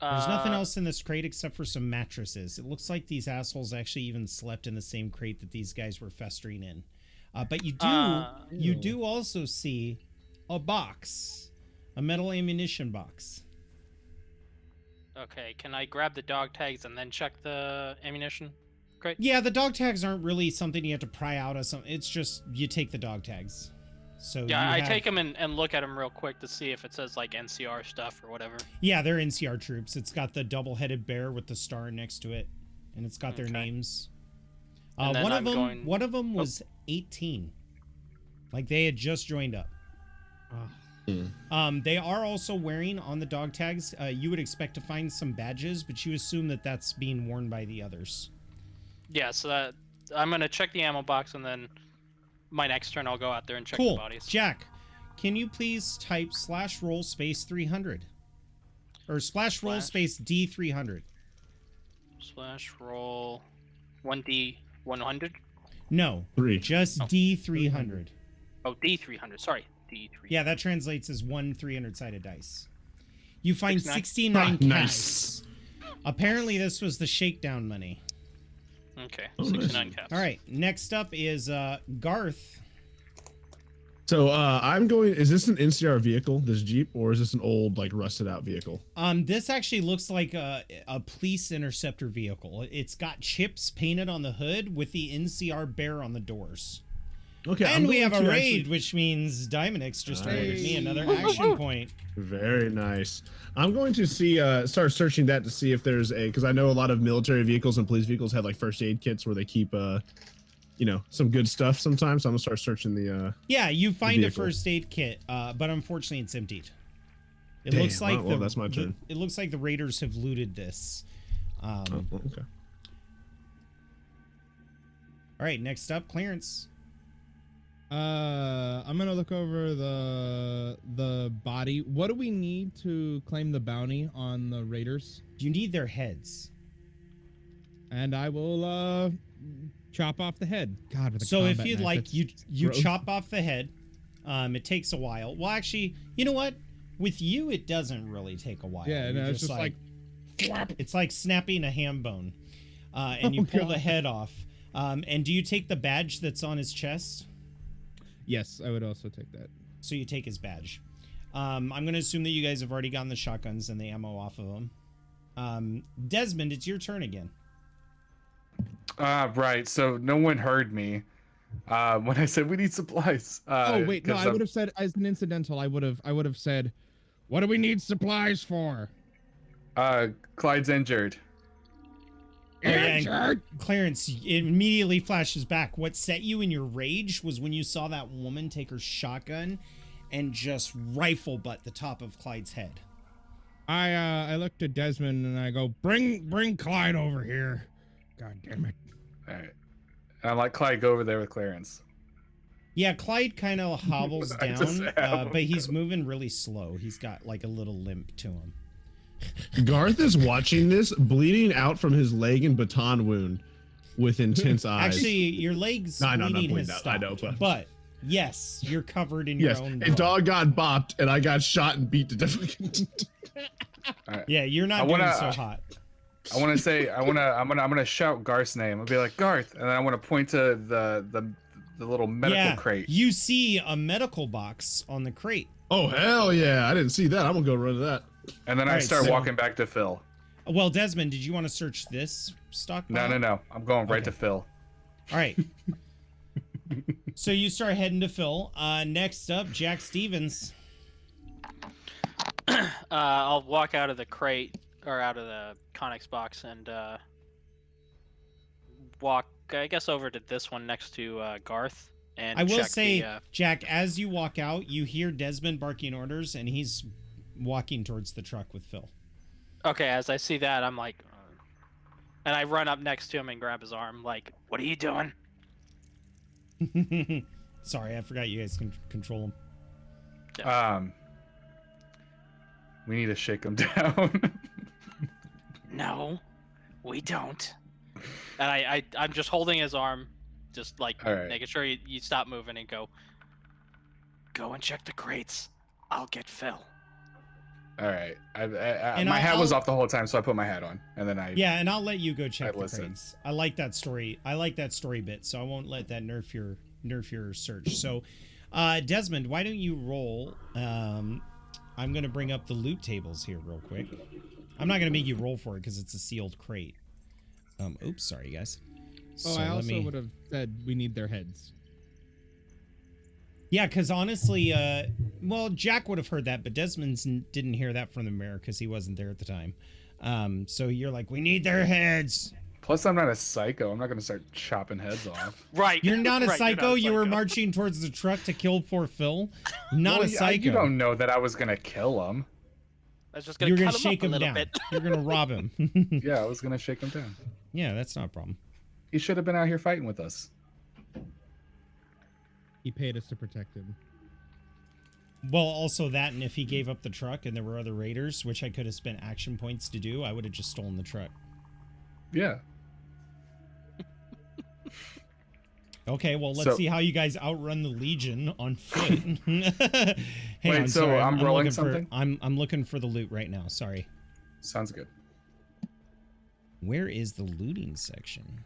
There's nothing else in this crate except for some mattresses. It looks like these assholes actually even slept in the same crate that these guys were festering in. But you do also see a box, a metal ammunition box. Okay. Can I grab the dog tags and then check the ammunition? Great. Yeah, the dog tags aren't really something you have to pry out of. It's just you take the dog tags. So Yeah, I you have- take them and look at them real quick to see if it says like NCR stuff or whatever. Yeah, they're NCR troops. It's got the double-headed bear with the star next to it, and it's got their Okay. names. And then One of them was 18. Like they had just joined up. They are also wearing on the dog tags. You would expect to find some badges, but you assume that that's being worn by the others. Yeah, so that I'm gonna check the ammo box and then my next turn I'll go out there and check the Cool. bodies. Jack, can you please type /roll space 300 or /roll space D300? /roll 1D 100. No, 3. just Oh. D300. Oh, D300. Sorry, D300. Yeah, that translates as 1 300-sided dice. You find 69. 69 cash. Nice. Apparently, this was the shakedown money. Okay, Oh, nice. 69 caps. All right, next up is Garth. So I'm going. Is this an NCR vehicle, this Jeep, or is this an old, like, rusted out vehicle? This actually looks like a police interceptor vehicle. It's got chips painted on the hood with the NCR bear on the doors. Okay, And we have a going to raid, actually- which means Diamondx just awarded me Nice. another action point. Very nice. I'm going to start searching that to see if there's because I know a lot of military vehicles and police vehicles have like first aid kits where they keep some good stuff sometimes. So I'm gonna start searching the Yeah, you find a vehicle. first aid kit, but unfortunately it's emptied. It Damn, looks like well, that's my turn. It looks like the raiders have looted this. okay. All right, next up, Clarence. I'm gonna look over the body. What do we need to claim the bounty on the raiders? You need their heads. And I will chop off the head. God, with a So if combat you'd knife, like, that's you gross. chop off the head. It takes a while. Well, actually, you know what? With you, it doesn't really take a while. Yeah, You're no, it's just like it's like snapping a ham bone, and you Oh, pull the God. head off. And do you take the badge that's on his chest? Yes, I would also take that. So you take his badge. I'm going to assume that you guys have already gotten the shotguns and the ammo off of them. Desmond, it's your turn again. Right. So no one heard me when I said we need supplies. Oh wait, no, 'cause I would have said as an incidental. I would have said, "What do we need supplies for?" Clyde's injured. Oh, yeah, and Clarence, it immediately flashes back. What set you in your rage was when you saw that woman take her shotgun and just rifle butt the top of Clyde's head. I looked at Desmond and I go, "Bring Clyde over here." God damn it. All right. And I let Clyde go over there with Clarence. Yeah, Clyde kind of hobbles I just down, have but him. he's moving really slow. He's got like a little limp to him. Garth is watching this, bleeding out from his leg and baton wound with intense eyes. Actually, your legs No, I know, I'm not bleeding bleeding has out. I know, stopped, but- but yes, you're covered in your yes, own a blood. dog got bopped and I got shot and beat to death. All right. Yeah, you're not I wanna- doing so hot. I want to say I'm gonna shout Garth's name. I'll be like Garth, and then I want to point to the little medical crate. You see a medical box on the crate. Oh hell yeah! I didn't see that. I'm gonna go run to that. And then I Alright, start so- walking back to Phil. Well, Desmond, did you want to search this stockpile? No. I'm going right Okay. to Phil. All right. So you start heading to Phil. Next up, Jack Stevens. I'll walk out of the crate or out of the Connex box and walk, I guess, over to this one next to Garth. And I will check say, the, Jack, as you walk out, you hear Desmond barking orders, and he's walking towards the truck with Phil. okay, as I see that, I'm like, and I run up next to him and grab his arm, like, what are you doing? Sorry, I forgot you guys can control him. We need to shake him down. No, we don't. And I'm just holding his arm, just like All right. making sure you stop moving and go and check the crates. I'll get Phil. All right. And My hat was I'll- off the whole time, so I put my hat on, and then I. Yeah, and I'll let you go check I the listen. crates. I like that story. I like that story bit, so I won't let that nerf your search. So, Desmond, why don't you roll? I'm gonna bring up the loot tables here real quick. I'm not gonna make you roll for it because it's a sealed crate. Oops, sorry guys. Oh, So I let also me- would have said we need their heads. Yeah, because honestly, well, Jack would have heard that, but Desmond didn't hear that from the mayor because he wasn't there at the time. So you're like, we need their heads. Plus, I'm not a psycho. I'm not gonna start chopping heads off. Right. You're not a Right, you're not psycho. a You were psycho. marching towards the truck to kill poor Phil. Not Well, a psycho. You don't know that I was gonna kill him. I was just gonna You're cut gonna him shake up a him little down. bit. You're gonna rob him. Yeah, I was gonna shake him down. Yeah, that's not a problem. He should have been out here fighting with us. He paid us to protect him. Well, also that, and if he gave up the truck and there were other raiders, which I could have spent action points to do, I would have just stolen the truck. Yeah. Okay, well, let's So- see how you guys outrun the Legion on foot. Hang Wait, on, so sorry, I'm rolling looking something? For, I'm looking for the loot right now. Sorry. Sounds good. Where is the looting section?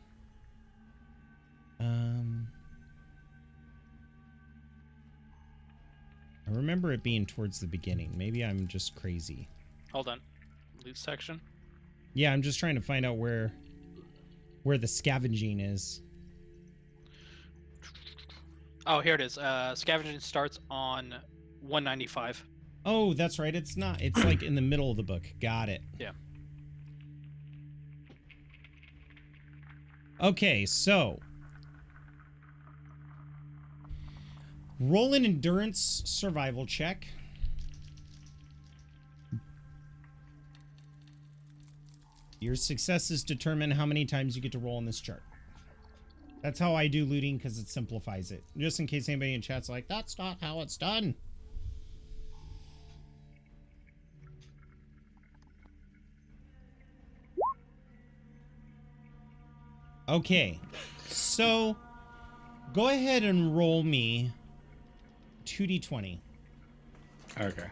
I remember it being towards the beginning. Maybe I'm just crazy. Hold on. Loot section. Yeah, I'm just trying to find out where the scavenging is. Oh, here it is. Scavenging starts on 195. Oh, that's right. It's not. It's like in the middle of the book. Got it. Yeah. Okay, so roll an endurance survival check. Your successes determine how many times you get to roll on this chart. That's how I do looting because it simplifies it. Just in case anybody in chat's like, that's not how it's done. Okay, so go ahead and roll me 2d20. Okay.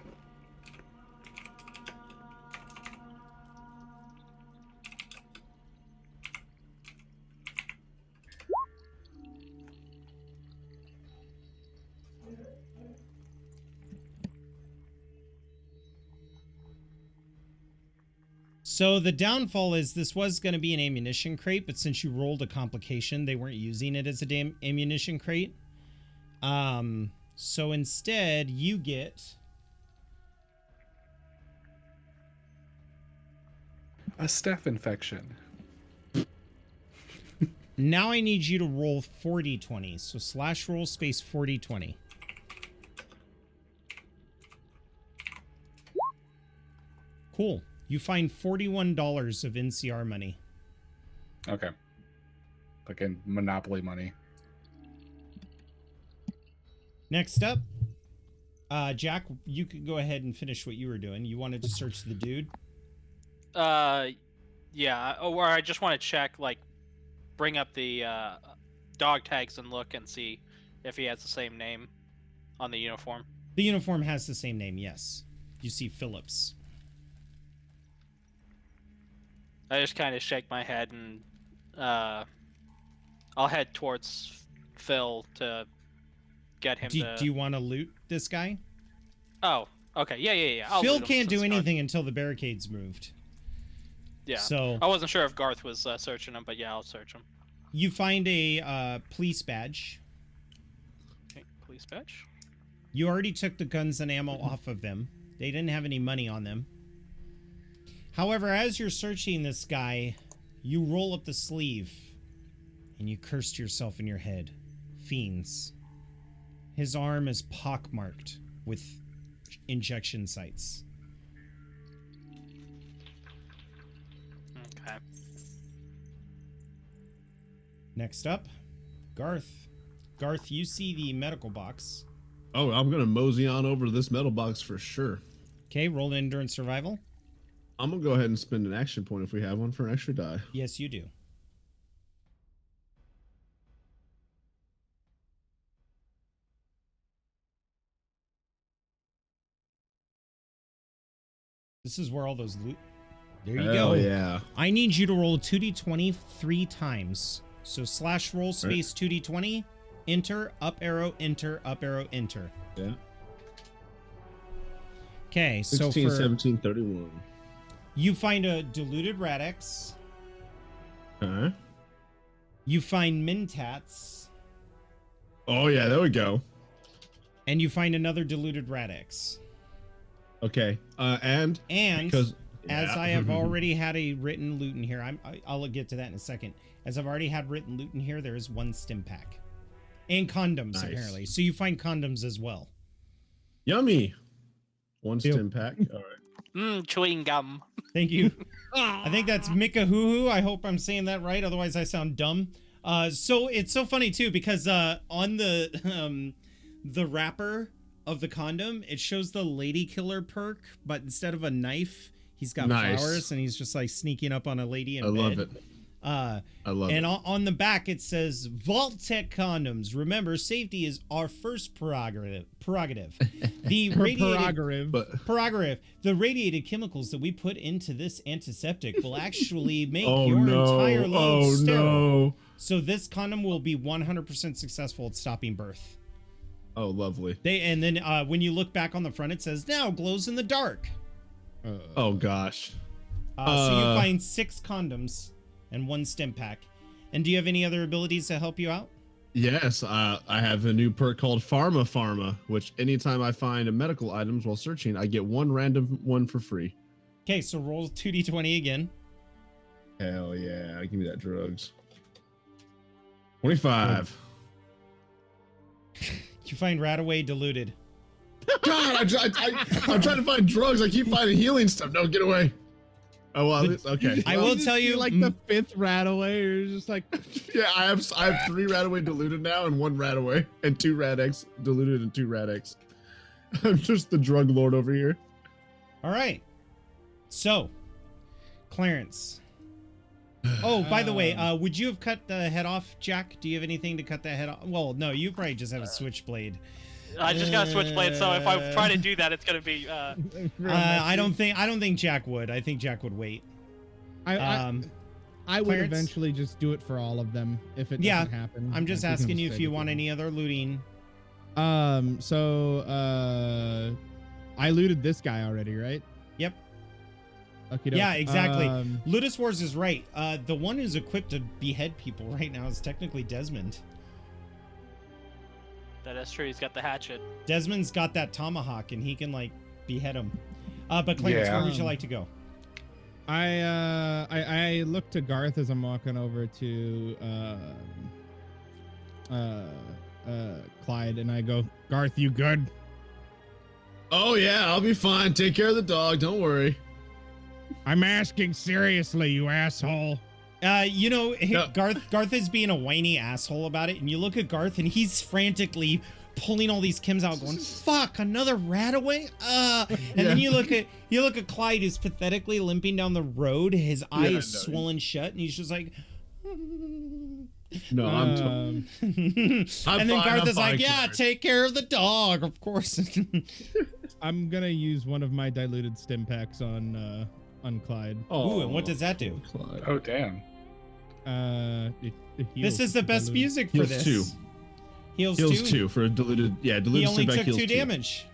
So the downfall is this was going to be an ammunition crate, but since you rolled a complication, they weren't using it as a damn ammunition crate. So instead, you get A staph infection. now I need you to roll 40-20. So slash roll space 40-20. Cool. You find $41 of NCR money. Okay. Like in Monopoly money. Next up, Jack, you could go ahead and finish what you were doing. You wanted to search the dude. Yeah. Or I just want to check, like, bring up the dog tags and look and see if he has the same name on the uniform. The uniform has the same name, yes. You see Phillips. I just kind of shake my head and I'll head towards Phil to get him Do you want to loot this guy? Oh, okay. Yeah. I'll Phil loot him can't do since Garth- anything until the barricades moved. Yeah. So I wasn't sure if Garth was searching him, but yeah, I'll search him. you find a police badge. Okay, police badge. You already took the guns and ammo off of them. They didn't have any money on them. However, as you're searching this guy, you roll up the sleeve and you curse to yourself in your head. Fiends. His arm is pockmarked with injection sites. Okay. Next up, Garth. Garth, you see the medical box. Oh, I'm gonna mosey on over to this metal box for sure. Okay, roll an endurance survival. I'm gonna go ahead and spend an action point if we have one for an extra die. Yes, you do. This is where all those loot. There you Hell go. yeah. I need you to roll 2d20 3 times. So slash roll space 2d20, enter, up arrow, enter, up arrow, enter. Yeah. Okay, so 16, for 17, 31. you find a diluted Radix. Okay. You find Mentats. Oh yeah, there we go. And you find another diluted Radix. Okay. And because as I have already had a written loot in here, I'll get to that in a second. As I've already had written loot in here, there is 1 stim pack. And condoms, Nice. apparently. So you find condoms as well. Yummy. 1 Yep. stim pack. All right. Chewing gum. Thank you. I think that's Mika Hoo Hoo. I hope I'm saying that right. Otherwise, I sound dumb. So it's so funny too because on the wrapper of the condom, it shows the lady killer perk, but instead of a knife, he's got Nice. flowers and he's just like sneaking up on a lady in I bed. love it. I love And it. on the back it says Vault Tech condoms. Remember, safety is our first prerogative. The radiated But prerogative. The radiated chemicals that we put into this antiseptic will actually make oh your no. entire load Oh sterile. no. So this condom will be 100% successful at stopping birth. Oh lovely. And then when you look back on the front, it says now glows in the dark. Oh gosh. So you find 6 condoms and 1 stim pack. And do you have any other abilities to help you out? Yes, I have a new perk called Pharma, which anytime I find a medical items while searching, I get one random one for free. Okay, so roll 2d20 again. Hell yeah, give me that drugs. 25. You find Radaway diluted. God, I'm trying to find drugs. I keep finding healing stuff. No, get away. Oh well, okay. I will tell you, like the 5th rat away, or just like Yeah, I have 3 Radaway diluted now, and 1 Radaway, and 2 Rad-X diluted, and 2 Rad-X. I'm just the drug lord over here. All right. So, Clarence. Oh, by the way, would you have cut the head off, Jack? Do you have anything to cut that head off? Well, no, you probably just have a switchblade. I just got a switchblade, so if I try to do that, it's gonna be. I don't think Jack would. I think Jack would wait. I would Clarence? eventually just do it for all of them if it doesn't happen. I'm just Like, we can asking you if save you it want for any other looting. So I looted this guy already, right? Yep. Okay. Yeah, exactly. Ludus Wars is right. The one who's equipped to behead people right now is technically Desmond. That's true. He's got the hatchet. Desmond's got that tomahawk, and he can like behead him. But Clarence, where would you like to go? I look to Garth as I'm walking over to Clyde, and I go, Garth, you good? Oh yeah, I'll be fine. Take care of the dog. Don't worry. I'm asking seriously, you asshole. No. Garth is being a whiny asshole about it, and you look at Garth, and he's frantically pulling all these chems out, going, "Fuck, another Radaway!" And then you look at Clyde, who's pathetically limping down the road. His eye is swollen shut, and he's just like, No, and then Garth is like, "Yeah, Clyde. take care of the dog, of course." I'm gonna use one of my diluted stim packs on Clyde. Ooh, and what does that do? Clyde. Oh damn. It This is the best music for Heals this. 2. Heals Heals 2. 2 for a diluted. Yeah, diluted. He only stim pack took heals 2 damage.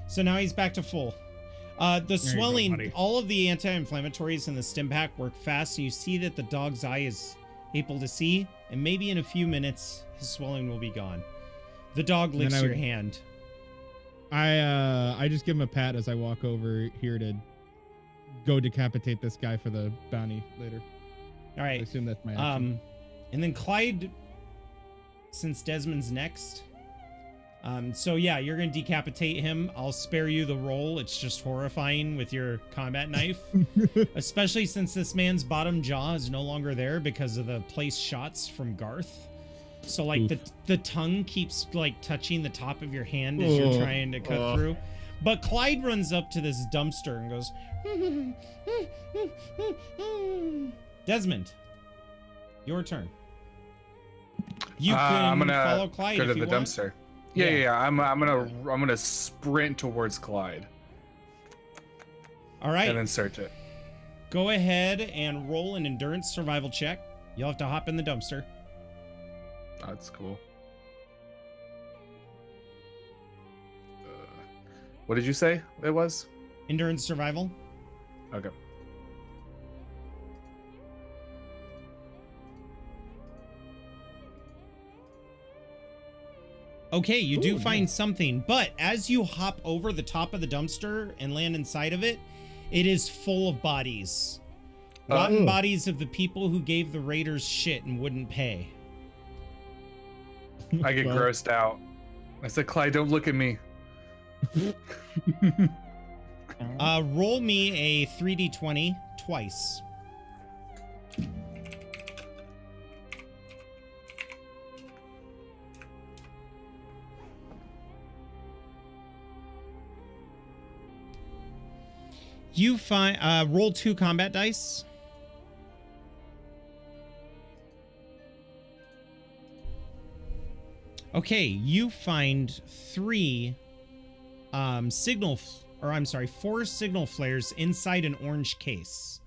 So now he's back to full. The swelling, buddy. all of the anti-inflammatories in the stim pack work fast, and you see that the dog's eye is able to see, and maybe in a few minutes, his swelling will be gone. The dog then licks I your would- hand. I just give him a pat as I walk over here to go decapitate this guy for the bounty later. All I right. assume that's my action. And then Clyde, since Desmond's next. So yeah, you're gonna decapitate him. I'll spare you the roll. It's just horrifying with your combat knife, especially since this man's bottom jaw is no longer there because of the placed shots from Garth. So like the tongue keeps like touching the top of your hand as you're trying to cut through. But Clyde runs up to this dumpster and goes, Desmond, your turn. You can I'm gonna follow Clyde go if to you the want. dumpster. Yeah. I'm gonna sprint towards Clyde All right, and then search it. go ahead and roll an endurance survival check. You'll have to hop in the dumpster. That's cool. What did you say it was? Endurance survival. Okay. Okay, you do Ooh, find nice. something, but as you hop over the top of the dumpster and land inside of it, it is full of bodies. Rotten Ugh. bodies of the people who gave the raiders shit and wouldn't pay. I get Well, grossed out. I said, Clyde, don't look at me. Roll me a 3d20 twice. You find roll 2 combat dice. Okay, you find 4 signal flares inside an orange case.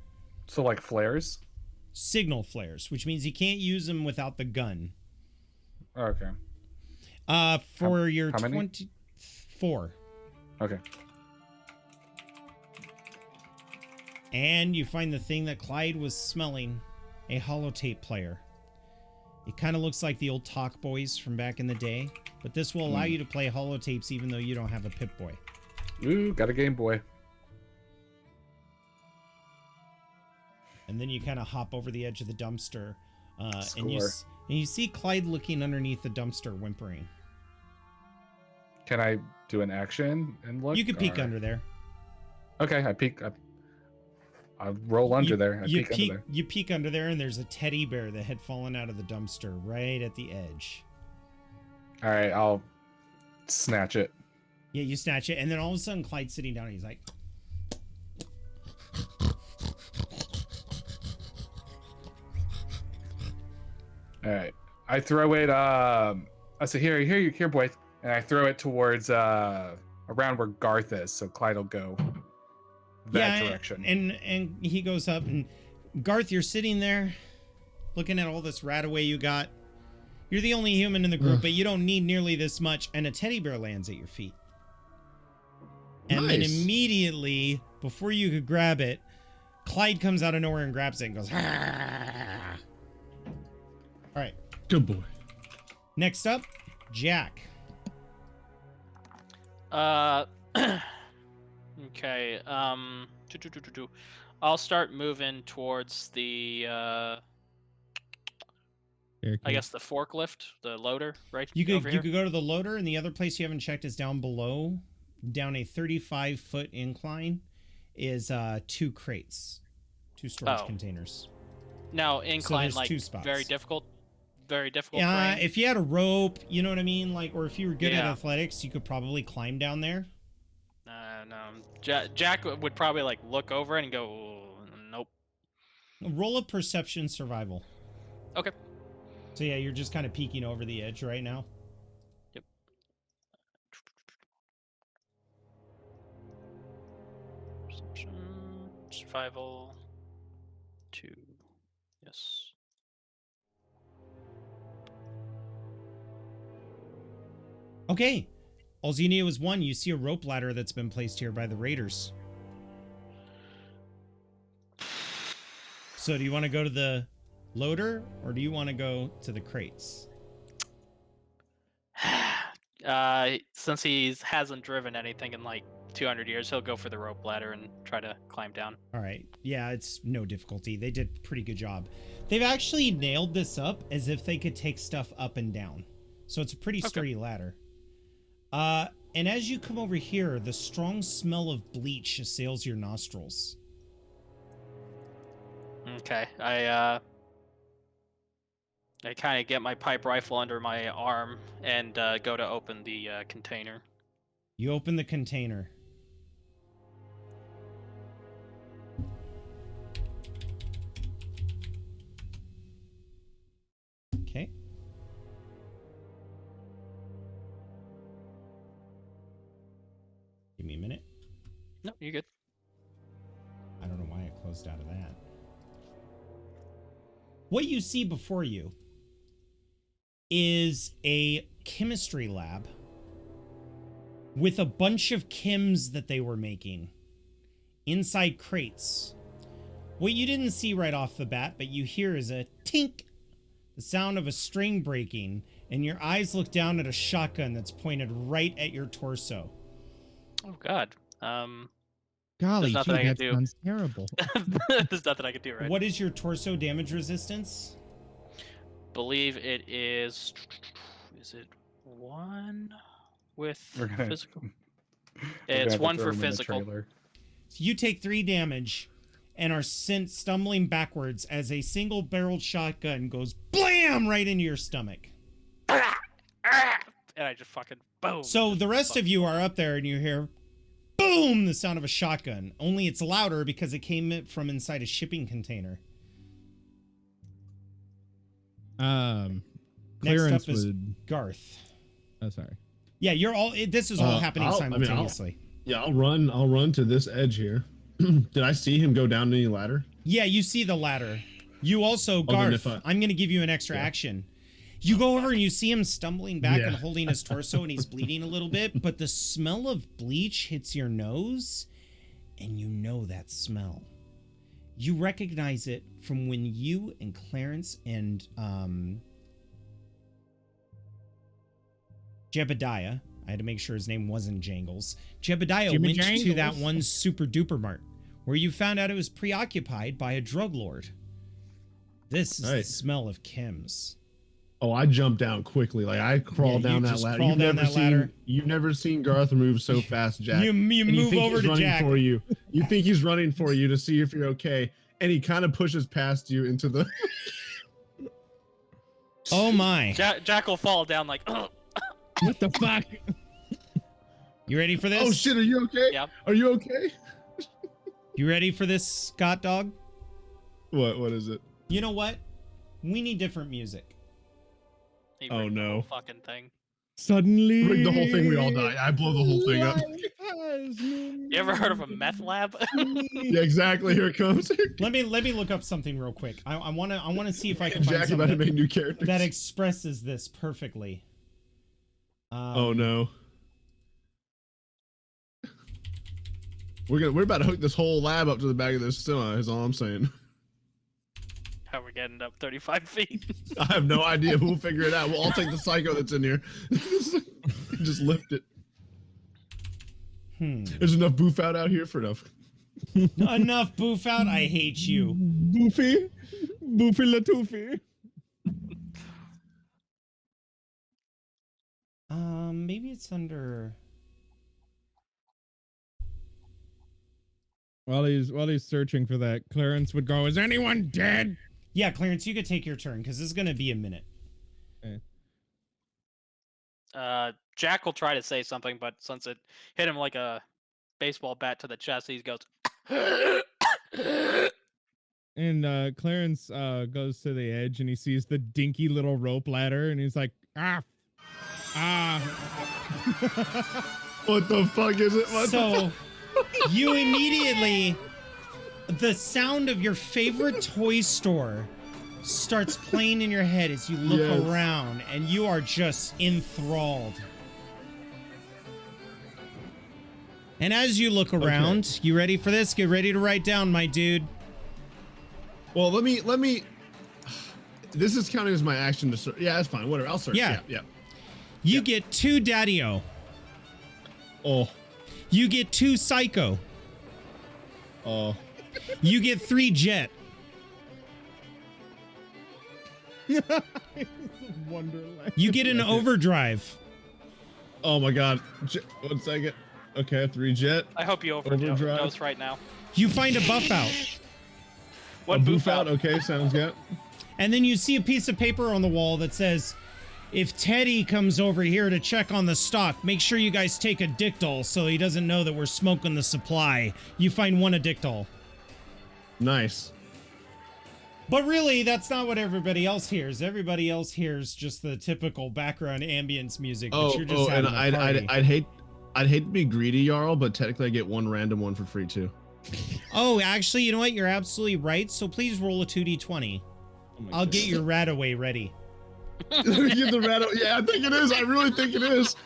So like flares? Signal flares, which means you can't use them without the gun. Okay. For your how many? 24. Okay. And And you find the thing that Clyde was smelling, a holotape player. It kind of looks like the old Talk Boys from back in the day, but this will allow you to play holotapes even though you don't have a Pip-Boy. Ooh, got a Game Boy. And then you kind of hop over the edge of the dumpster, and you see Clyde looking underneath the dumpster, whimpering. Can I do an action and look? You could peek under there. Okay, I peek. I roll under there. You peek under there, and there's a teddy bear that had fallen out of the dumpster right at the edge. All right, I'll snatch it. Yeah, you snatch it, and then all of a sudden, Clyde's sitting down, and he's like... All right, I throw it. I say, here, boy, and I throw it towards around where Garth is, so Clyde will go that direction. And he goes up, and Garth, you're sitting there, looking at all this rat-away you got. You're the only human in the group, but you don't need nearly this much, and a teddy bear lands at your feet. And then immediately, before you could grab it, Clyde comes out of nowhere and grabs it and goes, "Ah!" All right. Good boy. Next up, Jack. Okay. I'll start moving towards the I guess the forklift, the loader, right? You could go to the loader, and the other place you haven't checked is down below, down a 35-foot incline, is 2 crates, 2 storage containers. Now incline, so like 2 spots. very difficult. Yeah, if you had a rope, you know what I mean, like, or if you were good at athletics, you could probably climb down there. No, Jack would probably like look over it and go, nope. Roll a perception survival. Okay. So yeah, you're just kind of peeking over the edge right now. Yep. Perception, survival, 2. Yes. Okay. All you need was 1. You see a rope ladder that's been placed here by the raiders. So do you want to go to the loader, or do you want to go to the crates? Since he hasn't driven anything in like 200 years, he'll go for the rope ladder and try to climb down. All right. Yeah, it's no difficulty. They did a pretty good job. They've actually nailed this up as if they could take stuff up and down. So it's a pretty sturdy ladder. And as you come over here, the strong smell of bleach assails your nostrils. Okay, I kind of get my pipe rifle under my arm and go to open the container. You open the container. Okay. Give me a minute. No, you're good. I don't know why I closed out of that. What you see before you is a chemistry lab with a bunch of chems that they were making inside crates. What you didn't see right off the bat, but you hear is a tink, the sound of a string breaking, and your eyes look down at a shotgun that's pointed right at your torso. Oh God. Golly, nothing I can that do. sounds terrible. There's nothing I can do, right? What is your torso damage resistance? Believe it is. Is it 1 with physical? It's 1 for physical. So you take 3 damage and are sent stumbling backwards as a single-barreled shotgun goes blam right into your stomach. And I just fucking boom. So the rest of you are up there and you hear boom, the sound of a shotgun. Only it's louder because it came from inside a shipping container. Clearance Next up is would... Garth. Oh, sorry. Yeah, you're all. This is all happening simultaneously. I'll run to this edge here. Did I see him go down any ladder? Yeah, you see the ladder. You also, Garth. I'm going to give you an extra action. You go over and you see him stumbling back and holding his torso, and he's bleeding a little bit, but the smell of bleach hits your nose, and you know that smell. You recognize it from when you and Clarence and Jebediah, I had to make sure his name wasn't Jangles. Jebediah Jimmy went to Jangles. that one super duper mart where you found out it was preoccupied by a drug lord. This is the Nice. smell of chems. Oh, I jumped down quickly. Like I crawled Yeah, you down that just ladder. crawled down that ladder. You've never seen Garth move so fast, Jack. You And move think over he's to running Jack. for you. You think he's running for you to see if you're okay, and he kind of pushes past you into the. Oh my. Jack will fall down like, oh. What the fuck? You ready for this? Oh shit! Are you okay? Yep. Are you okay? You ready for this, Scott Dog? What is it? You know what? We need different music. He Oh, rigged the no. whole fucking thing. Suddenly. Rig the whole thing. We all die. I blow the whole thing up. You ever heard of a meth lab? Yeah, exactly. Here it comes. Let me look up something real quick. I wanna see if I can find Jack about to something make new characters. that expresses this perfectly. Oh no. We're about to hook this whole lab up to the back of this semi, is all I'm saying. How we're getting up 35 feet. I have no idea, but we'll figure it out. We'll all take the psycho that's in here. Just lift it. There's enough boof out here for enough. Enough boof out. I hate you. Boofy Latoofy. Maybe it's under. While he's searching for that, Clarence would go, "Is anyone dead?" Yeah, Clarence, you could take your turn because this is gonna be a minute. Jack will try to say something, but since it hit him like a baseball bat to the chest, he goes. And Clarence goes to the edge and he sees the dinky little rope ladder and he's like, ah. What the fuck is it? So you immediately, the sound of your favorite toy store starts playing in your head as you look Yes. around, and you are just enthralled. And as you look around, you ready for this? Get ready to write down, my dude. Well, let me. This is counting as my action to search. Yeah, that's fine. Whatever. I'll search. Yeah. Yeah. You get 2 Daddy-O. Oh. You get 2 Psycho. Oh. You get 3 Jet. Wonderland. You get an Overdrive. Oh my god. 1 second. Okay, 3 Jet. I hope you Overdrive. overdose right now. You find a buff out. What A boof out? Okay, sounds good. And then you see a piece of paper on the wall that says, if Teddy comes over here to check on the stock, make sure you guys take a Dictol so he doesn't know that we're smoking the supply. You find 1 Dictol. Nice. But really, that's not what everybody else hears. Everybody else hears just the typical background ambience music. But you're just and having a party. I'd hate to be greedy, Jarl, but technically I get 1 random one for free too. Oh, actually, you know what? You're absolutely right. So please roll a 2d20. I'll get your Radaway ready. Get the rat. Yeah, I think it is. I really think it is.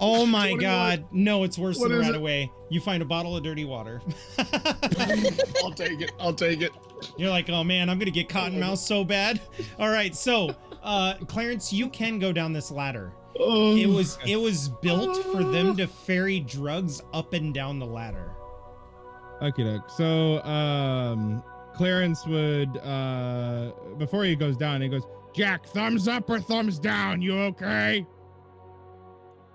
Oh my 21. god. No, it's worse What than is it? Radaway. You find a bottle of dirty water. I'll take it. I'll take it. You're like, oh man, I'm gonna get cottonmouth so bad. All right, so Clarence, you can go down this ladder. Oh. It was built for them to ferry drugs up and down the ladder. Okay, doke. So, Clarence would, before he goes down, he goes, "Jack, thumbs up or thumbs down? You okay?"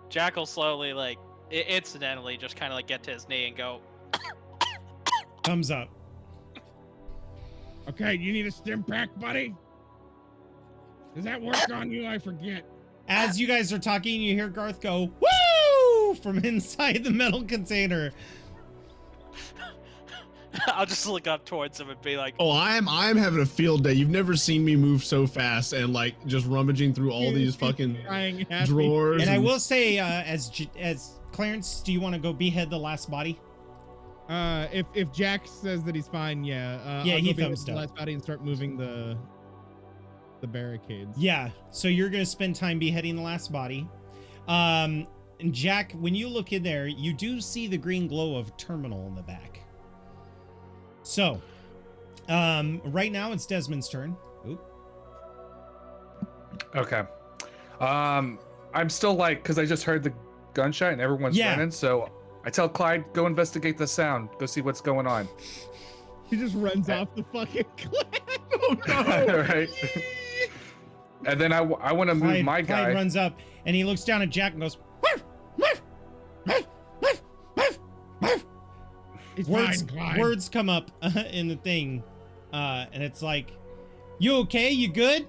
Jack will slowly, like, incidentally, just kind of like get to his knee and go. Thumbs up. Okay, you need a stim pack, buddy? Does that work on you? I forget. As you guys are talking, you hear Garth go, "Woo!" from inside the metal container. I'll just look up towards him and be like, Oh, I'm having a field day. You've never seen me move so fast and like just rummaging through all these fucking Crying happy. drawers. And I will say, as Clarence, do you want to go behead the last body? If Jack says that he's fine, yeah. Yeah, I'll he go beat thumbs the up. last body and start moving the barricades. Yeah, so you're gonna spend time beheading the last body. And Jack, when you look in there, you do see the green glow of terminal in the back. So, right now it's Desmond's turn. Oop. Okay. I I'm still like, because I just heard the gunshot and everyone's Yeah. running. So I tell Clyde, go investigate the sound. Go see what's going on. He just runs off the fucking cliff. Oh no! Right. And then I want to move my guy. Clyde runs up and he looks down at Jack and goes, "Woof, woof, woof, woof, woof, woof." It's Words, fine, Clyde. words come up in the thing, and it's like, "You okay? You good?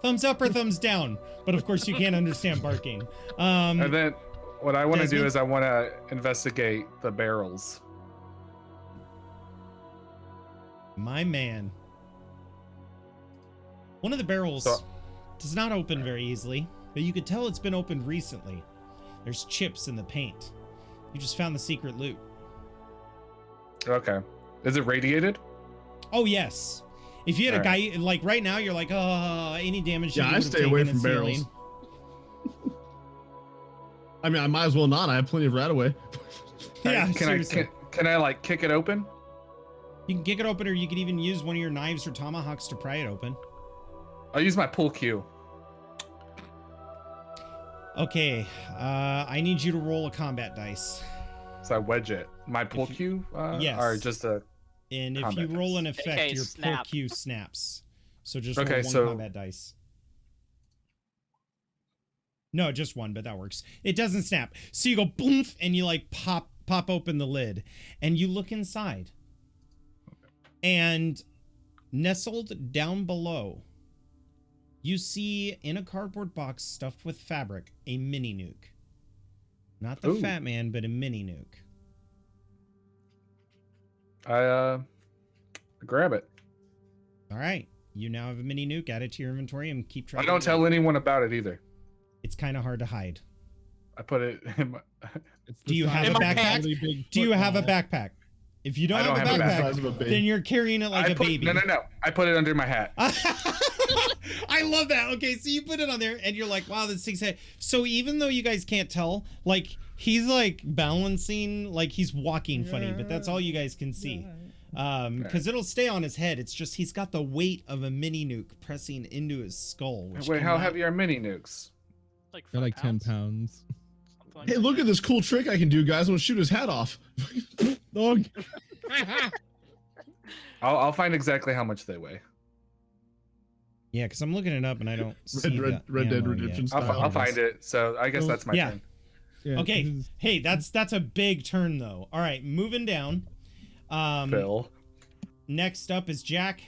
Thumbs up or thumbs down?" But of course, you can't understand barking. And then what I want to do Desmond? is I want to investigate the barrels. My man. One of the barrels So- does not open very easily, but you could tell it's been opened recently. There's chips in the paint. You just found the secret loot. Okay. Is it radiated? Oh, yes. If you had a Alright. guy, like right now, you're like, oh, any damage Yeah, that you I would've stay away taken from is barrels. healing. I mean, I might as well not. I have plenty of Radaway. Yeah, Can seriously. can I like kick it open? You can kick it open, or you could even use one of your knives or tomahawks to pry it open. I'll use my pull cue. Okay, I need you to roll a combat dice. So I wedge it. My pull you- cue? yes. Or just a. And if Combat you roll dice. an effect, AKA your pull snap. cue snaps. So just Okay, roll one so- combat dice. No, just one, but that works. It doesn't snap. So you go boom, and you like pop open the lid, and you look inside. And nestled down below, you see in a cardboard box stuffed with fabric a mini nuke. Not the Ooh. Fat Man, but a mini nuke. I grab it. All right, you now have a mini nuke. Add it to your inventory and keep track. I don't of it. tell anyone about it either. It's kind of hard to hide. I put it in my. It's Do you the have size a of backpack? really big Do you have a football. backpack? If you don't I have don't a have a backpack, Size of a baby. then you're carrying it like I a put, baby. No. I put it under my hat. I love that. Okay, so you put it on there and you're like, wow, this thing's heavy. So even though you guys can't tell, like he's like balancing, like he's walking funny, but that's all you guys can see. Because it'll stay on his head. It's just he's got the weight of a mini nuke pressing into his skull. Which Wait, how cannot- heavy are mini nukes? Like, They're 5 like 10 pounds? pounds. Something like Hey, that. look at this cool trick I can do, guys. I'm gonna shoot his hat off. Oh, I'll find exactly how much they weigh. Yeah, because I'm looking it up and I don't see Red the Dead ammo Redemption yet. style. I'll find it. So I guess Well, that's my yeah. turn. yeah, Okay, this is- hey, that's a big turn though. All right, moving down. Phil. Next up is Jack.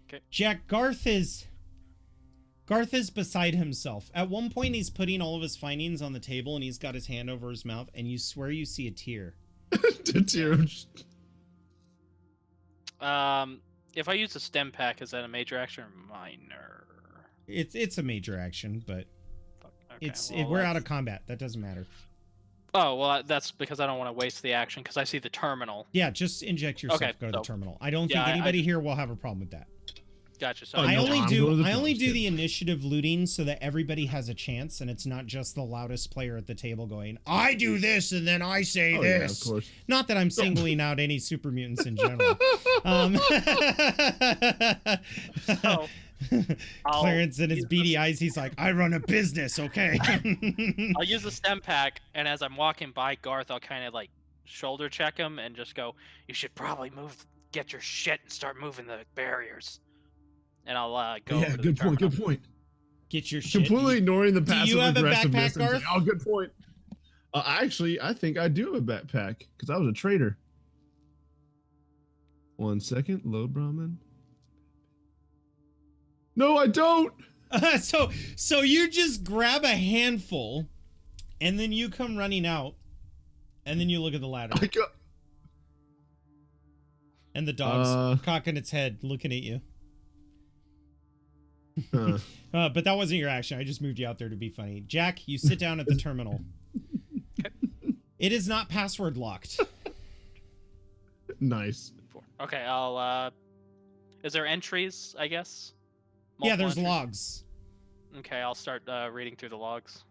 'Kay. Jack, Garth is beside himself. At one point, he's putting all of his findings on the table, and he's got his hand over his mouth, and you swear you see a tear. If I use a stem pack, is that a major action or minor? It's a major action, but Fuck, okay, we're well, out of combat. That doesn't matter. Oh, well, that's because I don't want to waste the action because I see the terminal. Yeah, just inject yourself. Okay, Go to the so- terminal. I don't yeah, think I- anybody here will have a problem with that. Gotcha. So Oh, I no, only I'm do going to the I only terminal, do kid. the initiative looting so that everybody has a chance, and it's not just the loudest player at the table going, "I do this and then I say Oh, yeah, of this." course. Not that I'm singling out any super mutants in general. Um, So, I'll Clarence and his use beady the- eyes, he's like, "I run a business, okay?" I'll use the stem pack, and as I'm walking by Garth, I'll kind of like shoulder check him and just go, "You should probably get your shit and start moving the barriers." And I'll go. Yeah, over to the good point. terminal. Good point. Get your shit. Completely ignoring the Do you passive have a aggressiveness. backpack, and Garth? saying, oh, good point. Actually, I think I do have a backpack because I was a trader. 1 second, load Brahmin. No, I don't. So you just grab a handful, and then you come running out, and then you look at the ladder, I got, and the dog's cocking its head, looking at you. But that wasn't your action. I just moved you out there to be funny. Jack, you sit down at the terminal. It is not password locked. nice. Okay, I'll. Is there entries? I guess. Yeah, Multiple there's entries? logs. Okay, I'll start reading through the logs.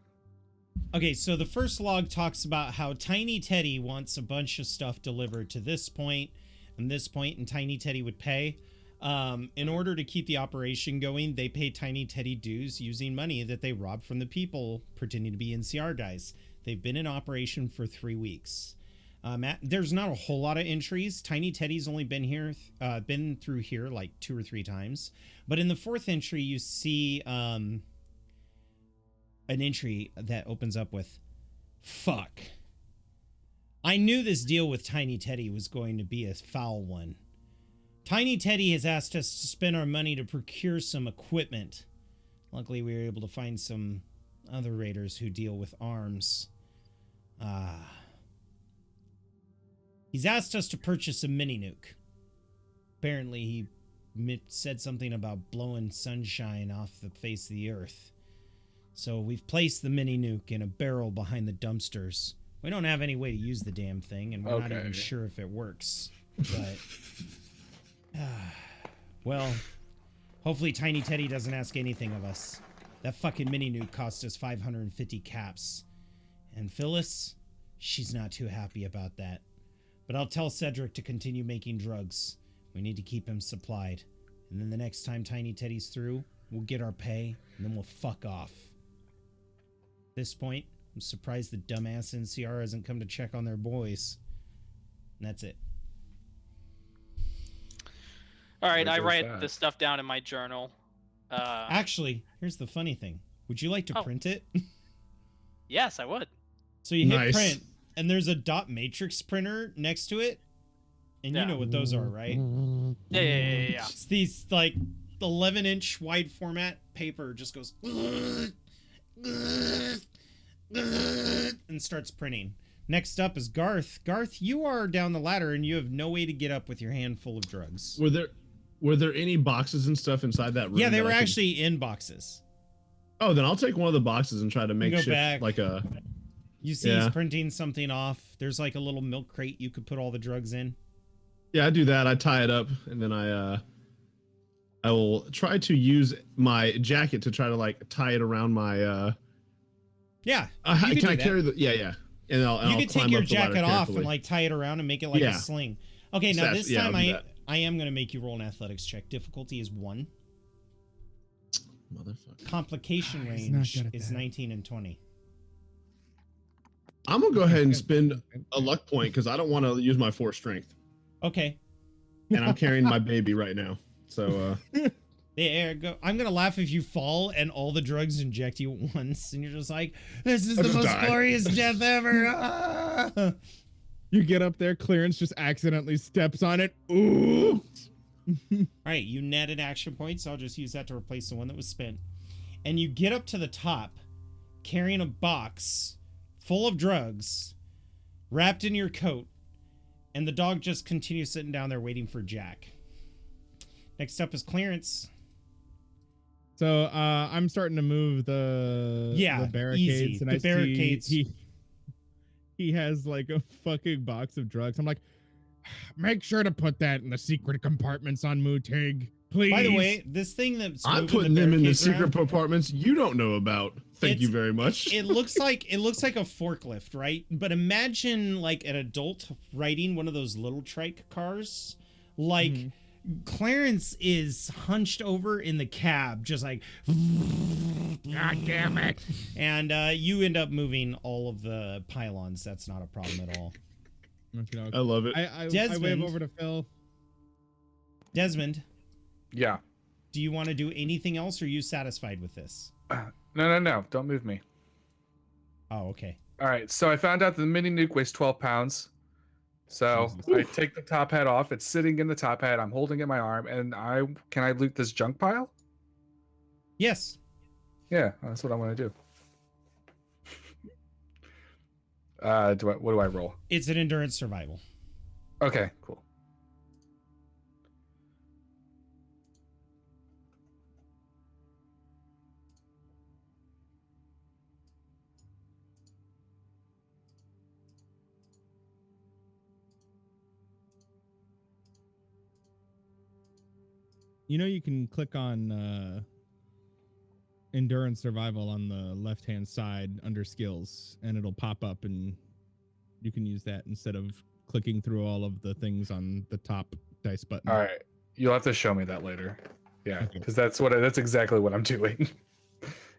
Okay, so the first log talks about how Tiny Teddy wants a bunch of stuff delivered to this point, and Tiny Teddy would pay. In order to keep the operation going, they pay Tiny Teddy dues using money that they robbed from the people pretending to be NCR guys. They've been in operation for 3 weeks. There's not a whole lot of entries. Tiny Teddy's only been through here like 2 or 3 times. But in the 4th entry, you see an entry that opens up with, "Fuck. I knew this deal with Tiny Teddy was going to be a foul one. Tiny Teddy has asked us to spend our money to procure some equipment. Luckily, we were able to find some other raiders who deal with arms. He's asked us to purchase a mini nuke. Apparently, he said something about blowing sunshine off the face of the earth. So we've placed the mini nuke in a barrel behind the dumpsters. We don't have any way to use the damn thing, and we're not even sure if it works. But, well, hopefully Tiny Teddy doesn't ask anything of us. That fucking mini nuke cost us 550 caps. And Phyllis, she's not too happy about that. But I'll tell Cedric to continue making drugs. We need to keep him supplied. And then the next time Tiny Teddy's through, we'll get our pay, and then we'll fuck off." At this point, I'm surprised the dumbass NCR hasn't come to check on their boys. And that's it. All right, Where I goes write that? this stuff down in my journal. Actually, here's the funny thing. Would you like to print it? Yes, I would. So you hit Nice. print, and there's a dot matrix printer next to it. And you know what those are, right? Yeah. It's these, like, 11-inch wide format paper just goes and starts printing. Next up is Garth. Garth, you are down the ladder, and you have no way to get up with your hand full of drugs. Were there any boxes and stuff inside that room? Yeah, they that were I could- actually in boxes. Oh, then I'll take one of the boxes and try to make Go shit back. like a. You see Yeah. he's printing something off. There's like a little milk crate you could put all the drugs in. Yeah, I do that. I tie it up, and then I will try to use my jacket to try to like tie it around my. Yeah. Can you could I do carry the? Yeah. And I'll you could climb take your up the ladder jacket off carefully. and like tie it around and make it like a Yeah. sling. Okay, now Sass- this yeah, time I'll do that. I am going to make you roll an athletics check. Difficulty is 1. Motherfucker. Complication He's not range good at is that. 19 and 20. I'm gonna go ahead and spend a luck point because I don't want to use my 4 strength, Okay. and I'm carrying my baby right now. So There go. I'm going to laugh if you fall and all the drugs inject you at once and you're just like, this is I the just most die. glorious death ever. Ah! You get up there, Clearance just accidentally steps on it. Ooh. All right, you netted action points. I'll just use that to replace the one that was spent. And you get up to the top carrying a box full of drugs wrapped in your coat, and the dog just continues sitting down there waiting for Jack. Next up is Clarence. So I'm starting to move the barricades, easy. and The I barricades. see he has like a fucking box of drugs. I'm like, make sure to put that in the secret compartments on Mutig, please. By the way, this thing that's I'm moving putting them in the barricades secret around, compartments you don't know about. Thank you It's- very much. it looks like a forklift, right? But imagine like an adult riding one of those little trike cars. Like Clarence is hunched over in the cab, just like, God damn it. And you end up moving all of the pylons. That's not a problem at all. I love it. I wave Desmond. over to Phil. Desmond, Yeah. do you want to do anything else, or are you satisfied with this? No. Don't move me. Oh, okay. All right. So I found out the mini nuke weighs 12 pounds. So I take the top hat off. It's sitting in the top hat. I'm holding it in my arm, and can I loot this junk pile? Yes. Yeah, that's what I want to do. What do I roll? It's an endurance survival. Okay, cool. You know, you can click on endurance survival on the left hand side under skills, and it'll pop up, and you can use that instead of clicking through all of the things on the top dice button. All right. You'll have to show me that later. Yeah, Okay. because that's exactly what I'm doing.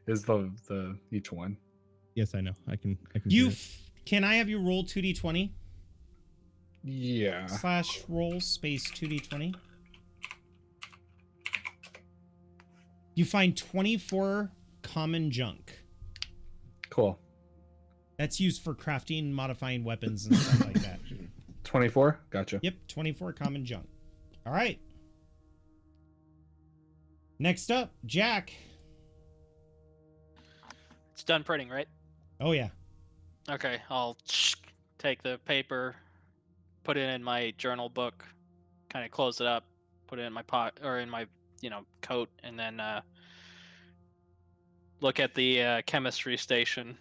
Is the each one. Yes, I know. I can. You do it. can I have you roll 2d20 Yeah. / roll space 2d20? You find 24 common junk. Cool. That's used for crafting, modifying weapons and stuff like that. 24. Gotcha. Yep, 24 common junk. All right. Next up, Jack. It's done printing, right? Oh yeah. Okay, I'll take the paper, put it in my journal book, kind of close it up, put it in my pot or in my coat, and then look at the chemistry station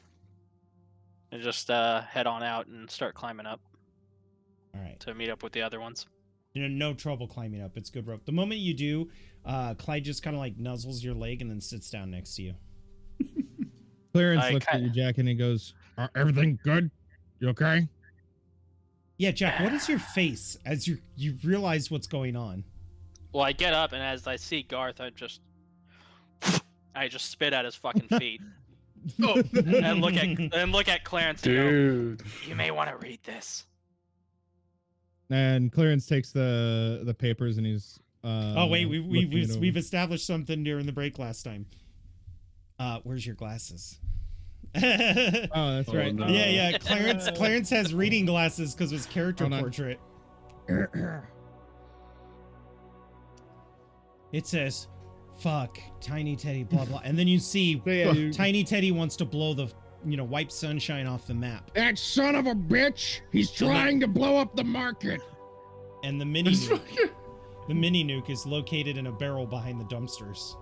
and just head on out and start climbing up All right. to meet up with the other ones. No trouble climbing up. It's good rope. The moment you do, Clyde just kind of like nuzzles your leg and then sits down next to you. Clarence I looks at kinda- you, Jack, and he goes, "Everything good? You okay?" Yeah, Jack, what is your face as you realize what's going on? Well, I get up, and as I see Garth, I just spit at his fucking feet and look at Clarence and Dude. go, "You may want to read this." And Clarence takes the papers and he's. Oh wait, looking it over. we've established something during the break last time. Where's your glasses? Oh, that's Oh, right. no. Yeah. Clarence has reading glasses because of his character Hold on. portrait. It says, "Fuck, Tiny Teddy," blah blah, and then you see So, yeah, you- Tiny Teddy wants to blow the wipe sunshine off the map, That son of a bitch! He's trying to blow up the market. and the mini nuke is located in a barrel behind the dumpsters.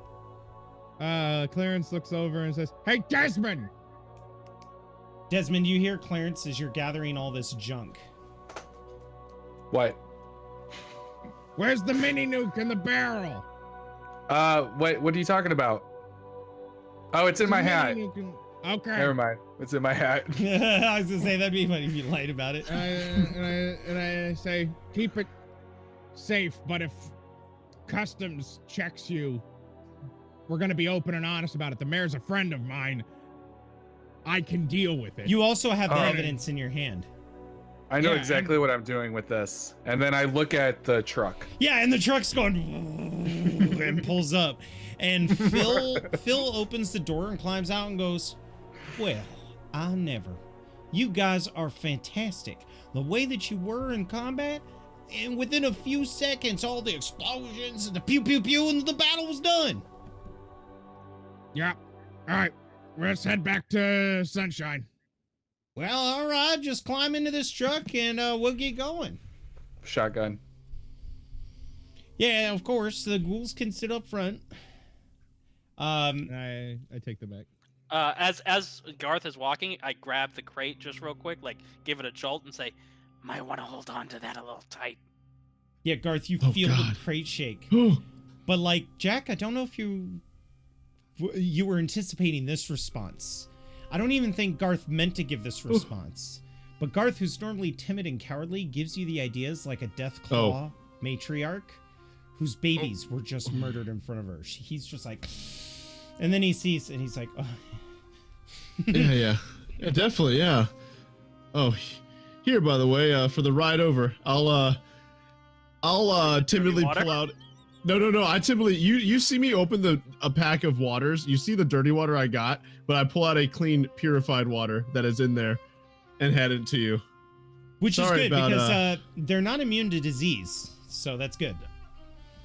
Clarence looks over and says, "Hey, Desmond!" Desmond, you hear Clarence as you're gathering all this junk. What? Where's the mini nuke in the barrel? What are you talking about? Oh, it's in my hat. Okay. Never mind. It's in my hat. I was gonna say that'd be funny if you lied about it. And I say, keep it safe, but if customs checks you, we're gonna be open and honest about it. The mayor's a friend of mine. I can deal with it. You also have the Oh. evidence in your hand. I know Yeah, exactly what I'm doing with this. And then I look at the truck. Yeah, and the truck's going and pulls up, and Phil opens the door and climbs out and goes, "Well, I never. You guys are fantastic. The way that you were in combat, and within a few seconds, all the explosions and the pew pew pew, and the battle was done." Yeah. All right. Let's head back to Sunshine. Well, all right, just climb into this truck and we'll get going. Shotgun. Yeah, of course, the ghouls can sit up front. I take the back. As Garth is walking, I grab the crate just real quick, like give it a jolt, and say, "Might want to hold on to that a little tight." Yeah, Garth, you Oh, feel the God. crate shake. Oh, But like, Jack, I don't know if you were anticipating this response. I don't even think Garth meant to give this response. But Garth, who's normally timid and cowardly, gives you the ideas like a Deathclaw matriarch whose babies were just murdered in front of her. He's just like, and then he sees and he's like, oh. yeah, definitely, yeah. Oh, here, by the way, for the ride over, I'll timidly water? pull out. No. I timidly, you see me open a pack of waters. You see the dirty water I got, but I pull out a clean, purified water that is in there, and hand it to you. Which Sorry is good about, because they're not immune to disease, so that's good.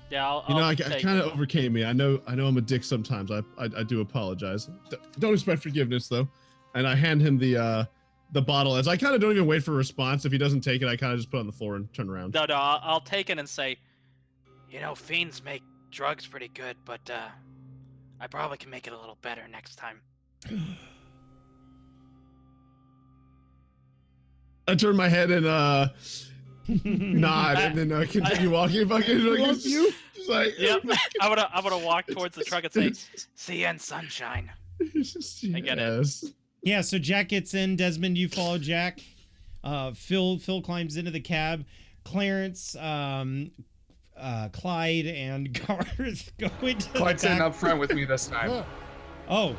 Yeah, I'll You know, it take kind it. of overcame me. I know I'm a dick sometimes. I do apologize. Don't expect forgiveness though. And I hand him the bottle as I kind of don't even wait for a response. If he doesn't take it, I kind of just put it on the floor and turn around. No, I'll take it and say, fiends make drugs pretty good, but I probably can make it a little better next time. I turn my head and nod, and then continue walking. Fucking Love you. Just like, Yep, I'm gonna walk towards the truck and say, "See you in sunshine." I get it. Yes. Yeah, so Jack gets in. Desmond, you follow Jack. Phil climbs into the cab. Clarence Clyde and Garth go into Clyde's the sitting back. up front with me this time. Oh.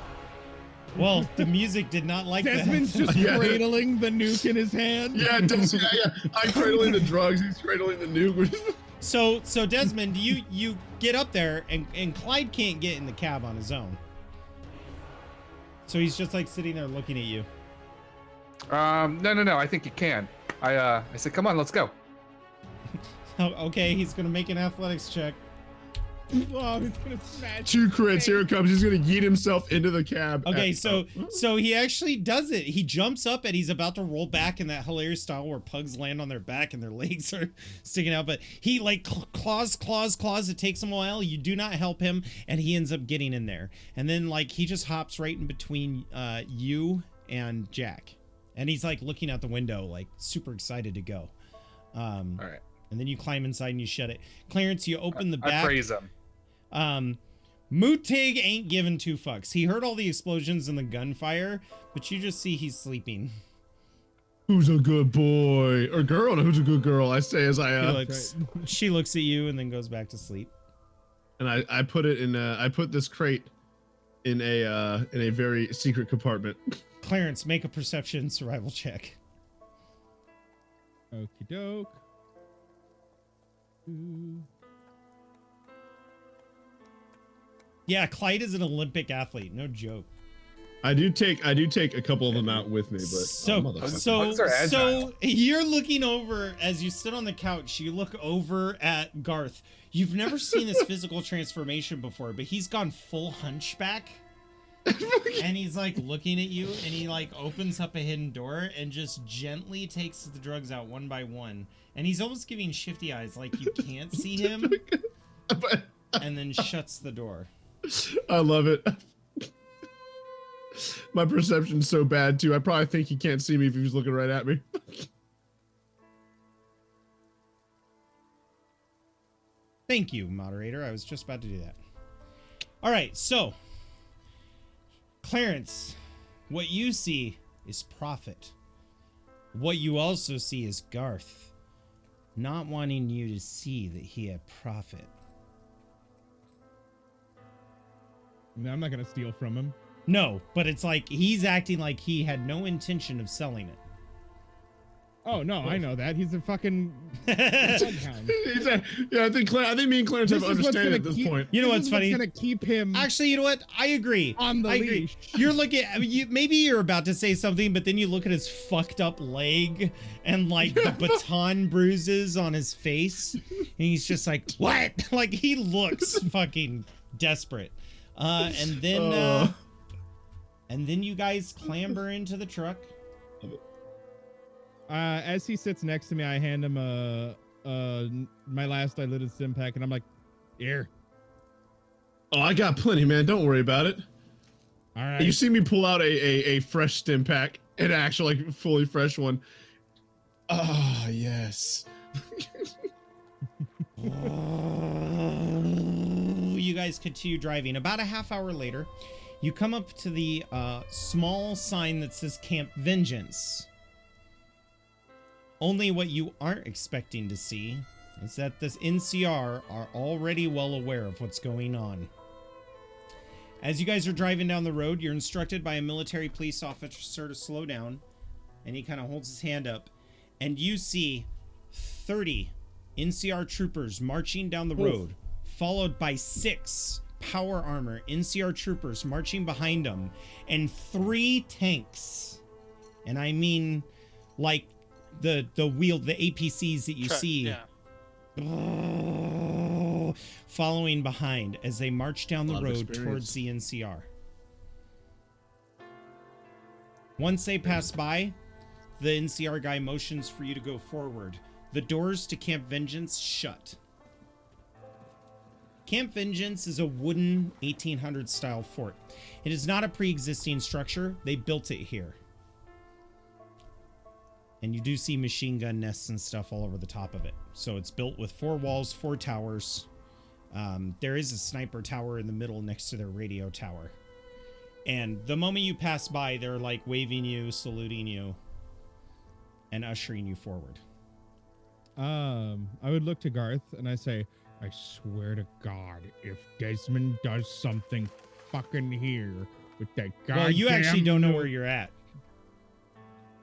Well, the music did not like Desmond's that. just Yeah. cradling the nuke in his hand. Yeah, yeah. I'm cradling the drugs. He's cradling the nuke. So Desmond, you get up there, and Clyde can't get in the cab on his own. So he's just like sitting there looking at you. No. I think you can. I said, come on, let's go. Oh, okay, he's gonna make an athletics check. Oh, he's gonna smash. 2 crits. Here it comes. He's gonna yeet himself into the cab. Okay, so he actually does it. He jumps up and he's about to roll back in that hilarious style where pugs land on their back and their legs are sticking out. But he like claws. It takes him a while. You do not help him, and he ends up getting in there. And then like he just hops right in between you and Jack, and he's like looking out the window, like super excited to go. All right. And then you climb inside and you shut it. Clarence, you open the I back. praise him. Mutig ain't giving 2 fucks. He heard all the explosions and the gunfire, but you just see he's sleeping. Who's a good boy or girl? No, who's a good girl? I say as She looks at you and then goes back to sleep. and I put it in. I put this crate in a very secret compartment. Clarence, make a perception survival check. Okie doke. Ooh. Yeah, Clyde is an Olympic athlete. No joke. I do take a couple of them out with me, but Bugs are agile. So you're looking over as you sit on the couch. You look over at Garth. You've never seen this physical transformation before, but he's gone full hunchback. And he's like looking at you, and he like opens up a hidden door and just gently takes the drugs out one by one. And he's almost giving shifty eyes, like you can't see him, and then shuts the door. I love it. My perception's so bad too. I probably think he can't see me if he's looking right at me. Thank you, moderator. I was just about to do that. All right, so Clarence, what you see is Prophet. What you also see is Garth, not wanting you to see that he had Prophet. No, I'm not gonna steal from him. No, but it's like he's acting like he had no intention of selling it. Oh no, I know that. He's a fucking bloodhound. Yeah, I think me and Clarence have understanding at this point. You know what's funny? Gonna keep him Actually, you know what? I agree. on the I agree. leash. You're looking at maybe you're about to say something, but then you look at his fucked up leg and like the baton bruises on his face, and he's just like, "What?" Like he looks fucking desperate. And then you guys clamber into the truck. As he sits next to me, I hand him my last diluted stim pack, and I'm like, "Here." Oh, I got plenty, man. Don't worry about it. All right. You see me pull out a fresh stim pack, an actual like fully fresh one. Ah, yes. You guys continue driving. About a half hour later, you come up to the small sign that says Camp Vengeance. Only what you aren't expecting to see is that this NCR are already well aware of what's going on. As you guys are driving down the road, you're instructed by a military police officer to slow down, and he kind of holds his hand up, and you see 30 NCR troopers marching down the road, followed by 6 power armor NCR troopers marching behind them, and 3 tanks. And I mean, like the APCs that you see. Yeah. Following behind as they march down the Lot of road experience. towards the NCR. Once they pass by, the NCR guy motions for you to go forward. The doors to Camp Vengeance shut. Camp Vengeance is a wooden 1800s style fort. It is not a pre-existing structure. They built it here. And you do see machine gun nests and stuff all over the top of it. So it's built with 4 walls, 4 towers. There is a sniper tower in the middle next to their radio tower. And the moment you pass by, they're like waving you, saluting you, and ushering you forward. I would look to Garth and I say, I swear to God, if Desmond does something fucking here with that goddamn... Well, you actually don't know where you're at.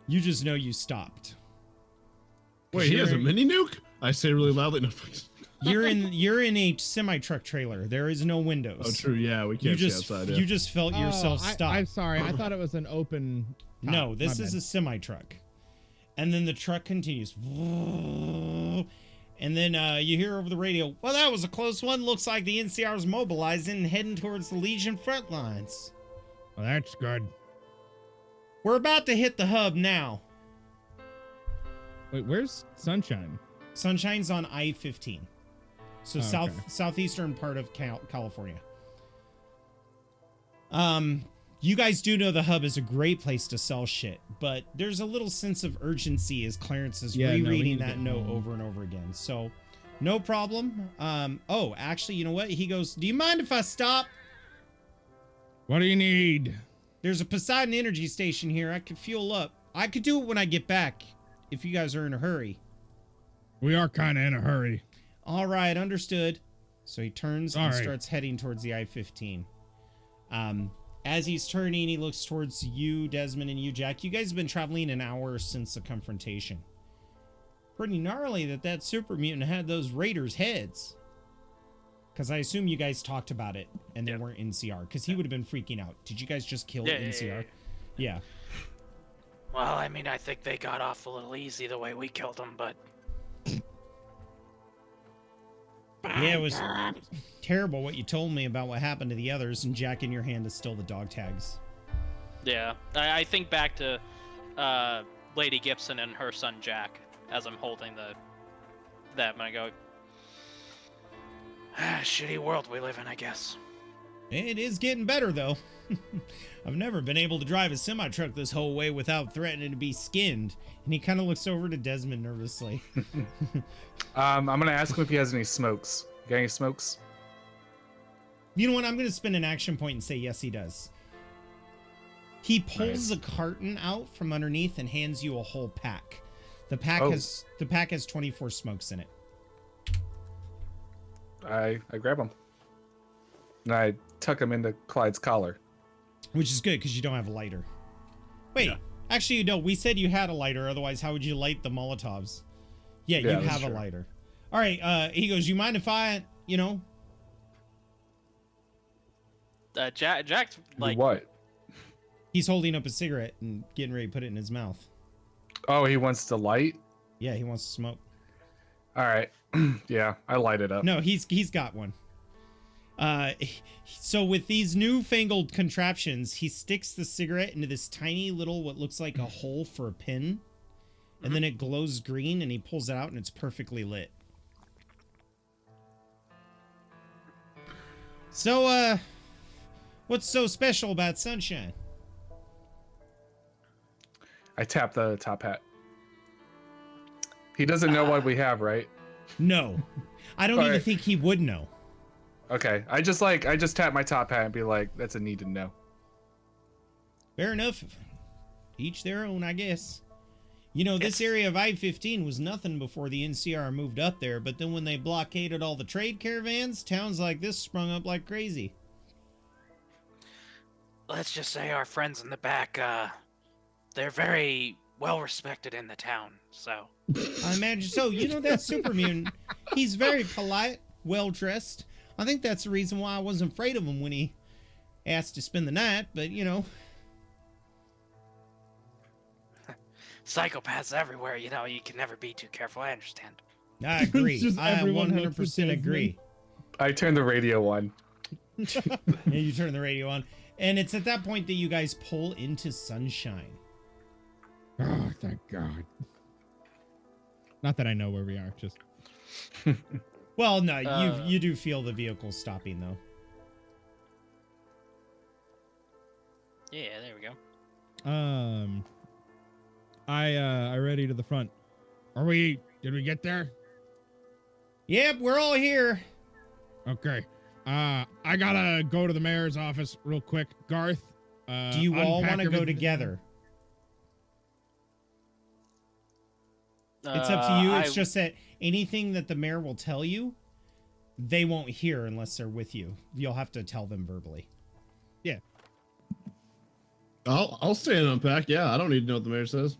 You just know you stopped. Wait, he has a mini nuke? I say really loudly. No, You're in a semi-truck trailer. There is no windows. oh, true. Yeah, we can't see outside. Yeah. You just felt yourself stop. I'm sorry. I thought it was an open... No, this is a semi-truck. And then the truck continues. And then you hear over the radio, well, that was a close one. Looks like the NCR is mobilizing and heading towards the Legion front lines. Well, that's good. We're about to hit the hub now. Wait, where's Sunshine? Sunshine's on I-15. So okay. southeastern part of California. You guys do know the hub is a great place to sell shit, but there's a little sense of urgency as Clarence is rereading that note over and over again. So, no problem. Oh, actually, you know what? He goes, do you mind if I stop? What do you need? There's a Poseidon energy station here. I could fuel up. I could do it when I get back, if you guys are in a hurry. We are kind of in a hurry. All right, understood. So he turns and starts heading towards the I-15. As he's turning, he looks towards you, Desmond, and you, Jack. You guys have been traveling an hour since the confrontation. Pretty gnarly that super mutant had those raiders' heads. Because I assume you guys talked about it, and they weren't NCR. Because he would have been freaking out. Did you guys just kill NCR? Yeah. Well, I mean, I think they got off a little easy the way we killed them, but... Yeah, it was terrible what you told me about what happened to the others, and Jack in your hand is still the dog tags. Yeah, I think back to Lady Gibson and her son Jack as I'm holding that, and I go, shitty world we live in, I guess. It is getting better, though. I've never been able to drive a semi-truck this whole way without threatening to be skinned. And he kind of looks over to Desmond nervously. I'm going to ask him if he has any smokes. You got any smokes? You know what? I'm going to spend an action point and say yes, he does. He pulls a carton out from underneath and hands you a whole pack. The pack has 24 smokes in it. I grab them. And I tuck them into Clyde's collar. Which is good, because you don't have a lighter. Wait, actually, no, we said you had a lighter, otherwise how would you light the Molotovs? Yeah, you have a lighter. All right, he goes, you mind if I, Jack's like... What? He's holding up a cigarette and getting ready to put it in his mouth. Oh, he wants to light? Yeah, he wants to smoke. All right. Yeah, I light it up. No, he's got one. So with these newfangled contraptions, he sticks the cigarette into this tiny little, what looks like a hole for a pin. And then it glows green and he pulls it out and it's perfectly lit. So, what's so special about Sunshine? I tap the top hat. He doesn't know what we have, right? No. I don't even think he would know. Okay, I just tap my top hat and be like, that's a need to know. Fair enough. Each their own, I guess. You know, this area of I-15 was nothing before the NCR moved up there, but then when they blockaded all the trade caravans, towns like this sprung up like crazy. Let's just say our friends in the back, they're very well respected in the town, so. I imagine so. You know, that super mutant, he's very polite, well-dressed. I think that's the reason why I wasn't afraid of him when he asked to spend the night, but, Psychopaths everywhere, you can never be too careful, I understand. I agree. I 100% agree. I turn the radio on. Yeah, you turn the radio on. And it's at that point that you guys pull into Sunshine. Oh, thank God. Not that I know where we are, just... Well, no, you do feel the vehicle stopping, though. Yeah, there we go. I ready to the front. Did we get there? Yep, we're all here. Okay. I gotta go to the mayor's office real quick. Garth, do you all want to go together? It's up to you. It's just that anything that the mayor will tell you, they won't hear unless they're with you. You'll have to tell them verbally. Yeah. I'll stay and unpack. Yeah, I don't need to know what the mayor says.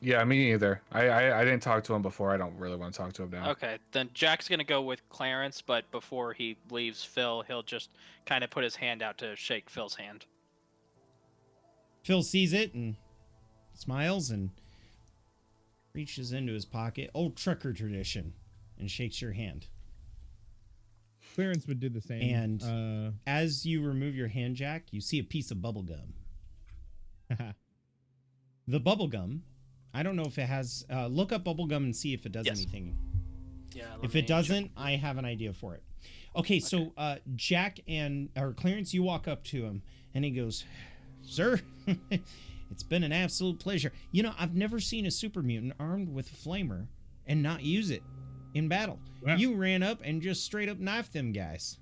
Yeah, me either. I didn't talk to him before. I don't really want to talk to him now. Okay, then Jack's gonna go with Clarence, but before he leaves Phil, he'll just kind of put his hand out to shake Phil's hand. Phil sees it and smiles and reaches into his pocket, old trucker tradition, and shakes your hand. Clarence would do the same. And as you remove your hand, Jack, you see a piece of bubble gum. The bubble gum, I don't know if it has. Look up bubble gum and see if it does anything. Yeah. If it doesn't, I have an idea for it. Okay, so Jack or Clarence, you walk up to him and he goes, "Sir, it's been an absolute pleasure. You know, I've never seen a super mutant armed with a flamer and not use it in battle. Well, you ran up and just straight up knifed them guys."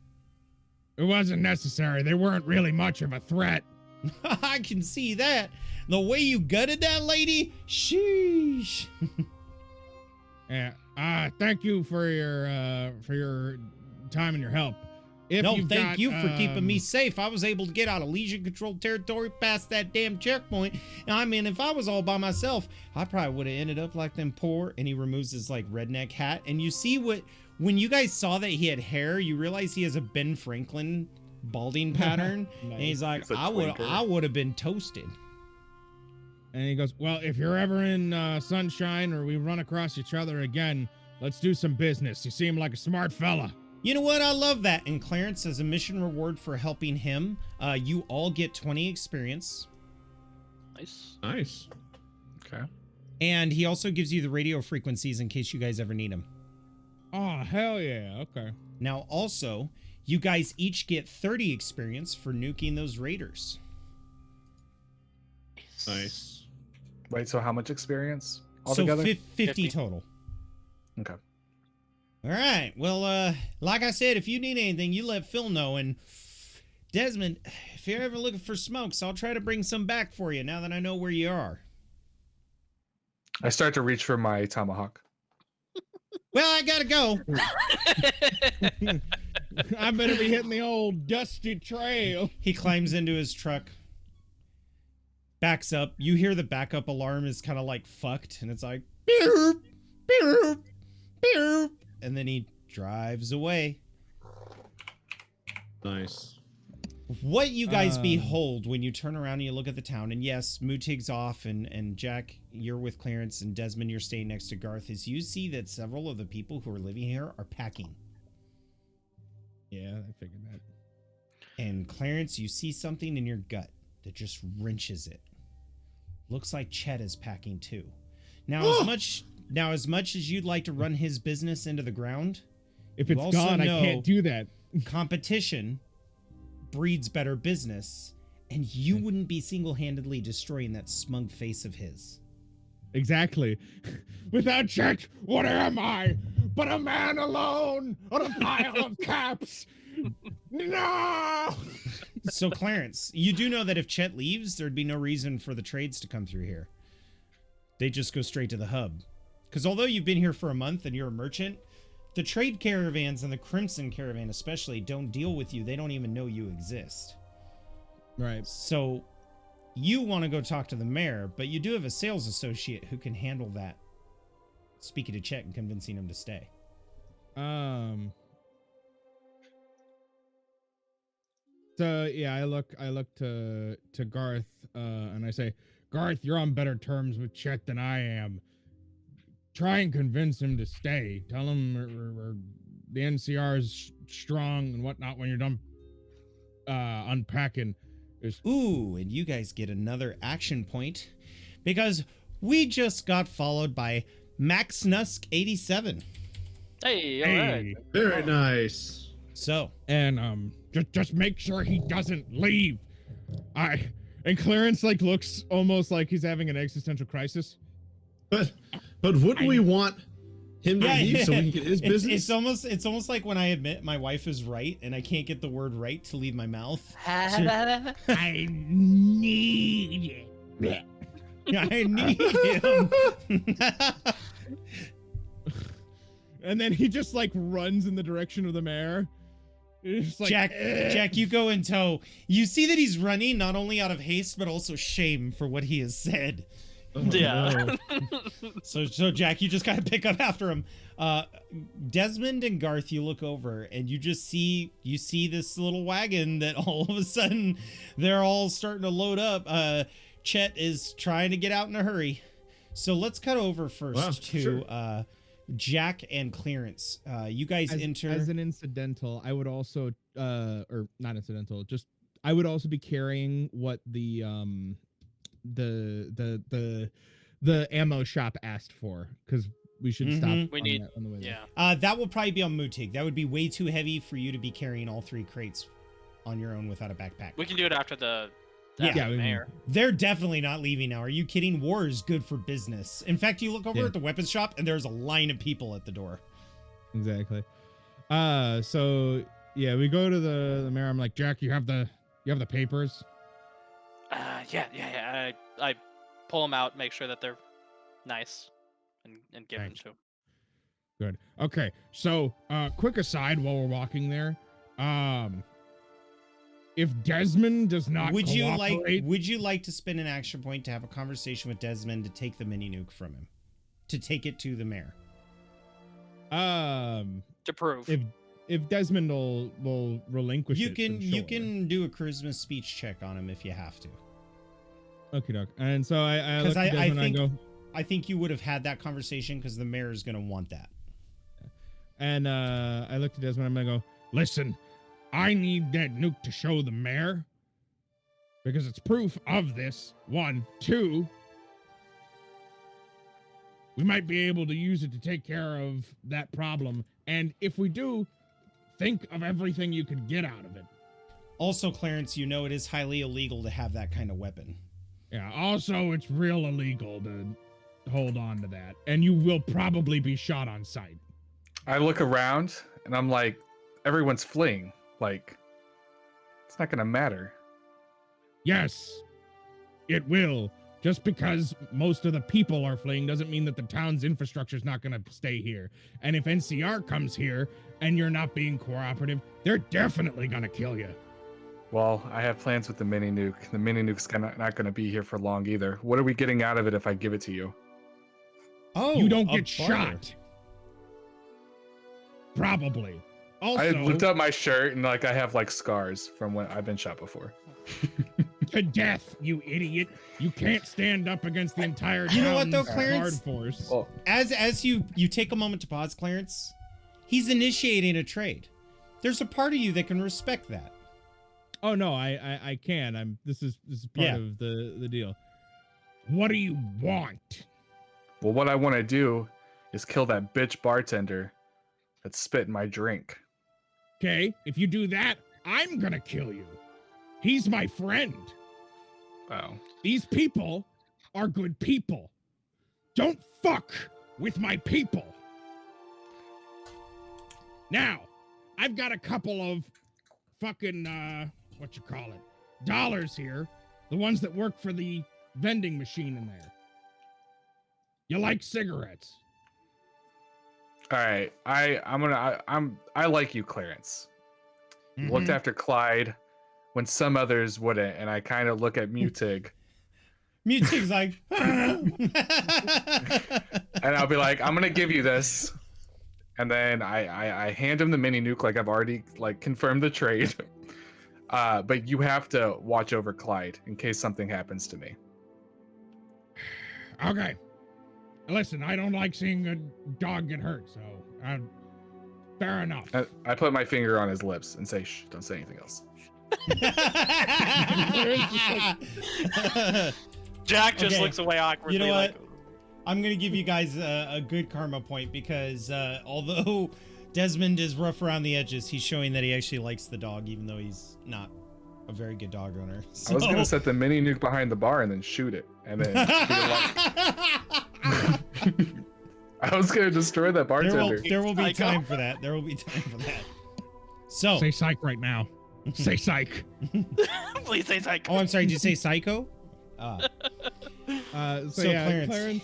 It wasn't necessary. They weren't really much of a threat. I can see that. The way you gutted that lady, sheesh. Yeah. Thank you for your time and your help. Thank you for keeping me safe. I was able to get out of Legion-controlled territory past that damn checkpoint. I mean, if I was all by myself, I probably would have ended up like them poor. And he removes his like redneck hat, and you see when you guys saw that he had hair, you realize he has a Ben Franklin balding pattern. Nice. And he's like, It's a I twinker. would have been toasted. And he goes, "Well, if you're ever in Sunshine or we run across each other again, let's do some business. You seem like a smart fella." You know what? I love that. And Clarence, as a mission reward for helping him, you all get 20 experience. Nice. Nice. Okay. And he also gives you the radio frequencies in case you guys ever need them. Oh, hell yeah. Okay. Now, also, you guys each get 30 experience for nuking those raiders. Nice. Wait, so how much experience So altogether? 50 50. total. Okay. All right. Well, like I said, if you need anything, you let Phil know. And Desmond, if you're ever looking for smokes, I'll try to bring some back for you now that I know where you are. I start to reach for my tomahawk. Well, I gotta go. I better be hitting the old dusty trail. He climbs into his truck, backs up. You hear the backup alarm is kind of like fucked, and it's like, beep, beep, beep. And then he drives away. Nice. What you guys behold when you turn around and you look at the town, and yes, Mootig's off, and Jack, you're with Clarence, and Desmond, you're staying next to Garth, is you see that several of the people who are living here are packing. Yeah, I figured that. And Clarence, you see something in your gut that just wrenches it. Looks like Chet is packing too. Now, as much as you'd like to run his business into the ground, If you it's also gone, I know can't do that. competition breeds better business, and you wouldn't be single-handedly destroying that smug face of his. Exactly. Without Chet, what am I? But a man alone on a pile of caps. No! So, Clarence, you do know that if Chet leaves, there'd be no reason for the trades to come through here. They just go straight to the hub. Because although you've been here for a month and you're a merchant, the trade caravans and the Crimson Caravan especially don't deal with you. They don't even know you exist. Right. So you want to go talk to the mayor, but you do have a sales associate who can handle that. Speaking to Chet and convincing him to stay. So yeah, I look to Garth, and I say, Garth, you're on better terms with Chet than I am. Try and convince him to stay. Tell him the NCR is strong and whatnot when you're done unpacking. Ooh, and you guys get another action point because we just got followed by Max Nusk 87. Hey, all right. Very nice. So, And just make sure he doesn't leave. And Clarence like looks almost like he's having an existential crisis. But wouldn't we want him to leave so we can get his business? It's almost like when I admit my wife is right and I can't get the word right to leave my mouth. I need it. I need him. And then he just like runs in the direction of the mayor. Just like, Jack, you go in tow. You see that he's running not only out of haste but also shame for what he has said. Yeah. So Jack, you just gotta pick up after him. Desmond and Garth, you look over and you see this little wagon that all of a sudden they're all starting to load up. Chet is trying to get out in a hurry. So let's cut over first to Jack and Clarence. You guys enter as an incidental. I would also or not incidental, just I would also be carrying what the ammo shop asked for, because we should stop on the way there. That will probably be on Mutig. That would be way too heavy for you to be carrying all 3 crates on your own without a backpack. We can do it after the mayor. They're definitely not leaving now. Are you kidding? War is good for business. In fact, you look over at the weapons shop and there's a line of people at the door. Exactly. So yeah, we go to the mayor. I'm like, Jack, you have the papers? Yeah. I pull them out, make sure that they're nice, and give them to him. Good. Okay. So, quick aside while we're walking there, if Desmond does not would you like to spend an action point to have a conversation with Desmond to take the mini nuke from him, to take it to the mayor? To prove if Desmond will relinquish you can do a charisma speech check on him if you have to. Okay, doc. And so I look at Desmond and I go, I think you would have had that conversation because the mayor is going to want that. And I looked at Desmond and I'm going to go, listen, I need that nuke to show the mayor because it's proof of this. 1, 2, we might be able to use it to take care of that problem. And if we do, think of everything you could get out of it. Also, Clarence, you know it is highly illegal to have that kind of weapon. Yeah, also it's real illegal to hold on to that. And you will probably be shot on sight. I look around and I'm like, everyone's fleeing. Like, it's not gonna matter. Yes, it will. Just because most of the people are fleeing doesn't mean that the town's infrastructure is not gonna stay here. And if NCR comes here and you're not being cooperative, they're definitely gonna kill you. Well, I have plans with the mini nuke. The mini nuke's not gonna be here for long either. What are we getting out of it if I give it to you? Oh, you don't get shot. Probably. Also, I looked up my shirt and like I have like scars from when I've been shot before. To death, you idiot! You can't stand up against the entire You know what though, town's Clarence? guard force. Well, As you take a moment to pause, Clarence, he's initiating a trade. There's a part of you that can respect that. Oh no, I can. This is part of the deal. What do you want? well, what I want to do is kill that bitch bartender that spit in my drink. Okay, if you do that, I'm gonna kill you. He's my friend. Oh. These people are good people. Don't fuck with my people. Now, I've got a couple of fucking, dollars here. The ones that work for the vending machine in there. You like cigarettes? All right, I like you, Clarence. You looked after Clyde when some others wouldn't, and I kind of look at Mutig. Mutig's like, and I'll be like, I'm gonna give you this, and then I hand him the mini nuke, like I've already like confirmed the trade. But you have to watch over Clyde in case something happens to me. Okay. Listen, I don't like seeing a dog get hurt, so fair enough. I put my finger on his lips and say, "Shh, don't say anything else." Jack just looks away awkwardly. You know what? Like, I'm going to give you guys a good karma point because although Desmond is rough around the edges, he's showing that he actually likes the dog, even though he's not a very good dog owner. So... I was going to set the mini nuke behind the bar and then shoot it. And then I was going to destroy that bartender. There will be time for that. There will be time for that. So say psych right now. Say psych. please say psych. Oh, I'm sorry. Did you say psycho? So Clarence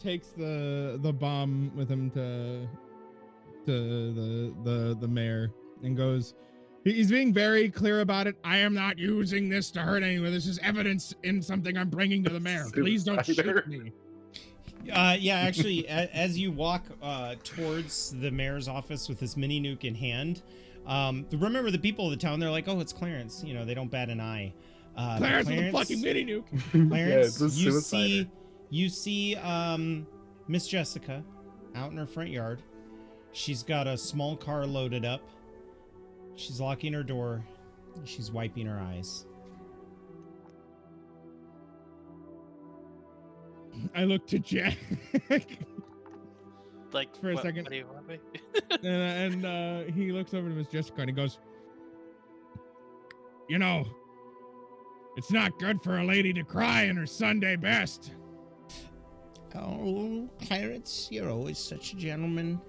takes the bomb with him to to the mayor and goes, he's being very clear about it. I am not using this to hurt anyone. This is evidence in something I'm bringing to the mayor. Please don't shoot me. Yeah, actually, as you walk towards the mayor's office with this mini nuke in hand, remember the people of the town, they're like, oh, it's Clarence. You know, they don't bat an eye. Clarence with a fucking mini nuke. Clarence, yeah, you see Miss Jessica out in her front yard. She's got a small car loaded up. She's locking her door. She's wiping her eyes. I look to Jack. Like For a second. What do you want me? and he looks over to Miss Jessica and he goes, you know, it's not good for a lady to cry in her Sunday best. Oh, Clarence, you're always such a gentleman.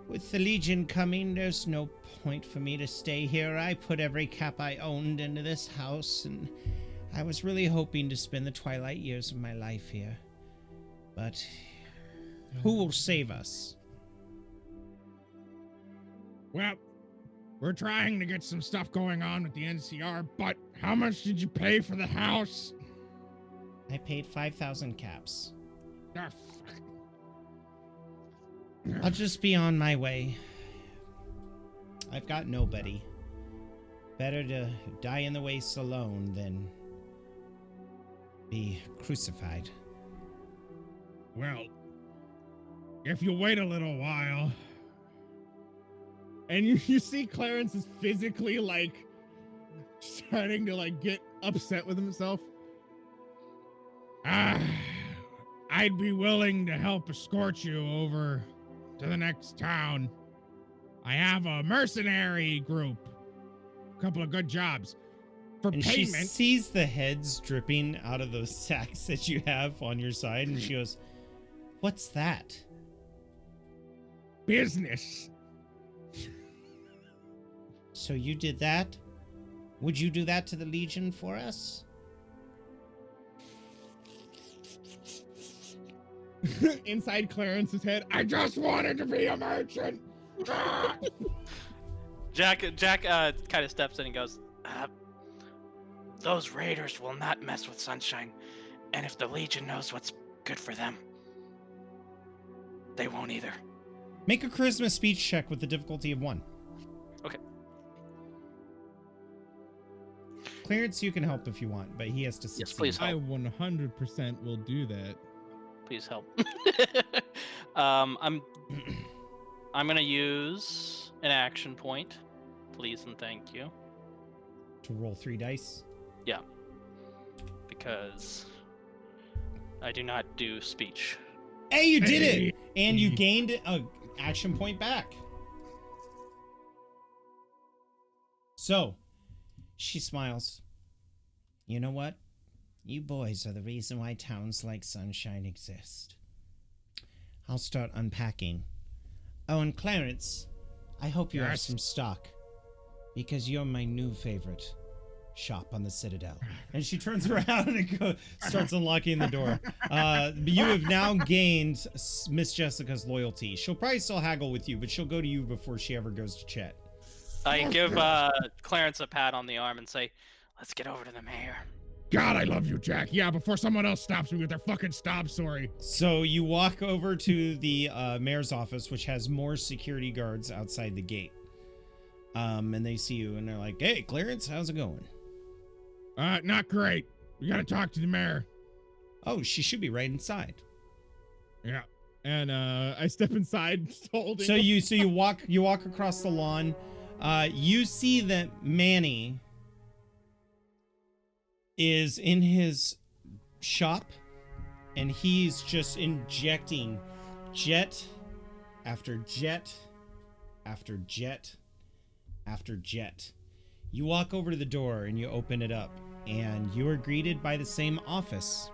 With the Legion coming, there's no point for me to stay here. I put every cap I owned into this house, and I was really hoping to spend the twilight years of my life here. But who will save us? Well, we're trying to get some stuff going on with the NCR, but how much did you pay for the house? I paid 5,000 caps. Ah, I'll just be on my way. I've got nobody. Better to die in the wastes alone than be crucified. Well, if you wait a little while, and you see Clarence is physically like starting to like get upset with himself. I'd be willing to help escort you over to the next town. I have a mercenary group, a couple of good jobs for And payment. she sees the heads dripping out of those sacks that you have on your side, and she goes, "What's that?" Business. So you did that? Would you do that to the Legion for us? Inside Clarence's head, I just wanted to be a merchant. Jack kind of steps in and goes, those raiders will not mess with Sunshine, and if the Legion knows what's good for them, they won't either. Make a charisma speech check with the difficulty of 1. Okay. Clarence, you can help if you want, but he has to succeed. Yes, please I help. 100% will do that. Please help. I'm gonna use an action point, please and thank you. To roll 3 dice. Yeah, because I do not do speech. Hey, you did Hey. it! And you gained a action point back. So, she smiles. You know what? You boys are the reason why towns like Sunshine exist. I'll start unpacking. Oh, and Clarence, I hope you have Yes? some stock, because you're my new favorite shop on the Citadel. And she turns around and starts unlocking the door. You have now gained Miss Jessica's loyalty. She'll probably still haggle with you, but she'll go to you before she ever goes to Chet. I give Clarence a pat on the arm and say, let's get over to the mayor. God, I love you, Jack. Yeah, before someone else stops me with their fucking stop story. So you walk over to the mayor's office, which has more security guards outside the gate. And they see you and they're like, hey, Clarence, how's it going? Not great. We gotta talk to the mayor. Oh, she should be right inside. Yeah. And I step inside holding So you walk across the lawn. You see that Manny is in his shop, and he's just injecting jet after jet after jet after jet. You walk over to the door and you open it up, and you are greeted by the same office.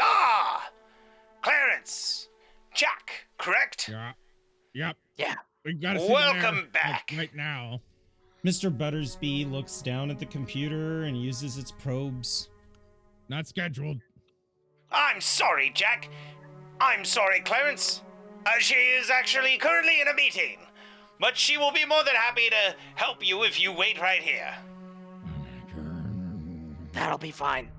Ah! Clarence! Jack, correct? Yeah. Yep. Yeah. We gotta see the Welcome mayor, back. like, right now. Mr. Buttersby looks down at the computer and uses its probes. Not scheduled. I'm sorry, Jack. I'm sorry, Clarence. She is actually currently in a meeting, but she will be more than happy to help you if you wait right here. That'll be fine.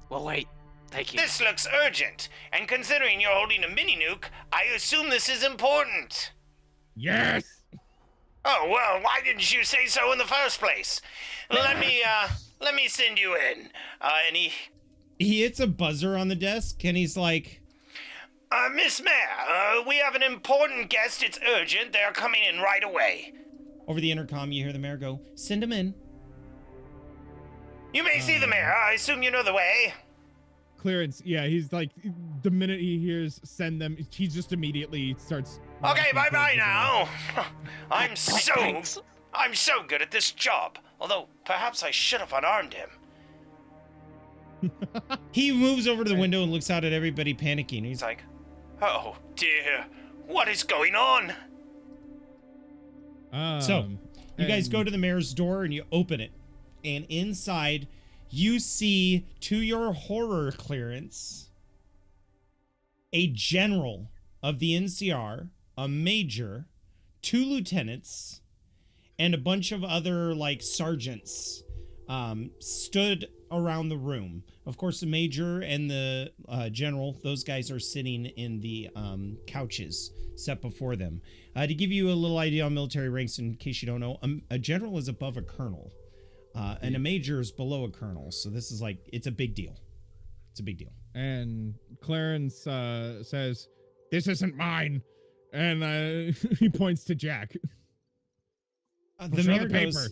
We'll wait. Thank you. This looks urgent, and considering you're holding a mini-nuke, I assume this is important. Yes. Oh, well, why didn't you say so in the first place? Let me send you in. And he hits a buzzer on the desk, and he's like, Miss Mayor, we have an important guest. It's urgent. They're coming in right away. Over the intercom, you hear the mayor go, send him in. You may see the mayor. I assume you know the way. Clearance. Yeah, he's like, the minute he hears send them, he just immediately starts. Okay, bye-bye now. I'm Thanks. so good at this job. Although, perhaps I should have unarmed him. He moves over to the window and looks out at everybody panicking. He's He's like, oh, dear. What is going on? So, you guys go to the mayor's door and you open it. And inside, you see, to your horror, Clearance, a general of the NCR, a major, 2 lieutenants, and a bunch of other, like, sergeants stood around the room. Of course, the major and the general, those guys are sitting in the couches set before them. To give you a little idea on military ranks, in case you don't know, a general is above a colonel. And a major is below a colonel. So this is like, it's a big deal. It's a big deal. And Clarence says, "This isn't mine." And he points to Jack. The mayor goes,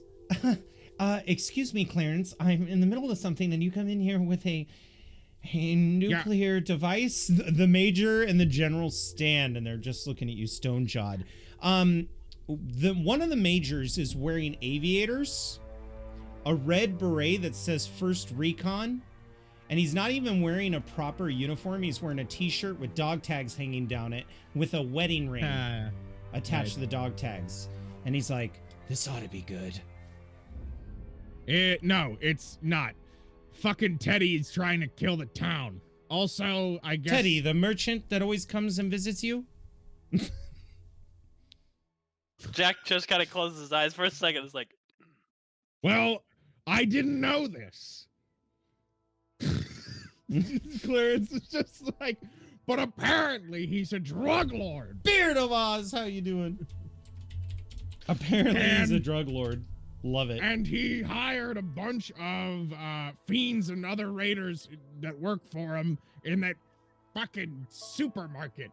excuse me, Clarence, I'm in the middle of something and you come in here with a nuclear device. The major and the general stand and they're just looking at you stone-jawed. One of the majors is wearing aviators, a red beret that says First Recon, and he's not even wearing a proper uniform. He's wearing a t-shirt with dog tags hanging down it with a wedding ring attached to the dog tags. And he's like, this ought to be good. No, it's not. Fucking Teddy's trying to kill the town. Also, I guess... Teddy, the merchant that always comes and visits you? Jack just kind of closes his eyes for a second. It's like, well, I didn't know this. Clarence is just like, but apparently he's a drug lord. Beard of Oz, how you doing? Apparently he's a drug lord. Love it. And he hired a bunch of fiends and other raiders that work for him in that fucking supermarket.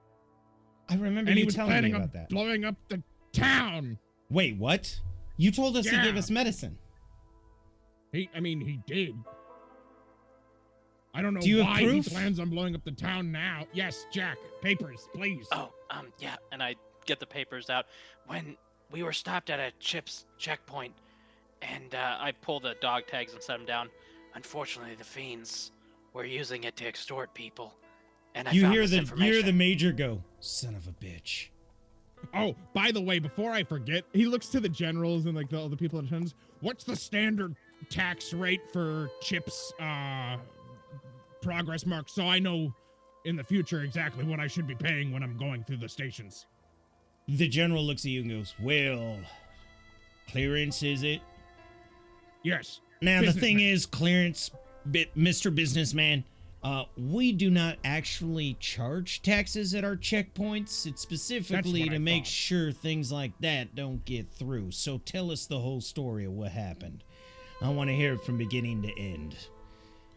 I remember And he you was telling me planning about on that. blowing up the town. Wait, what? You told us he Yeah. gave us medicine. He did. I don't know Do you have why he proof? plans on blowing up the town now. Yes, Jack, papers, please. oh, yeah. And I get the papers out. When we were stopped at a CHIPS checkpoint, and I pull the dog tags and set them down. Unfortunately, the fiends were using it to extort people. And I You found hear this the information. major go, son of a bitch. Oh, by the way, before I forget, he looks to the generals and like all the people in attendance. What's the standard tax rate for CHIPS progress marks, so I know in the future exactly what I should be paying when I'm going through the stations? The general looks at you and goes, well, clearance, is it? Yes. Now, the thing Businessman. is, Clarence, Mr. Businessman, we do not actually charge taxes at our checkpoints. It's specifically what I to make thought. sure things like that don't get through. So tell us the whole story of what happened. I want to hear it from beginning to end.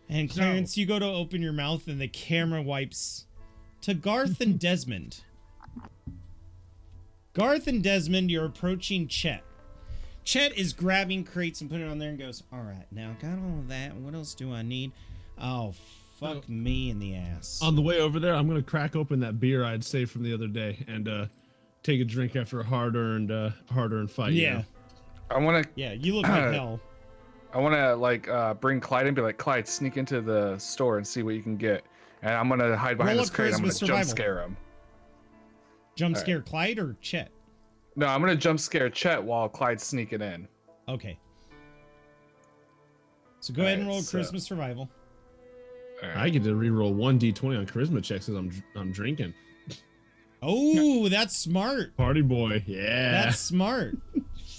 And Clarence, you go to open your mouth and the camera wipes to Garth and Desmond. Garth and Desmond, you're approaching Chet. Chet is grabbing crates and putting it on there and goes, all right, now got all of that. What else do I need? Oh, fuck me in the ass. On the way over there, I'm gonna crack open that beer I'd saved from the other day and take a drink after a hard-earned fight. you Yeah. know? I want to. Yeah, you look like hell. I want to bring Clyde and be like, Clyde, sneak into the store and see what you can get. And I'm gonna hide behind Roll this up crate. I'm charisma gonna survival. jump scare him. Jump All right. scare Clyde or Chet? No, I'm gonna jump scare Chet while Clyde's sneaking in. Okay. So go ahead and roll Alright, so- Christmas survival. All I get to reroll 1d20 on charisma checks as I'm drinking. Oh, that's smart. Party boy. Yeah. That's smart.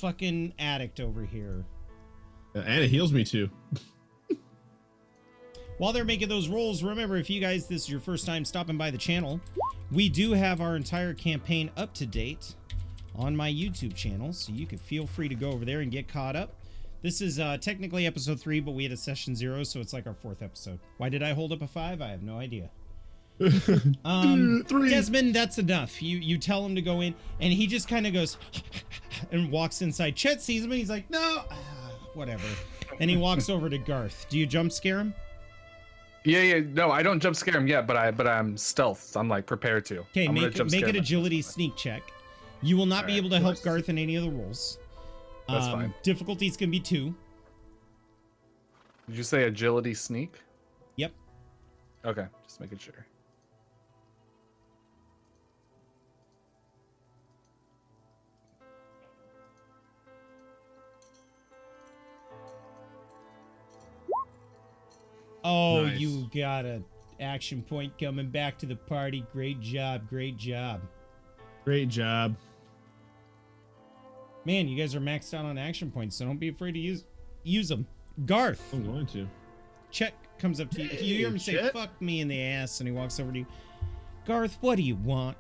Fucking addict over here. And it heals me too. While they're making those rolls, remember, if you guys, this is your first time stopping by the channel, we do have our entire campaign up to date on my YouTube channel, so you can feel free to go over there and get caught up. This is technically episode 3, but we had a session 0, so it's like our 4th episode. Why did I hold up a 5? I have no idea. 3. Desmond, that's enough. You tell him to go in, and he just kind of goes and walks inside. Chet sees him, and he's like, no, whatever. And he walks over to Garth. Do you jump scare him? Yeah. No, I don't jump scare him yet, but I'm stealth. So I'm like prepared to. Okay, make an agility sneak check. You will not be able to help Garth in any of the rolls. That's fine. Difficulty's gonna be 2. Did you say agility sneak? Yep. Okay, just making sure. Oh, Nice. you got a action point coming back to the party. Great job. Great job. Great job. Man, you guys are maxed out on action points, so don't be afraid to use them. Garth, I'm going to. Chet comes up to you. You hear him say, Chet? fuck me in the ass, and he walks over to you. Garth, what do you want?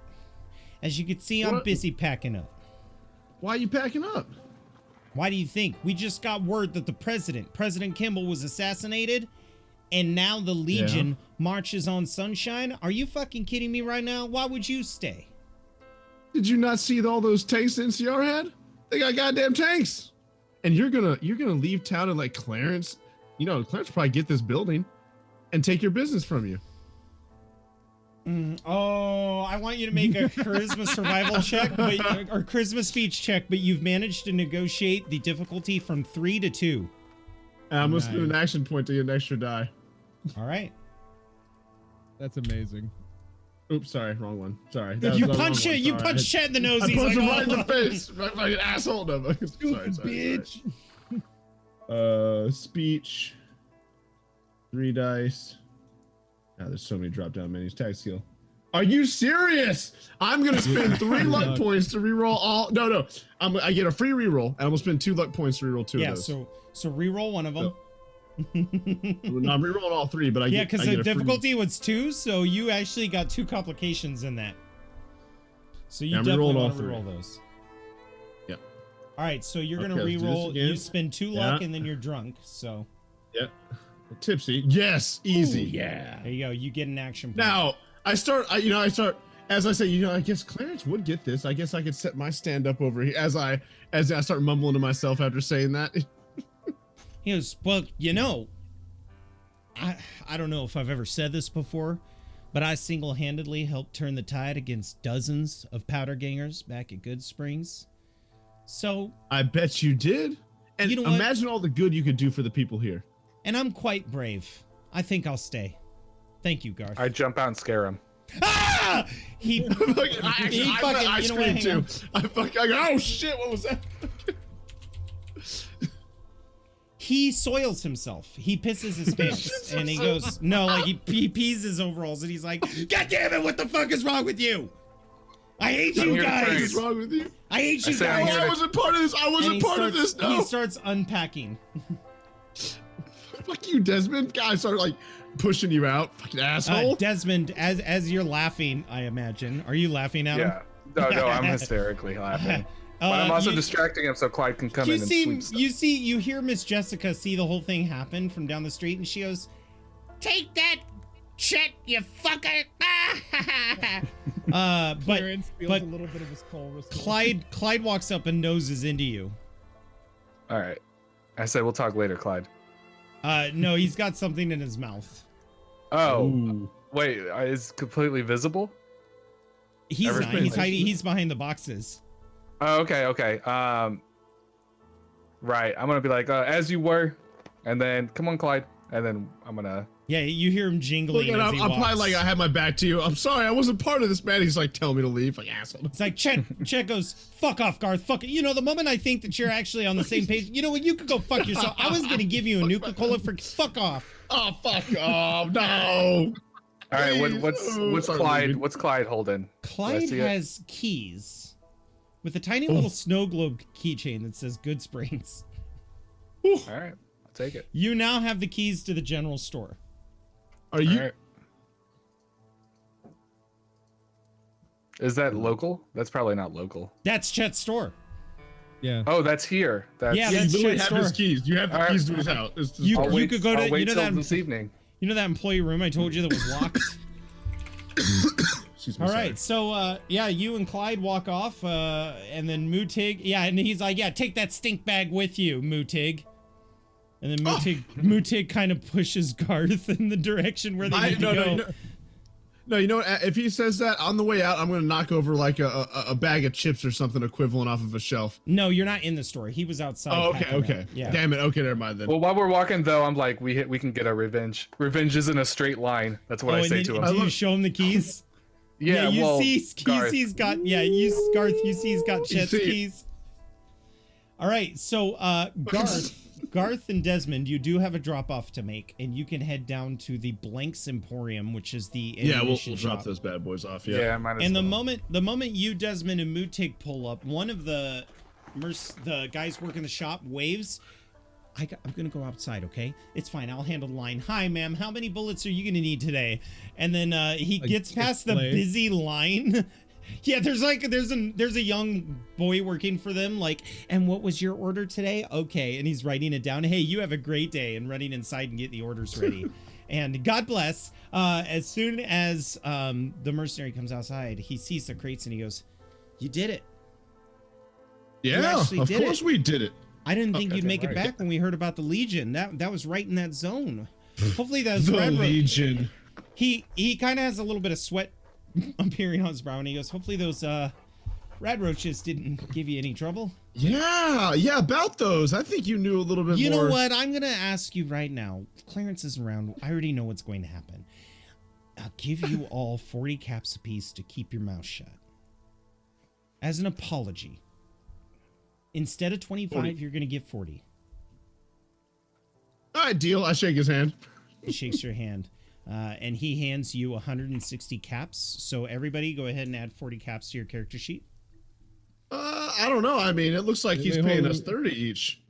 As you can see, I'm What? busy packing up. Why are you packing up? Why do you think? We just got word that President Kimball, was assassinated, and now the Legion marches on Sunshine. Are you fucking kidding me right now? Why would you stay? Did you not see all those tanks the NCR had? They got goddamn tanks. And you're gonna leave town and let Clarence, Clarence probably get this building and take your business from you. Oh, I want you to make a charisma survival check, or charisma speech check, but you've managed to negotiate the difficulty from 3 to 2. And I'm gonna spend an action point to get an extra die. All right. That's amazing. Oops, sorry, wrong one. Sorry. You punch it. You punch Chet in the nose. I He's punched like, him right in "Oh." the face. Right like an asshole. No, sorry, Bitch. Speech. 3 dice. God, there's so many drop down menus. Tag skill. Are you serious? I'm gonna spend 3 luck points to reroll all. No. I get a free reroll, and I'm gonna spend 2 luck points to reroll 2 Yeah. of those. So reroll one of them. No, I'm rerolling all 3, but I Yeah, get. because I the get a free- difficulty was 2, so you actually got 2 complications in that. So you Yeah, I'm definitely rerolling all want to 3. reroll those. Yeah. All right, so you're gonna Okay, let's do this reroll. again. You spend 2 luck, Yeah. and then you're drunk. So Yeah. Tipsy. Yes, easy. there you go. You get an action point. Now I start. As I say, I guess Clarence would get this. I guess I could set my stand up over here as I start mumbling to myself after saying that. He goes, well, I don't know if I've ever said this before, but I single-handedly helped turn the tide against dozens of powder gangers back at Good Springs. So, I bet you did. And You know what? imagine all the good you could do for the people here. and I'm quite brave. I think I'll stay. Thank you, Garth. I jump out and scare him. Ah! He I screamed too. Oh shit! What was that? He soils himself. He pisses his pants, and he goes, no, like he pees his overalls, and he's like, God damn it! What the fuck is wrong with you? I hate I'm you here to guys. What's wrong with you? I hate you say I'm guys. here I to- wasn't part of this. I And wasn't he part of this. starts- He No. starts unpacking. Fuck you, Desmond. Guy started like pushing you out. Fucking asshole. Desmond, as you're laughing, I imagine. Are you laughing at him? Yeah. No, I'm hysterically laughing. But I'm also distracting him so Clyde can come in and sweep stuff. You hear Miss Jessica see the whole thing happen from down the street, and she goes, "Take that, Chet, you fucker!" But Clarence feels but a little bit of his coal restore. Clyde walks up and noses into you. All right. I said we'll talk later, Clyde. No, he's got something in his mouth. Oh, Ooh. wait, is completely visible? He's not. Everything. He's hiding. He's behind the boxes. Oh, okay. Right. I'm gonna be like, as you were, and then come on, Clyde, and then I'm gonna. Yeah, you hear him Look, jingling and as I'm he probably walks. like I had my back to you. I'm sorry, I wasn't part of this, man. He's like, tell me to leave, like asshole. It's like Chet goes, fuck off, Garth. Fuck it. The moment I think that you're actually on the same page, you know what? You could go fuck yourself. I was gonna give you a Nuka-Cola for fuck off. Oh fuck off! No. All right, what's Sorry, Clyde? Logan. What's Clyde holding? Clyde see it? has keys with a tiny little snow globe keychain that says Good Springs. All right, I'll take it. You now have the keys to the general store. Are you? All right. Is that local? That's probably not local. That's Chet's store. Yeah. Oh, that's here. That's, Yeah, You that's literally Chet's have his store. keys. You have the All right. keys to his house. It's You- I'll wait, could go to- I'll wait you know till that- this evening. You know that employee room I told you that was locked? Excuse me. All sorry. right, so yeah, you and Clyde walk off, and then Mutig, yeah, and he's like, yeah, take that stink bag with you, Mutig. And then Mutig kind of pushes Garth in the direction where they need to go. No, you know what? If he says that on the way out, I'm gonna knock over like a bag of chips or something equivalent off of a shelf. No, you're not in the store. He was outside. Oh, okay, packing okay. up. Yeah. Damn it. Okay, never mind then. Well, while we're walking though, I'm like, we can get our revenge. Revenge isn't a straight line. That's what I and say then, to do him. you show him the keys? Yeah, you well, see, Garth. he's got, yeah, Garth, you see he's got Chet's see- keys. All right, so Garth and Desmond, you do have a drop off to make, and you can head down to the Blanks Emporium, which is the Yeah, we'll ammunition drop shop. those bad boys off. Yeah, Yeah. might as And well. the moment you, Desmond, and Mutig pull up, one of the guys working the shop waves. I'm gonna go outside, okay? It's fine. I'll handle the line. Hi, ma'am. How many bullets are you gonna need today? And then he gets past the display. busy line. Yeah, there's a young boy working for them. Like, and what was your order today? Okay, and he's writing it down. Hey, you have a great day, and running inside and getting the orders ready. And God bless. As soon as the mercenary comes outside, he sees the crates and he goes, "You did it." Yeah, actually of did course we did it. I didn't think you'd make it right. back when we heard about the Legion. That was right in that zone. Hopefully that's The Red Ro- Legion. He kind of has a little bit of sweat appearing on his brow, and he goes, "Hopefully those rad roaches didn't give you any trouble." Yeah, about those. I think you knew a little bit You more. know what? I'm gonna ask you right now. Clarence is around. I already know what's going to happen. I'll give you all 40 caps apiece to keep your mouth shut. As an apology. Instead of 25, 40. you're gonna get 40. All right, deal. I shake his hand. He shakes your hand, and he hands you 160 caps. So everybody, go ahead and add 40 caps to your character sheet. I don't know. I mean, it looks like he's Wait, paying hold us 30 each.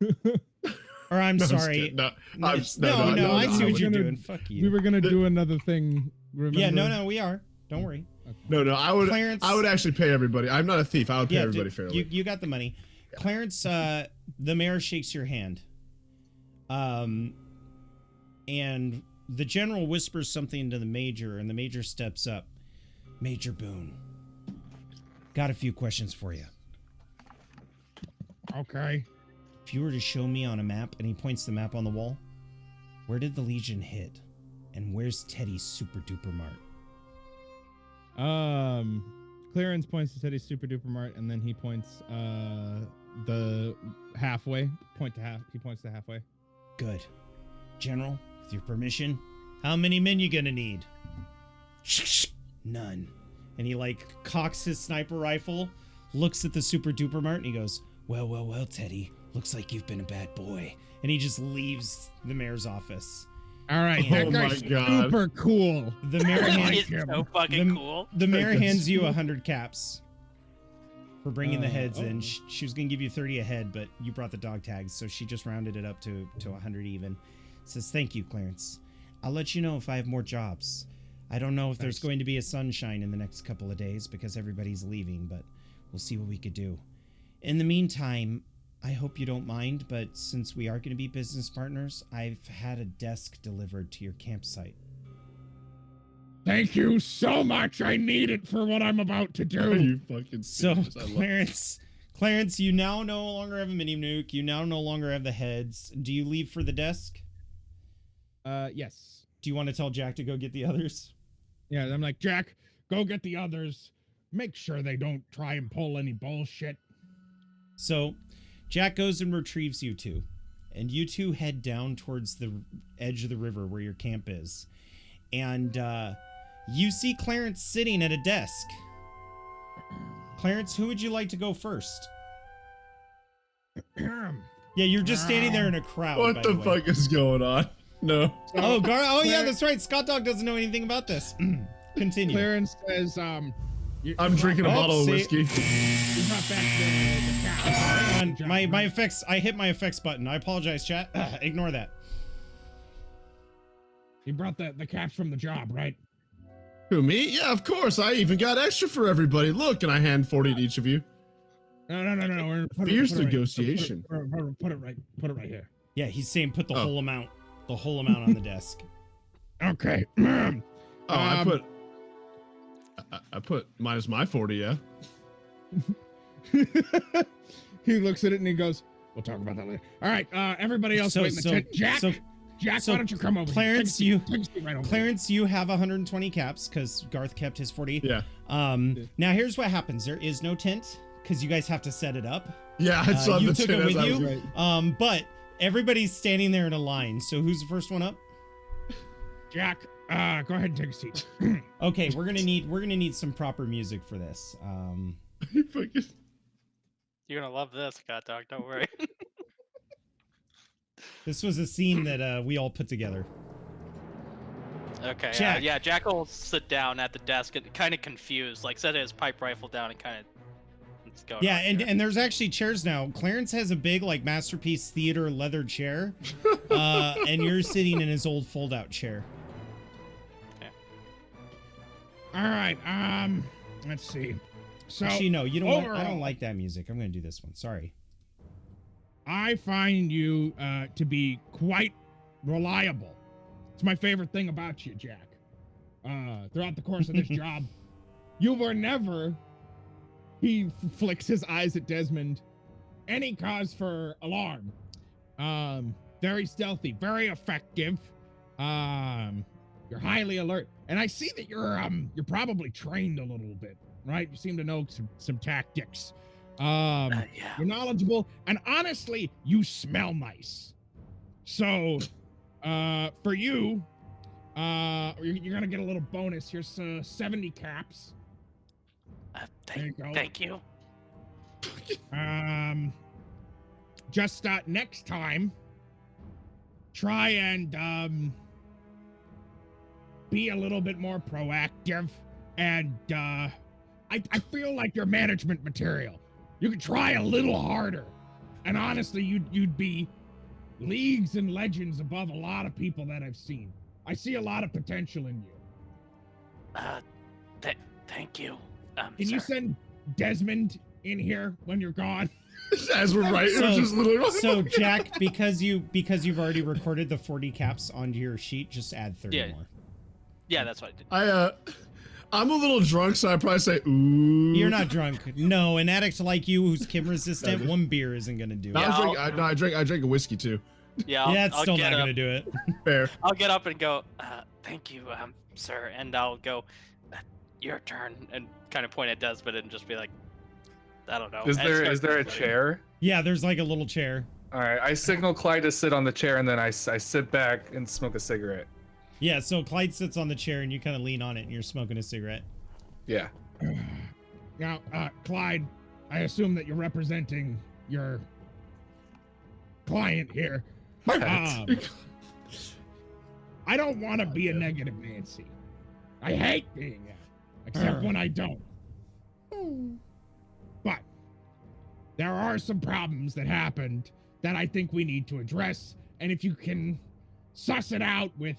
Or I'm No, I'm just sorry. kidding. No, No, I'm- no, I see I what was you're gonna- doing. Fuck you. We were gonna do another thing. Remember? Yeah, no, we are. Don't worry. No, I would. Clarence- I would actually pay everybody. I'm not a thief. I would pay everybody dude, fairly. you got the money. Clarence, the mayor shakes your hand. And the general whispers something to the major, and the major steps up. Major Boone, got a few questions for you. Okay. If you were to show me on a map, and he points the map on the wall, where did the Legion hit? And where's Teddy's super duper mart? Clarence points to Teddy's Super Duper Mart, and then he points the halfway. He points to halfway. Good. General, with your permission, how many men you gonna need? None. And he like cocks his sniper rifle, looks at the super duper mart, and he goes, well, Teddy, looks like you've been a bad boy. And he just leaves the mayor's office. All right, Oh that my guy's God. super cool. The mayor It's hands, so fucking cool. the mayor hands you 100 caps for bringing the heads in. oh. She was gonna give you 30 a head, but you brought the dog tags, so she just rounded it up to 100 even. Says, thank you, Clarence. I'll let you know if I have more jobs. I don't know if there's going to be a sunshine in the next couple of days because everybody's leaving, but we'll see what we could do. In the meantime, I hope you don't mind, but since we are going to be business partners, I've had a desk delivered to your campsite. Thank you so much. I need it for what I'm about to Are do. you fucking So, serious? I love- Clarence, you now no longer have a mini nuke. You now no longer have the heads. Do you leave for the desk? Yes. Do you want to tell Jack to go get the others? Yeah, I'm like, Jack, go get the others. Make sure they don't try and pull any bullshit. So, Jack goes and retrieves you two, and you two head down towards the edge of the river where your camp is. And you see Clarence sitting at a desk. Clarence, who would you like to go first? Yeah, you're just standing there in a crowd. by What the way. fuck is going on? No. Oh, oh yeah, that's right. Scott Dog doesn't know anything about this. Continue. Clarence says, I'm drinking a bottle of whiskey. You brought back the cow. Hang on, my effects. I hit my effects button. I apologize, chat. Ignore that. You brought the caps from the job, right? Who, me? Yeah, of course. I even got extra for everybody. Look, and I hand 40 to each of you. No. Fierce negotiation. Put it right here. Yeah, he's saying put the whole amount. The whole amount on the desk. Okay. I put minus my 40, yeah. He looks at it and he goes, "We'll talk about that later." All right, everybody else wait in the tent. Jack, why don't you come over? Clarence, here? Clarence, you have 120 caps because Garth kept his 40. Yeah. Now here's what happens. There is no tent because you guys have to set it up. Yeah, I saw you the took tent it with as I you. was right. But everybody's standing there in a line. So who's the first one up? Jack, go ahead and take a seat. Okay, we're gonna need some proper music for this. You're gonna love this, Scott Dog. Don't worry. This was a scene that we all put together. Okay. Jack. Yeah, Jack will sit down at the desk and kind of confused, like set his pipe rifle down and kind of. Yeah, and there's actually chairs now. Clarence has a big like Masterpiece Theater leather chair, and you're sitting in his old fold-out chair. All right. Let's see. So actually, no, you know what? I overall, don't like that music. I'm gonna do this one. Sorry. I find you to be quite reliable. It's my favorite thing about you, Jack. Throughout the course of this job, you were never. He flicks his eyes at Desmond. Any cause for alarm. Very stealthy, very effective. You're highly alert, and I see that you're probably trained a little bit, right? You seem to know some tactics. Yeah. You're knowledgeable, and honestly, you smell nice. So, for you, you're gonna get a little bonus. Here's 70 caps. Thank you. Just next time, try and be a little bit more proactive. And I feel like you're management material. You could try a little harder, and honestly, you'd be leagues and legends above a lot of people that I've seen. I see a lot of potential in you. Thank you. Can you send Desmond in here when you're gone? As we're right, it was just literally. So Jack, because you've already recorded the 40 caps onto your sheet, just add 30 more. Yeah, that's what I did. I'm a little drunk, so I probably say, ooh. You're not drunk. No, an addict like you who's Kim resistant, one beer isn't gonna do it. I drank a whiskey too. Yeah, it's still not gonna do it. Fair. I'll get up and go, thank you, sir, and I'll go, your turn, and kind of point at Desmond and just be like, I don't know. Is there a chair? Yeah, there's like a little chair. All right, I signal Clyde to sit on the chair, and then I sit back and smoke a cigarette. Yeah, so Clyde sits on the chair, and you kind of lean on it, and you're smoking a cigarette. Yeah. Now, Clyde, I assume that you're representing your client here. I don't want to be a negative Nancy. I hate being that, except when I don't. But there are some problems that happened that I think we need to address, and if you can suss it out with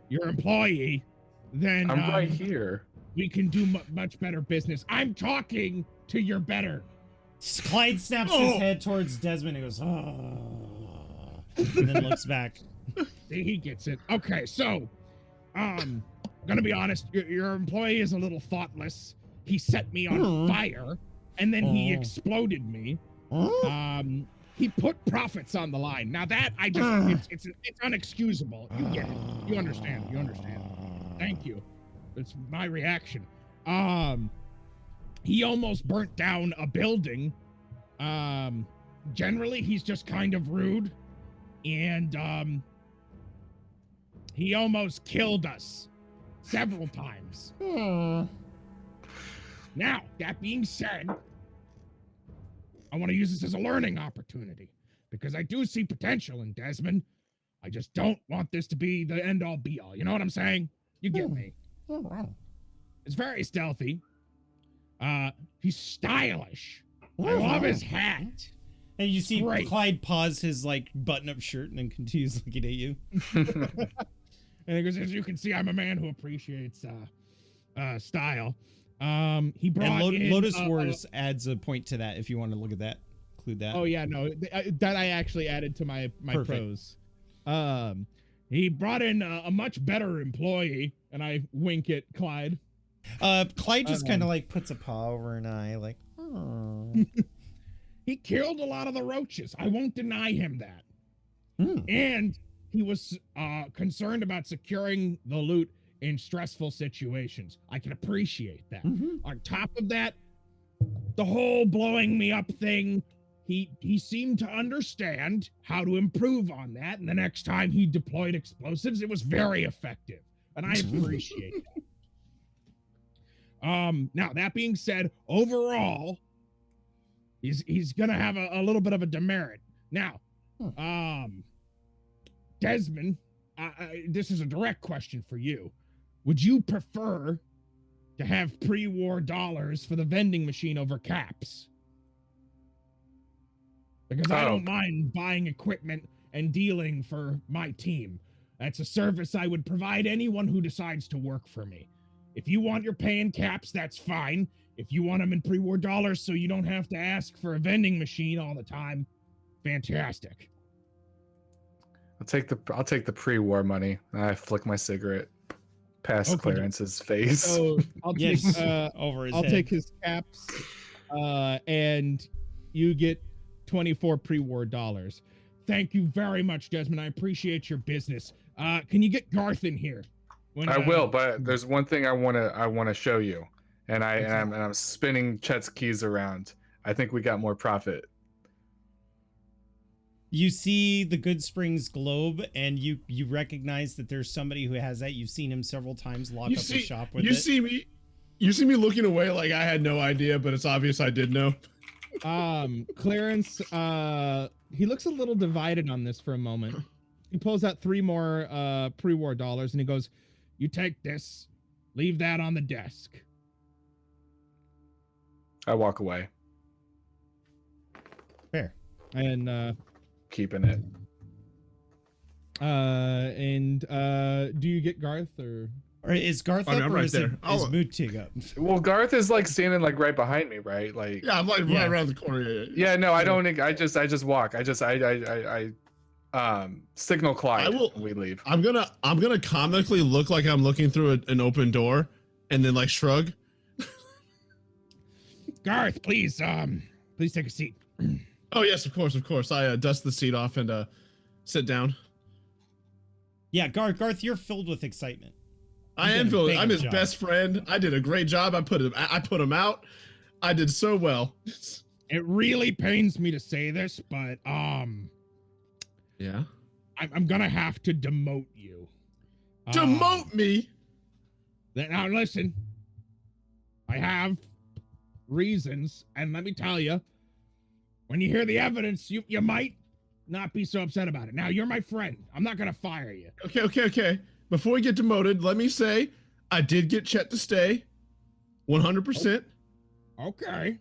your employee, then I'm right here. We can do much better business. I'm talking to your better. Clyde snaps his head towards Desmond and goes, oh, and then looks back. See, he gets it. Okay, so, gonna be honest, your employee is a little thoughtless. He set me on fire, and then he exploded me. He put profits on the line. Now that it's unexcusable. You get it. You understand. Thank you. It's my reaction. He almost burnt down a building. Generally, he's just kind of rude. And he almost killed us several times. Now, that being said, I want to use this as a learning opportunity. because I do see potential in Desmond. I just don't want this to be the end-all be-all. You know what I'm saying? You get me. It's very stealthy. He's stylish. I love his hat. And you see Great. Clyde pause his like button-up shirt and then continues looking at you. And he goes, as you can see, I'm a man who appreciates style. He brought in Lotus Wars adds a point to that if you want to look at that. Include that. Oh yeah, no, that I actually added to my pros. He brought in a much better employee, and I wink at Clyde. Clyde just kind of like puts a paw over an eye, like, oh. He killed a lot of the roaches. I won't deny him that. And he was concerned about securing the loot in stressful situations. I can appreciate that. On top of that, the whole blowing me up thing, he seemed to understand how to improve on that. And the next time he deployed explosives, it was very effective. And I appreciate that. Now, that being said, overall, he's gonna have a little bit of a demerit. Now, Desmond, this is a direct question for you. Would you prefer to have pre-war dollars for the vending machine over caps? Because I don't mind buying equipment and dealing for my team. That's a service I would provide anyone who decides to work for me. If you want your pay in caps, that's fine. If you want them in pre-war dollars so you don't have to ask for a vending machine all the time, fantastic. I'll take the pre-war money. I flick my cigarette past Clarence's face. So I'll take over his I'll head. take his caps, and you get 24 pre-war dollars. Thank you very much, Desmond. I appreciate your business. Can you get Garth in here? I will, but there's one thing I wanna show you, and I'm spinning Chet's keys around. I think we got more profit. You see the Good Springs globe, and you recognize that there's somebody who has that. You've seen him several times lock up the shop with it. You see me looking away like I had no idea, but it's obvious I did know. Clarence, he looks a little divided on this for a moment. He pulls out 3 more pre-war dollars and he goes, "You take this, leave that on the desk." I walk away. Fair. And keeping it. Do you get Garth or is Garth up, I'm or right is there. is Mootig up? Well, Garth is like standing like right behind me, right? Like Yeah, I'm like right around the corner. yeah, no, I don't. I just walk. I signal Clyde. We leave. I'm gonna comically look like I'm looking through an open door, and then like shrug. Garth, please take a seat. Oh yes, of course. I dust the seat off and sit down. Yeah, Garth, you're filled with excitement. I am filled. I'm his best friend. I did a great job. I put him out. I did so well. It really pains me to say this, but yeah, I'm gonna have to demote you. Demote me? Now listen, I have reasons, and let me tell you, when you hear the evidence, you might not be so upset about it. Now, you're my friend. I'm not gonna fire you. Okay. Before we get demoted, let me say I did get Chet to stay, 100%. Okay.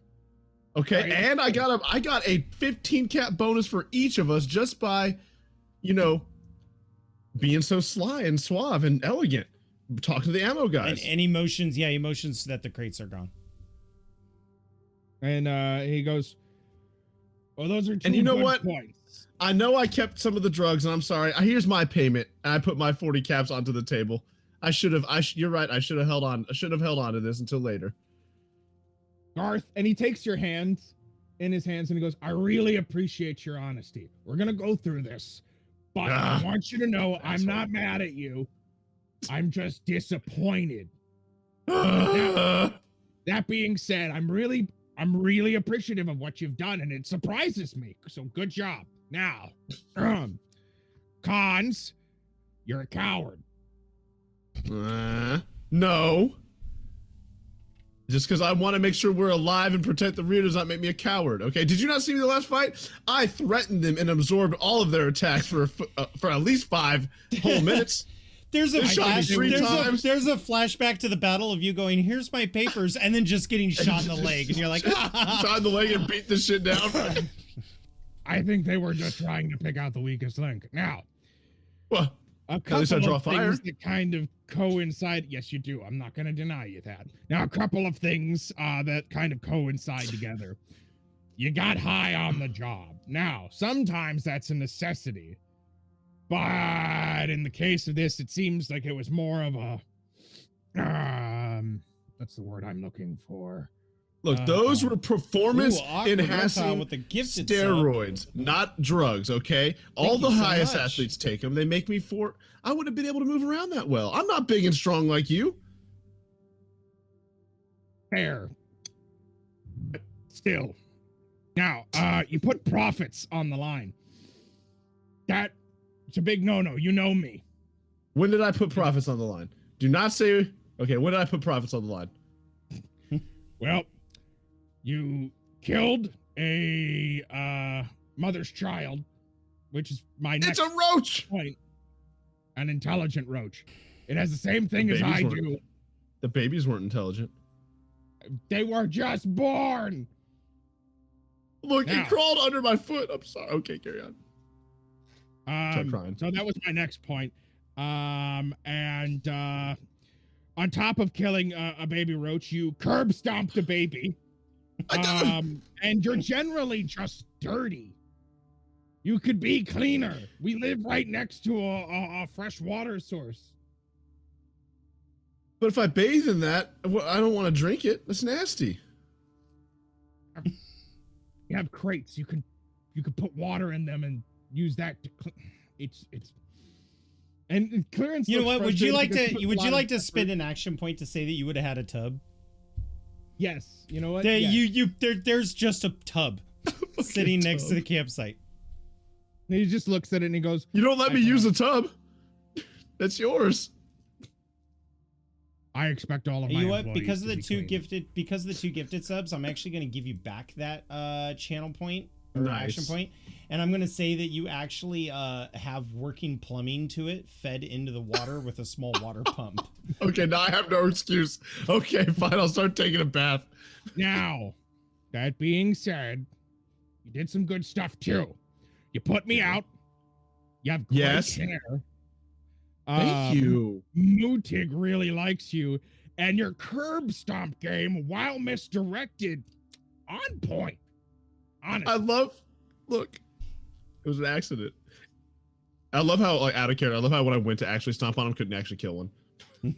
Okay, and I got a 15 cap bonus for each of us just by, being so sly and suave and elegant. Talk to the ammo guys. And emotions that the crates are gone. And he goes, "Oh, those are 2 and you know good what? points." I know I kept some of the drugs, and I'm sorry. Here's my payment, and I put my 40 caps onto the table. You're right. I should have held on. I should have held on to this until later. Garth, and he takes your hand in his hands and he goes, "I really appreciate your honesty. We're gonna go through this, but I want you to know I'm not mad at you. I'm just disappointed." Now, that being said, I'm really appreciative of what you've done, and it surprises me. So good job. Now, cons, you're a coward. No. Just because I want to make sure we're alive and protect the reader does not make me a coward. Okay? Did you not see me the last fight? I threatened them and absorbed all of their attacks for at least 5 whole minutes. There's a They shot me 3 times. there's a flashback to the battle of you going, "Here's my papers," and then just getting shot in the leg, and you're like, shot in the leg and beat this shit down. I think they were just trying to pick out the weakest link. Now, Well, a at least I couple draw of fire. things that kind of coincide. Yes, you do. I'm not going to deny you that. Now, a couple of things that kind of coincide together. You got high on the job. Now, sometimes that's a necessity. But in the case of this, it seems like it was more of a, what's the word I'm looking for? Look, those were Ooh, performance awkward enhancing reptile with the gifted steroids, not drugs, okay? All you the so highest much. athletes take them. They make me I wouldn't have been able to move around that well. I'm not big and strong like you. Fair. Still. Now, you put profits on the line. It's a big no-no. You know me. When did I put profits on the line? Do not say, okay, when did I put profits on the line? Well, you killed a mother's child, which is my next It's a roach! point. An intelligent roach. It has the same thing The as I babies do. The babies weren't intelligent. They were just born. Look, Now. it crawled under my foot. I'm sorry. Okay, carry on. Start crying. So that was my next point. And on top of killing a baby roach, you curb stomped a baby. And you're generally just dirty. You could be cleaner. We live right next to a fresh water source. But if I bathe in that, I don't want to drink it. That's nasty. You have crates. You could put water in them and use that to clean. It's and clearance. You know what? Would you like to spend spend an action point to say that you would have had a tub? Yes. You know what? Yes. There's just a tub sitting next to the campsite. And he just looks at it and he goes, You don't let me use the tub. That's yours. I expect all of my You know what? employees Because of to the be two clean. gifted subs, I'm actually going to give you back that channel point or Nice. action point, and I'm going to say that you actually have working plumbing to it, fed into the water with a small water pump. Okay, now I have no excuse. Okay, fine. I'll start taking a bath. Now, that being said, you did some good stuff too. You put me out. You have great Yes. hair. Thank you. Mutig really likes you, and your curb stomp game, while misdirected, on point. Honestly. Look, it was an accident. I love how, like, out of character, I love how when I went to actually stomp on him, couldn't actually kill one.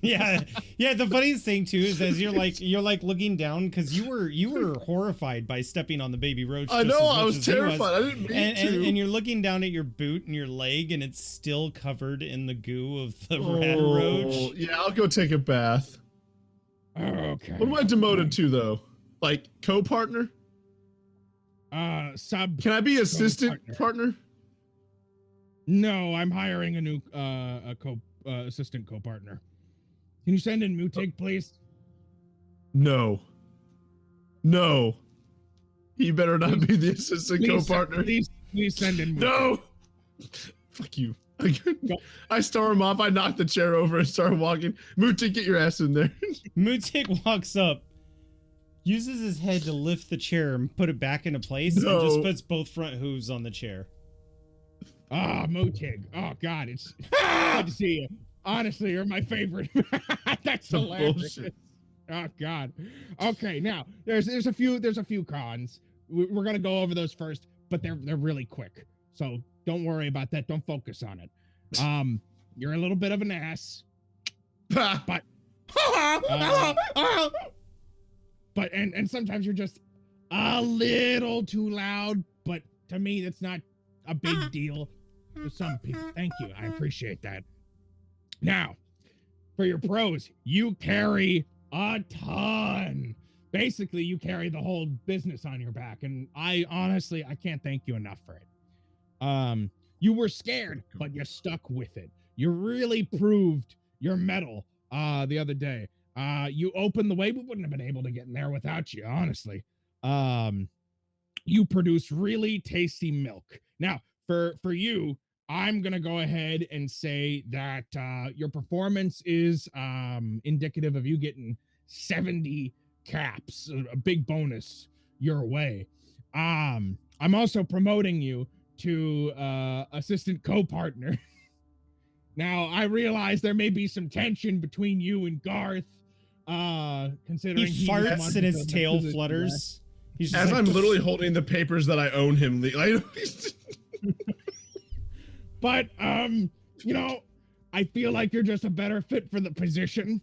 yeah. The funniest thing too is as you're like looking down because you were horrified by stepping on the baby roach. I just know, as much I was as he was. terrified. I didn't mean to. And you're looking down at your boot and your leg, and it's still covered in the goo of the rat roach. Yeah, I'll go take a bath. Okay. What am I demoted to, though? Like, co-partner? Sub. Can I be assistant partner? No, I'm hiring a new assistant co-partner. Can you send in Mutig, please? No. He better not be the assistant co-partner. Please send in Mutig. No! Fuck you. I star him off, I knock the chair over and start walking. Mutik, get your ass in there. Mutik walks up, uses his head to lift the chair and put it back into place, and just puts both front hooves on the chair. Ah, Mutig. Oh, God, it's good to see you. Honestly, you're my favorite. That's hilarious. Bullshit. Oh, God. Okay, now, there's a few cons. We're going to go over those first, but they're really quick. So don't worry about that. Don't focus on it. You're a little bit of an ass. But and sometimes you're just a little too loud, but to me that's not a big deal to some people. Thank you. I appreciate that. Now, for your pros, you carry a ton. Basically, you carry the whole business on your back, and I can't thank you enough for it. You were scared, but you stuck with it. You really proved your mettle the other day. You opened the way. We wouldn't have been able to get in there without you, honestly. You produce really tasty milk. Now, for you, I'm gonna go ahead and say that your performance is indicative of you getting 70 caps, a big bonus your way. I'm also promoting you to assistant co-partner. Now, I realize there may be some tension between you and Garth, considering He farts and his tail flutters. He's just As like, I'm literally holding the papers that I own him. But you know, I feel like you're just a better fit for the position.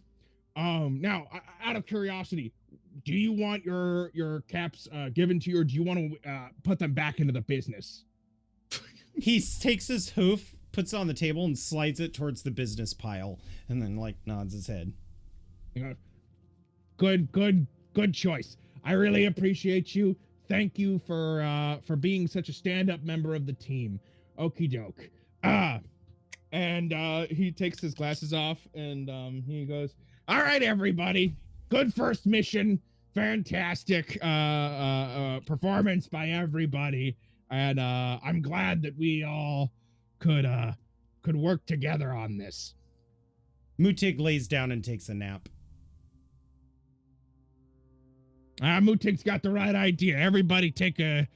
Now, out of curiosity, do you want your caps given to you, or do you want to put them back into the business? he takes his hoof, puts it on the table, and slides it towards the business pile, and then like nods his head. Good choice. I really appreciate you. Thank you for being such a stand-up member of the team. Okie doke. And he takes his glasses off and he goes, all right, everybody. Good first mission. Fantastic performance by everybody. And I'm glad that we all could work together on this. Mutig lays down and takes a nap. Mutig's got the right idea. Everybody take a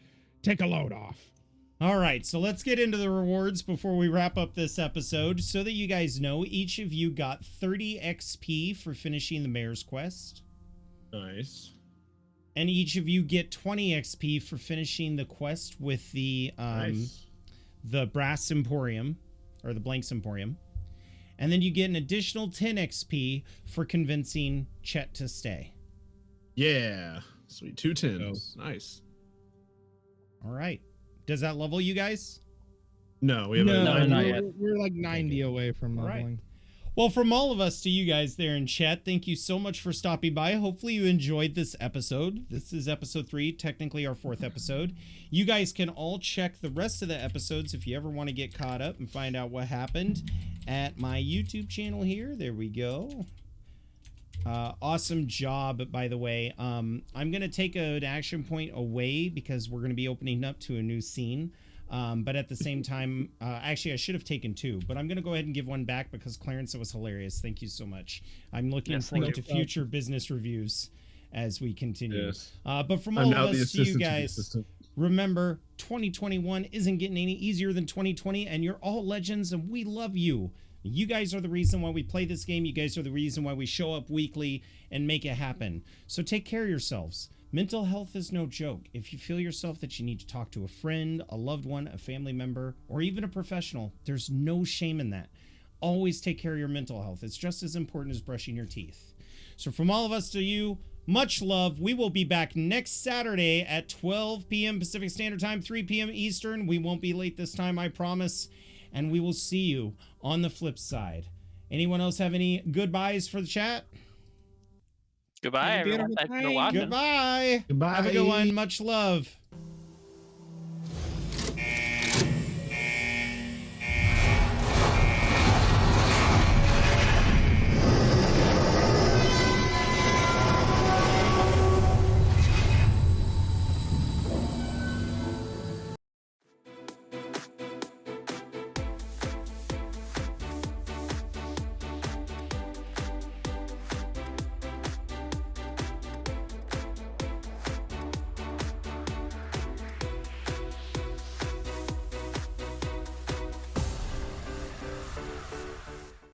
load off. All right, so let's get into the rewards before we wrap up this episode. So that you guys know, each of you got 30 XP for finishing the Mayor's Quest. Nice. And each of you get 20 XP for finishing the quest with the Brass Emporium, or the Blanks Emporium. And then you get an additional 10 XP for convincing Chet to stay. Yeah. Sweet. 2 10s. Nice. All right. Does that level you guys? No, we haven't. No, not yet. We're like 90 away from All leveling. right. Well, from all of us to you guys there in chat, thank you so much for stopping by. Hopefully you enjoyed this episode. This is episode 3, technically our 4th episode. You guys can all check the rest of the episodes if you ever want to get caught up and find out what happened at my YouTube channel here. There we go. Awesome job, by the way. I'm going to take an action point away because we're going to be opening up to a new scene. But at the same time, actually, I should have taken 2, but I'm going to go ahead and give one back because Clarence, it was hilarious. Thank you so much. I'm looking forward to future business reviews as we continue. Yes. But from all of us to you guys, remember, 2021 isn't getting any easier than 2020, and you're all legends, and we love you. You guys are the reason why we play this game. You guys are the reason why we show up weekly and make it happen. So take care of yourselves. Mental health is no joke. If you feel yourself that you need to talk to a friend, a loved one, a family member, or even a professional, there's no shame in that. Always take care of your mental health. It's just as important as brushing your teeth. So from all of us to you, much love. We will be back next Saturday at 12 p.m. Pacific Standard Time, 3 p.m. Eastern. We won't be late this time, I promise. And we will see you on the flip side. Anyone else have any goodbyes for the chat? Goodbye, everyone. Thanks for watching. Goodbye. Goodbye. Have a good one. Much love.